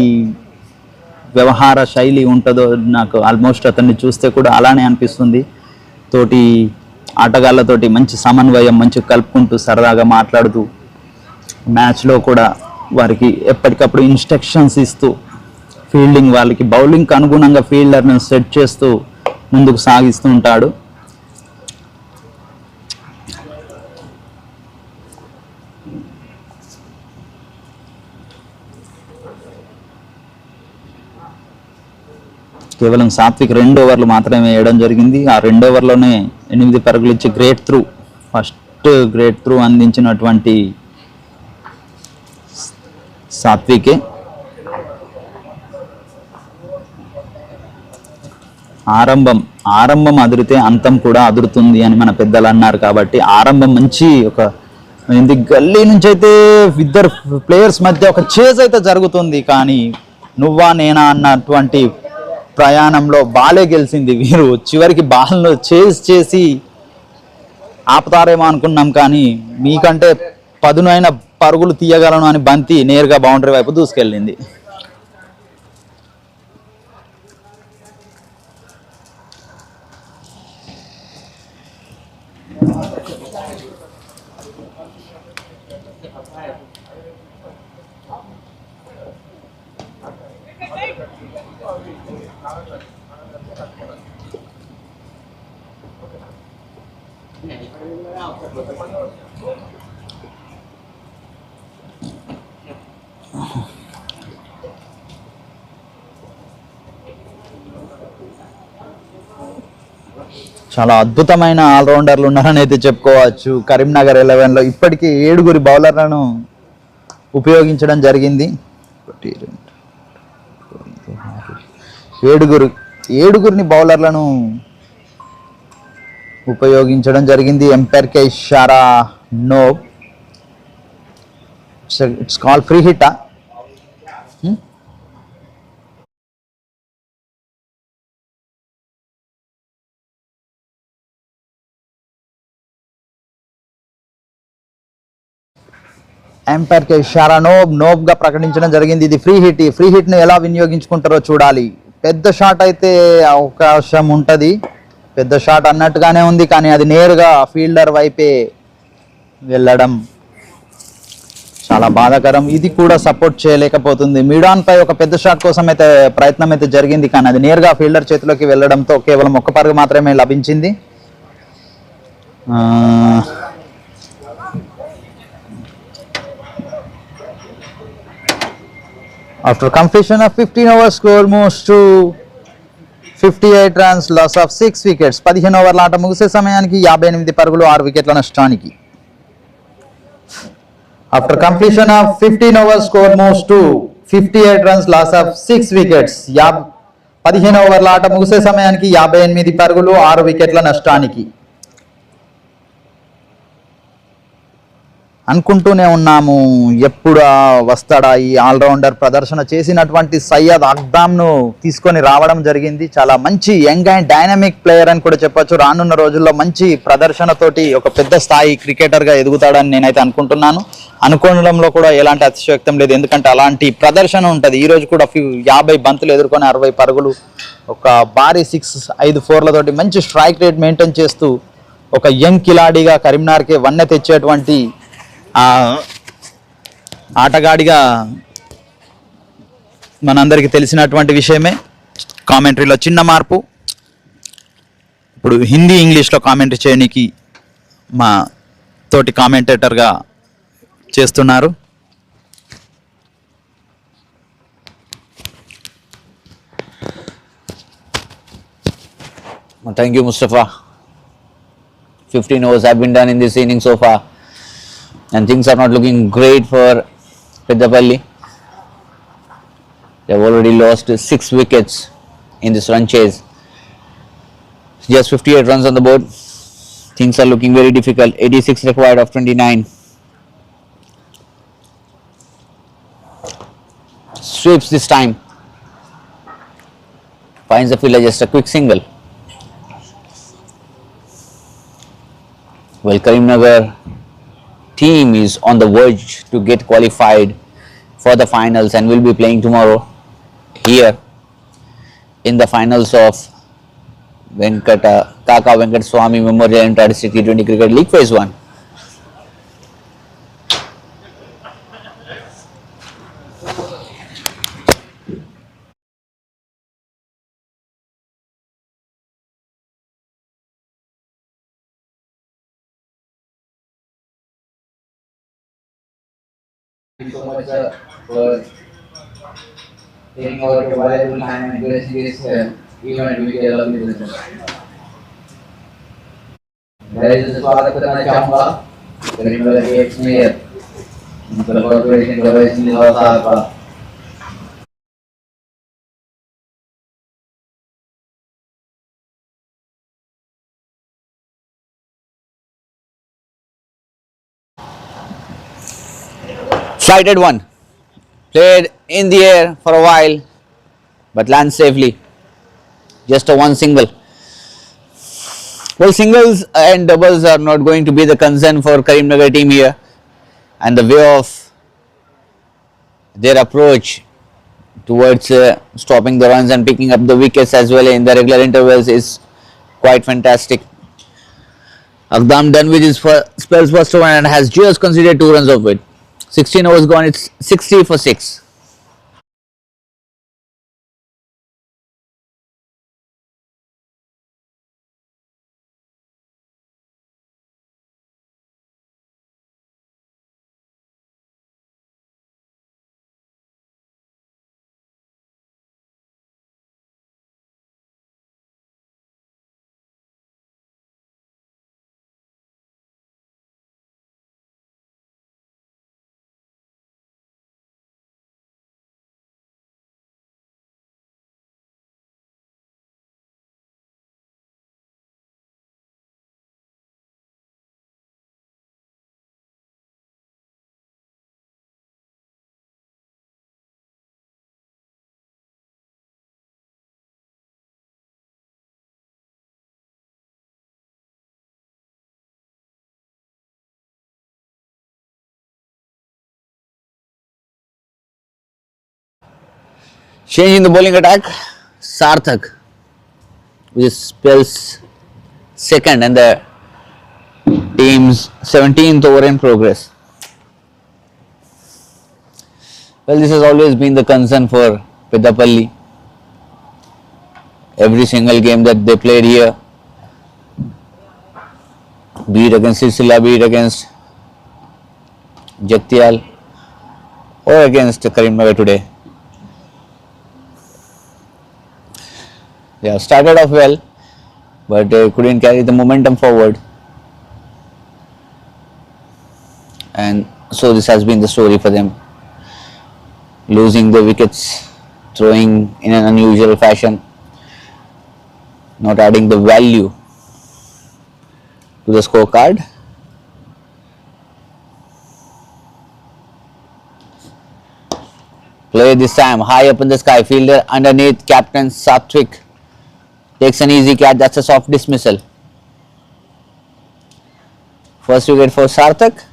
వ్యవహార శైలి ఉంటుందో నాకు ఆల్మోస్ట్ అతన్ని చూస్తే కూడా అలానే అనిపిస్తుంది. తోటి ఆటగాళ్ళతోటి మంచి సమన్వయం మంచి కలుపుకుంటూ సరదాగా మాట్లాడుతూ మ్యాచ్లో కూడా వారికి ఎప్పటికప్పుడు ఇన్స్ట్రక్షన్స్ ఇస్తూ ఫీల్డింగ్ వాళ్ళకి బౌలింగ్కి అనుగుణంగా ఫీల్డర్ను సెట్ చేస్తూ ముందుకు సాగిస్తూ ఉంటాడు. కేవలం సాత్విక్ 2 ఓవర్లు మాత్రమే వేయడం జరిగింది. ఆ 2 ఓవర్లోనే 8 పరుగులు ఇచ్చి great through, first great through అందించినటువంటి సాత్వికే. ఆరంభం అదిరితే అంతం కూడా అదురుతుంది అని మన పెద్దలు అన్నారు. కాబట్టి ఆరంభం మంచి ఒక గల్లీ నుంచి అయితే ఇద్దరు ప్లేయర్స్ మధ్య ఒక చేజ్ అయితే జరుగుతుంది. కానీ నువ్వా నేనా అన్నటువంటి ప్రయాణంలో బాలే గెలిచింది. వీరు చివరికి బాల్ను చేజ్ చేసి ఆపుతారేమో అనుకున్నాం, కానీ మీకంటే పదునైన పరుగులు తీయగలను అని బంతి నేరుగా బౌండరీ వైపు దూసుకెళ్ళింది. చాలా అద్భుతమైన ఆల్రౌండర్లు ఉన్నారని అయితే చెప్పుకోవచ్చు. కరీంనగర్ 11లో ఇప్పటికీ 7 బౌలర్లను ఉపయోగించడం జరిగింది. 7 బౌలర్లను ఉపయోగించడం జరిగింది. ఎంపైర్కే ఇషారా no, it's called free hit. ఎంపైర్కే ఇషారా నోబ్గా ప్రకటించడం జరిగింది. ఇది ఫ్రీ హిట్. ఈ ఫ్రీ హిట్ను ఎలా వినియోగించుకుంటారో చూడాలి. పెద్ద షాట్ అయితే అవకాశం ఉంటుంది, పెద్ద షాట్ అన్నట్టుగానే ఉంది, కానీ అది నేరుగా ఫీల్డర్ వైపే వెళ్ళడం చాలా బాధాకరం. ఇది కూడా సపోర్ట్ చేయలేకపోతుంది. మిడాన్పై ఒక పెద్ద షాట్ కోసం అయితే ప్రయత్నం అయితే జరిగింది, కానీ అది నేరుగా ఫీల్డర్ చేతిలోకి వెళ్ళడంతో కేవలం 1 పరుగు మాత్రమే లభించింది. After completion of 15 overs, score moves to 58 runs, loss of 6 wickets. 15 ఓవర్ల ఆట ముగిసే సమయానికి 58 పరుగులు 6 వికెట్ల నష్టానికి. After completion of 15 overs, score moves to 58 runs, loss of 6 wickets. 15 ఓవర్ల ఆట ముగిసే సమయానికి 58 పరుగులు 6 వికెట్ల నష్టానికి. అనుకుంటూనే ఉన్నాము ఎప్పుడు వస్తాడా ఈ ఆల్రౌండర్. ప్రదర్శన చేసినటువంటి సయ్యద్ అక్దామ్ను తీసుకొని రావడం జరిగింది. చాలా మంచి యంగ్ అండ్ డైనమిక్ ప్లేయర్ అని కూడా చెప్పొచ్చు. రానున్న రోజుల్లో మంచి ప్రదర్శనతోటి ఒక పెద్ద స్థాయి క్రికెటర్గా ఎదుగుతాడని నేనైతే అనుకుంటున్నాను. అనుకోవడంలో కూడా ఎలాంటి అతిశయోక్తం లేదు, ఎందుకంటే అలాంటి ప్రదర్శన ఉంటుంది. ఈరోజు కూడా 50 బంతులు ఎదుర్కొని 60 పరుగులు, ఒక భారీ 6, 5 4లతోటి మంచి స్ట్రైక్ రేట్ మెయింటైన్ చేస్తూ ఒక యంగ్ కిలాడిగా కరీంనగర్కి వన్నె తెచ్చేటువంటి ఆటగాడిగా మనందరికీ తెలిసినటువంటి విషయమే. కామెంటరీలో చిన్న మార్పు, ఇప్పుడు హిందీ ఇంగ్లీష్లో కామెంటరీ చేయడానికి మా తోటి కామెంటేటర్గా చేస్తున్నారు. Thank you, Mustafa. 15 overs have been done in this inning so far, and things are not looking great for Peddapalli. They have already lost 6 wickets in this run chase. Just 58 runs on the board. Things are looking very difficult. 86 required of 29. Sweeps this time. Finds the fielder, just a quick single. Well, Karimnagar team is on the verge to get qualified for the finals and will be playing tomorrow here in the finals of 𝗃𝗃 𝗃𝗃 Memorial Inter-District T20 Cricket League Phase 1. Thank you so much, sir, for taking out your valuable time and gracing this event with your lovely presence. मैं इस स्वागत करना चाहूँगा करीमनगर के x-mayor municipal corporation के vice mayor साहब का। Flighted one, played in the air for a while, but lands safely. Just a one single. Well, singles and doubles are not going to be the concern for Karim Nagar team here, and the way of their approach towards stopping the runs and picking up the wickets as well in the regular intervals is quite fantastic. Akdam done with his spell's first over and has just conceded 2 runs of it. 16 overs gone, it's 60 for 6. Changing the bowling attack, Sarthak, which spells second and the team's 17th over in progress. Well, this has always been the concern for PEDDAPALLY. Every single game that they played here, be it against 𝗃, be it against Jagtial or against Karim Nagar today, they have started off well, but they couldn't carry the momentum forward, and so this has been the story for them. Losing the wickets, throwing in an unusual fashion, not adding the value to the scorecard. Play this time high up in the sky, fielder underneath, captain Sathwik takes an easy catch. That's a soft dismissal. First wicket for Sarthak.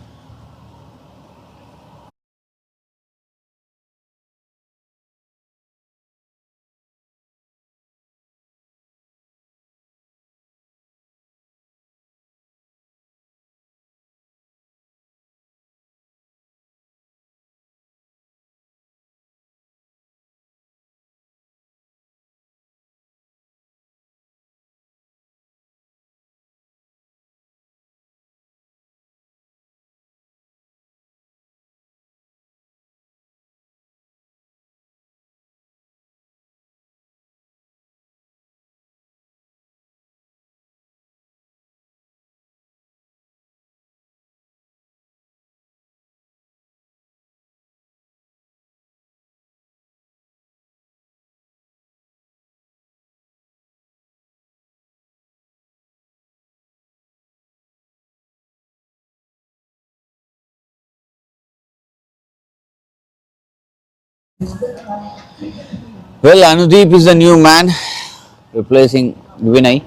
Well, Anudeep is the new man replacing Vinay.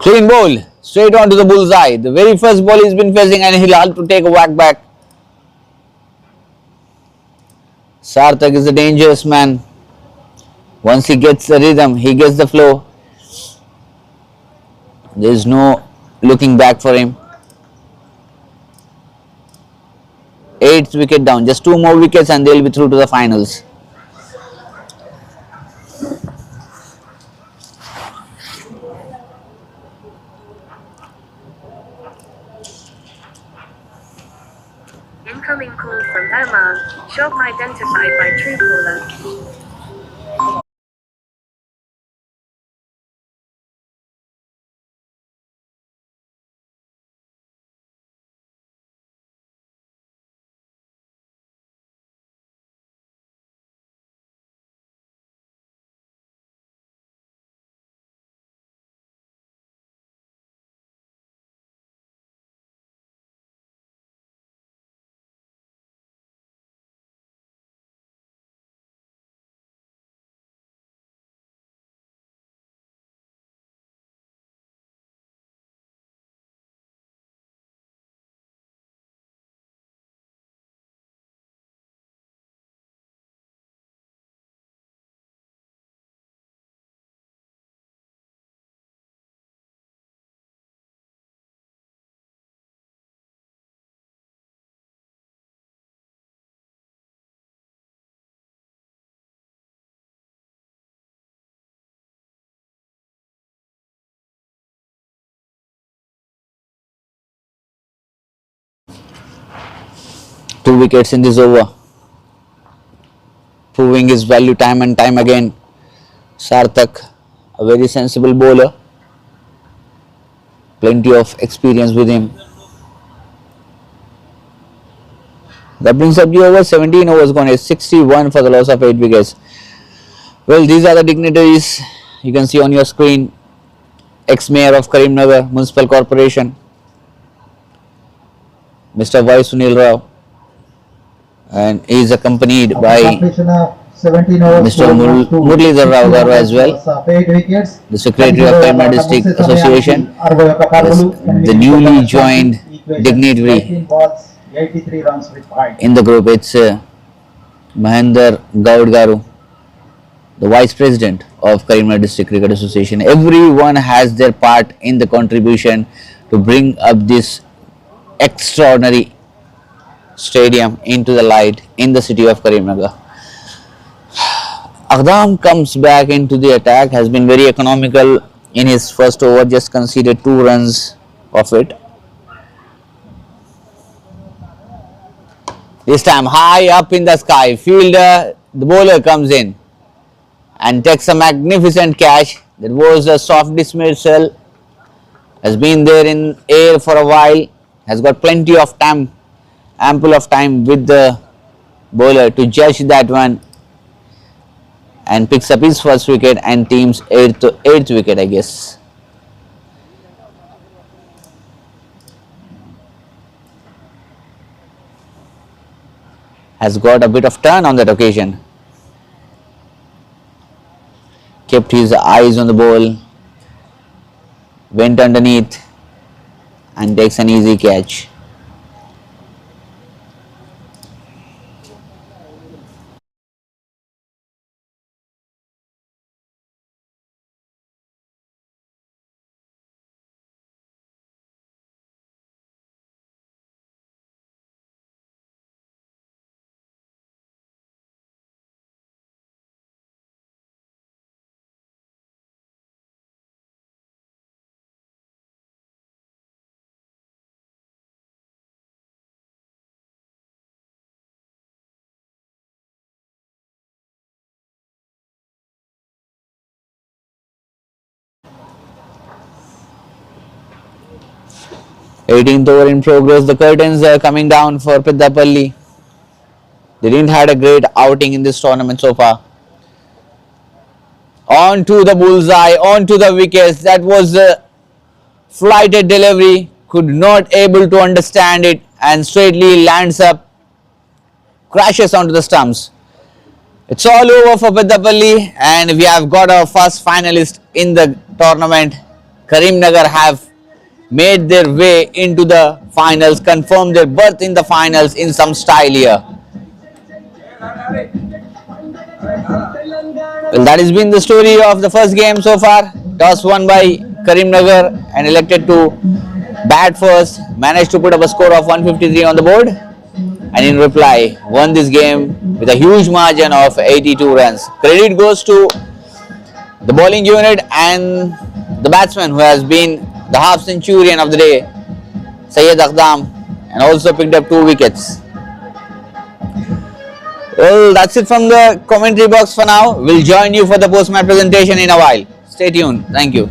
Clean ball, straight on to the bullseye. The very first ball he's been facing and he'll have to take a whack back. Sarthak is a dangerous man. Once he gets the rhythm, he gets the flow. There is no looking back for him. 8th wicket down. Just 2 more wickets and they will be through to the finals. Incoming call from 𝗪𝗏𝗃 identified by Truecaller. Two wickets in this over, proving his value time and time again. Sarthak, a very sensible bowler, plenty of experience with him. That brings up the over. 17 overs gone, is 61 for the loss of 8 wickets. Well, these are the dignitaries you can see on your screen. Ex-Mayor of Karim Nagar Municipal Corporation, Mr. Y. Sunil Rao, and he is accompanied by Mr. Muralidhar Rao Garu as well, the Secretary of Karimnagar District Association, the newly joined dignitary in the group. It's Mahendra Gaud Garu, the Vice President of Karimnagar District Cricket Association. Everyone has their part in the contribution to bring up this extraordinary stadium into the light in the city of Karimnagar. Akdam comes back into the attack, has been very economical in his first over, just conceded 2 runs of it. This time high up in the sky, fielder, the bowler comes in and takes a magnificent catch. That was a soft dismissal, has been there in air for a while, has got plenty of time, ample of time with the bowler to judge that one, and picks up his first wicket and team's 8th wicket, I guess. Has got a bit of turn on that occasion. Kept his eyes on the ball, went underneath and takes an easy catch. Eighteenth over in progress. The curtains are coming down for PEDDAPALLY. They didn't had a great outing in this tournament so far. On to the bullseye, on to the wickets. That was a flighted delivery. Could not able to understand it and straightly lands up, crashes onto the stumps. It's all over for PEDDAPALLY and we have got our first finalist in the tournament. Karimnagar have made their way into the finals, confirmed their berth in the finals in some style here. Well, that has been the story of the first game so far. Toss won by Karim Nagar and elected to bat first. Managed to put up a score of 153 on the board. And in reply, won this game with a huge margin of 82 runs. Credit goes to the bowling unit and the batsman who has been the half centurion of the day, Syed Akhdam, and also picked up 2 wickets. Well, that's it from the commentary box for now. We'll join you for the post-match presentation in a while. Stay tuned. Thank you.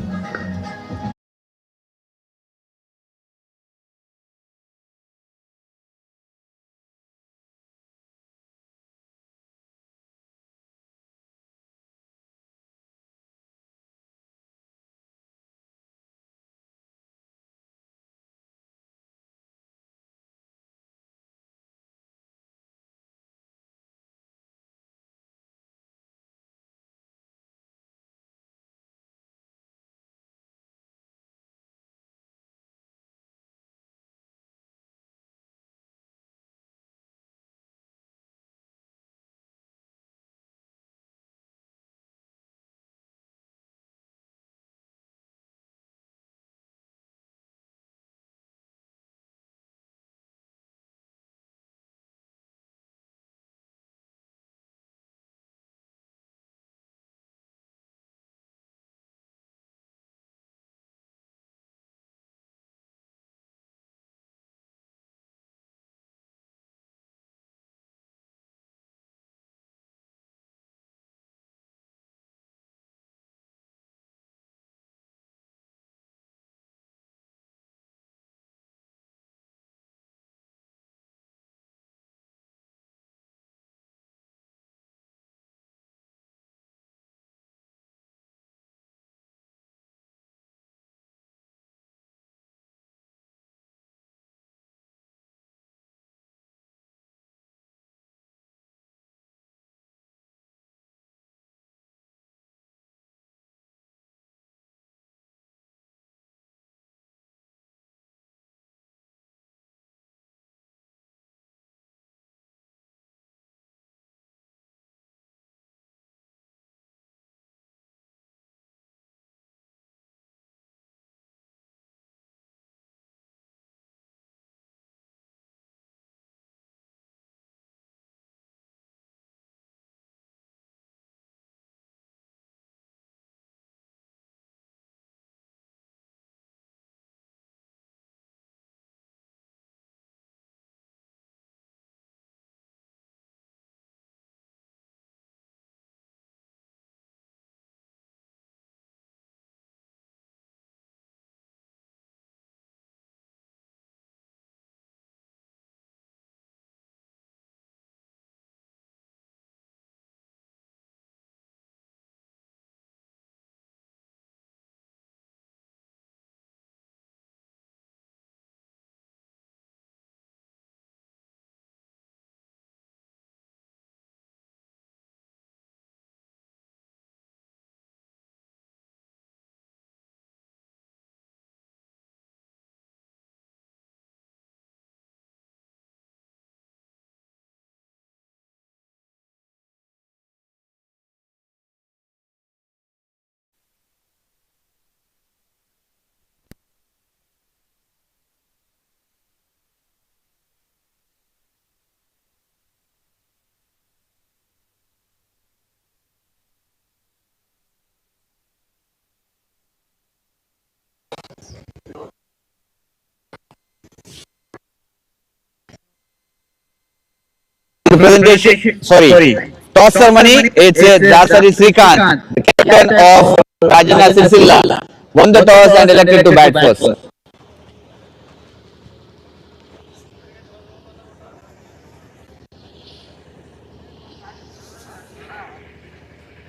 The presentation, sorry, toss ceremony, it's Dasari Srikanth, the captain of Rajana Sircilla, won the toss and elected to bat first.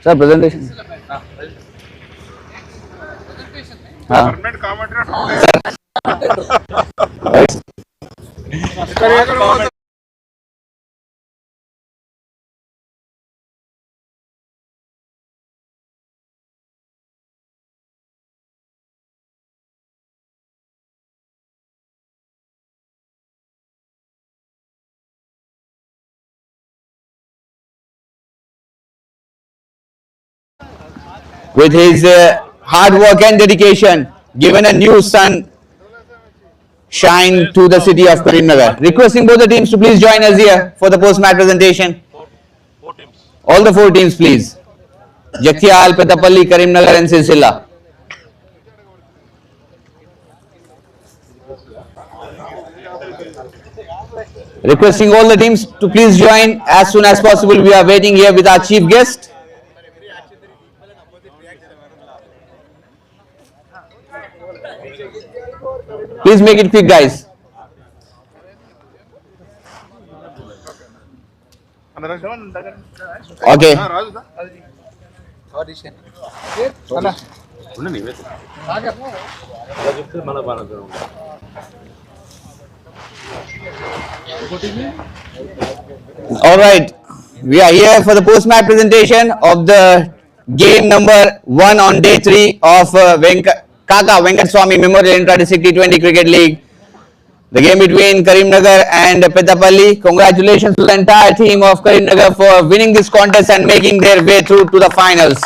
Sir, presentation. with his hard work and dedication, given a new sun shine to the city of Karimnagar. Requesting both the teams to please join us here for the post-match presentation. All the 4 teams, please. 𝗃𝗃𝗃𝗃, PEDDAPALLY, Karimnagar and 𝘊𝐶𝐶𝐿𝐴. Requesting all the teams to please join as soon as possible. We are waiting here with our chief guest. Please make it quick, guys. Okay. All right. We are here for the post-match presentation of the game number 1 on day 3 of КАКА 𝗵𝗃𝗃 Memorial Intra-District T20 Cricket League. The game between Karim Nagar and PEDDAPALLY. Congratulations to the entire team of Karim Nagar for winning this contest and making their way through to the finals.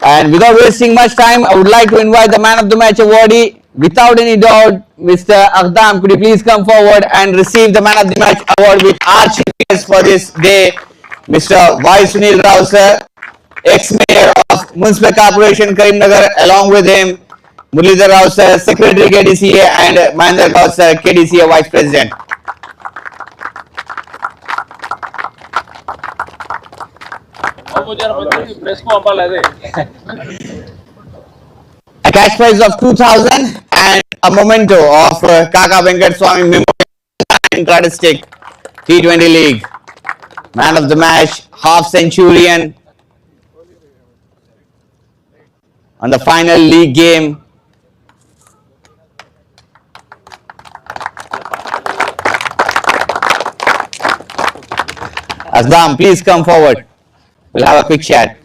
And without wasting much time, I would like to invite the man of the match awardee. Without any doubt, Mr. 𝗙𝗃𝗹𝗆, could you please come forward and receive the man of the match award with our chief guest for this day, Mr. 𝗦𝗁𝗃𝗃 sir, ex-mayor of Municipal Corporation Karim Nagar, along with him 𝗙𝗃𝗃 sir, Secretary KDCA, and 𝗪𝗁𝗃 sir, KDCA Vice President. A cash prize of 2,000 and a memento of КАКА 𝗵𝗃𝗃 Memorial Intra-District T20 League. Man of the match, half centurion on the final league game. 𝗙𝗃𝗃, please come forward. We'll have a quick chat.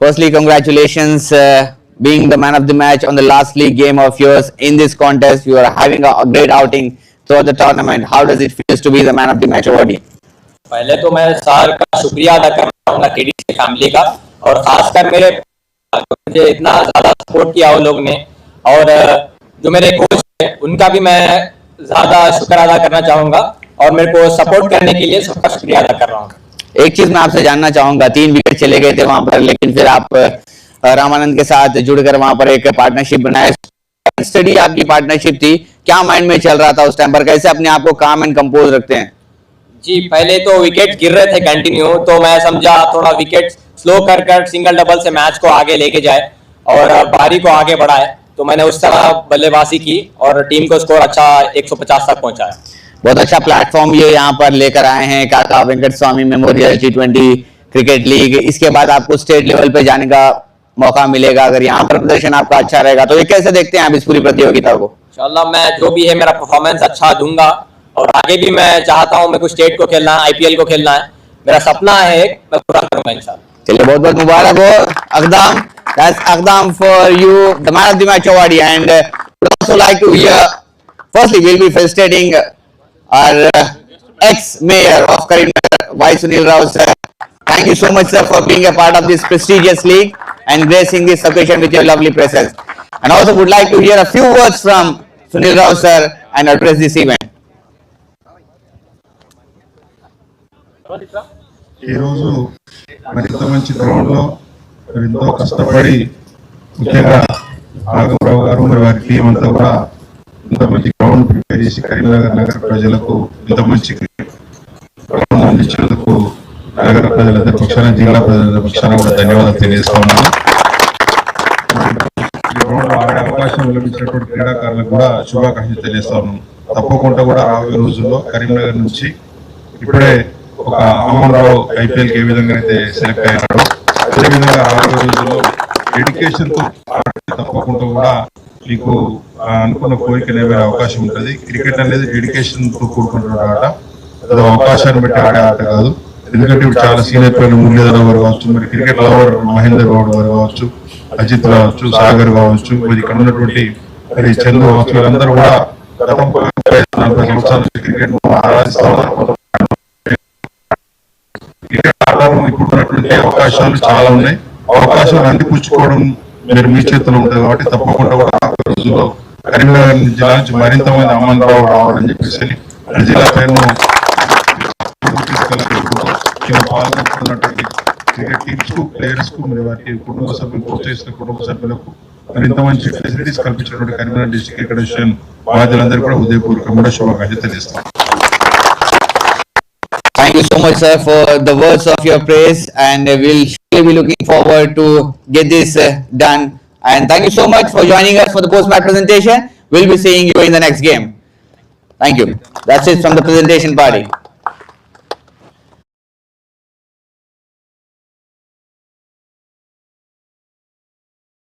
Firstly, congratulations being the man of the match on the last league game of yours in this contest. You are having a great outing throughout the tournament. How does it feel to be the man of the match awardee? पहले तो मैं sir का शुक्रिया अदा करना चाहूँगा KDC family का, और खासकर मेरे मुझे इतना ज़्यादा सपोर्ट किया उन लोग ने, और जो मेरे कोच हैं उनका भी मैं ज़्यादा शुक्र अदा करना चाहूँगा, और मेरे को सपोर्ट करने के लिए सबका शुक्रिया अदा कर रहा हूँ। एक चीज मैं आपसे जानना चाहूँगा, 3 विकेट चले गए थे वहां पर, लेकिन फिर आप रामानंद के साथ जुड़कर वहां पर एक पार्टनरशिप बनाया। स्टडी आपकी पार्टनरशिप थी, क्या माइंड में चल रहा था उस टाइम पर, कैसे अपने आप को काम एंड कंपोज रखते हैं? जी, पहले तो विकेट गिर रहे थे कंटिन्यू, तो मैं समझा थोड़ा विकेट स्लो कर सिंगल डबल से मैच को आगे लेके जाए और बारी को आगे बढ़ाए, तो मैंने उस तरह बल्लेबाजी की और टीम को स्कोर अच्छा 150 तक पहुंचाया। बहुत अच्छा प्लेटफॉर्म ये यहाँ पर लेकर आए हैं क़ाका 𝗵𝗃𝗃 मेमोरियल T20 क्रिकेट लीग। इसके बाद आपको स्टेट लेवल पे जाने का मौका मिलेगा, अगर यहाँ पर प्रदर्शन आपका अच्छा रहेगा तो ये कैसे देखते हैं आप इस पूरी प्रतियोगिता को? इंशाल्लाह मैं जो भी है मेरा परफॉर्मेंस अच्छा दूंगा, और आगे भी मैं चाहता हूँ, मेरे को स्टेट को खेलना है, आईपीएल को खेलना है, मेरा सपना है, मैं पूरा करूंगा इंशाल्लाह। चलिए, बहुत बहुत मुबारक हो 𝗙𝗃𝗃, that's 𝗙𝗃𝗃 for you, the man of the match awardee. And would also like to hear, firstly we'll be felicitating our ex-mayor of Karim Nagar, 𝗦𝗁𝗃𝗃 sir. Thank you so much sir for being a part of this prestigious league and gracing this occasion with your lovely presence. And also would like to hear a few words from 𝗁𝗃𝗃 sir and address this event. ఈ రోజు మరి ఇంత మంచి ground లో మరి ఎంతో కష్టపడి ముఖ్యంగా 𝗃𝗃𝗃 గారు మరి వారి టీం అంతా కూడా ఇంత మంచి గ్రౌండ్ ప్రిపేర్ చేసి కరీంనగర్ నగర ప్రజలకు ఇంత మంచి గ్రౌండ్ అందించినందుకు నగర ప్రజలందరి పక్షాన, జిల్లా ప్రజలందరి పక్షాన కూడా ధన్యవాదాలు తెలియజేస్తా ఉన్నాను. ఈ గ్రౌండ్ ఆడే అవకాశం లభించినటువంటి క్రీడాకారులకు కూడా శుభాకాంక్షలు తెలియజేస్తా ఉన్నాను. తప్పకుండా కూడా రాబోయే రోజుల్లో కరీంనగర్ నుంచి ఇప్పుడే ఒక అమన్రావు ఐపీఎల్కి ఏ విధంగా అయితే సెలెక్ట్ అయ్యాడో అదేవిధంగా రాబోయే రోజుల్లో డెడికేషన్ తో తప్పకుండా కూడా మీకు అనుకున్న కోరిక నెరవేరే అవకాశం ఉంటుంది. క్రికెట్ అనేది డెడికేషన్ తో కూడుకుంటున్న ఆట, అది అవకాశాన్ని బట్టి ఆడే ఆట కాదు. ఎందుకంటే ఇప్పుడు చాలా సీనియర్ ప్లేయర్లు 𝗙𝗃𝗃 గారు కావచ్చు, మరి క్రికెట్ లవర్ మహేందర్ గౌడ్ గారు కావచ్చు, అజిత్ కావచ్చు, సాగర్ కావచ్చు, మరి ఇక్కడ ఉన్నటువంటి మరి చందు కావచ్చు, వీళ్ళందరూ కూడా గత 40 సంవత్సరాల క్రికెట్ ఆరాధిస్తా ఉన్నారు. క్రికెట్ ఆడడం ఇప్పుడు ఉన్నటువంటి అవకాశాలు చాలా ఉన్నాయి. అవకాశాలు అందిపుచ్చుకోవడం మీరు మీ చేతిలో ఉంటుంది కాబట్టి తప్పకుండా కూడా ఆ రోజుల్లో కరీంనగర్ జిల్లా నుంచి మరింత మంది అమ్మరావు రావాలని చెప్పేసి జిల్లా పేరును పాల్గొంటున్నటువంటి క్రికెట్ టీమ్స్ కు ప్లేయర్స్ కు మరి వారికి కుటుంబ సభ్యులు ప్రోత్సహిస్తున్న కుటుంబ సభ్యులకు మరింత మంచి ఫెసిలిటీస్ కల్పించినటువంటి కరీంనగర్ డిస్ట్రిక్ట్ క్రికెట్ అసోసియేషన్ బాధ్యులందరూ కూడా హృదయపూర్వకంగా శుభాకాంక్షలు తెలియజేస్తాం. Thank you so much, sir, for the words of your praise, and we'll surely be looking forward to get this done. And thank you so much for joining us for the post-match presentation. We'll be seeing you in the next game. Thank you. That's it from the presentation party.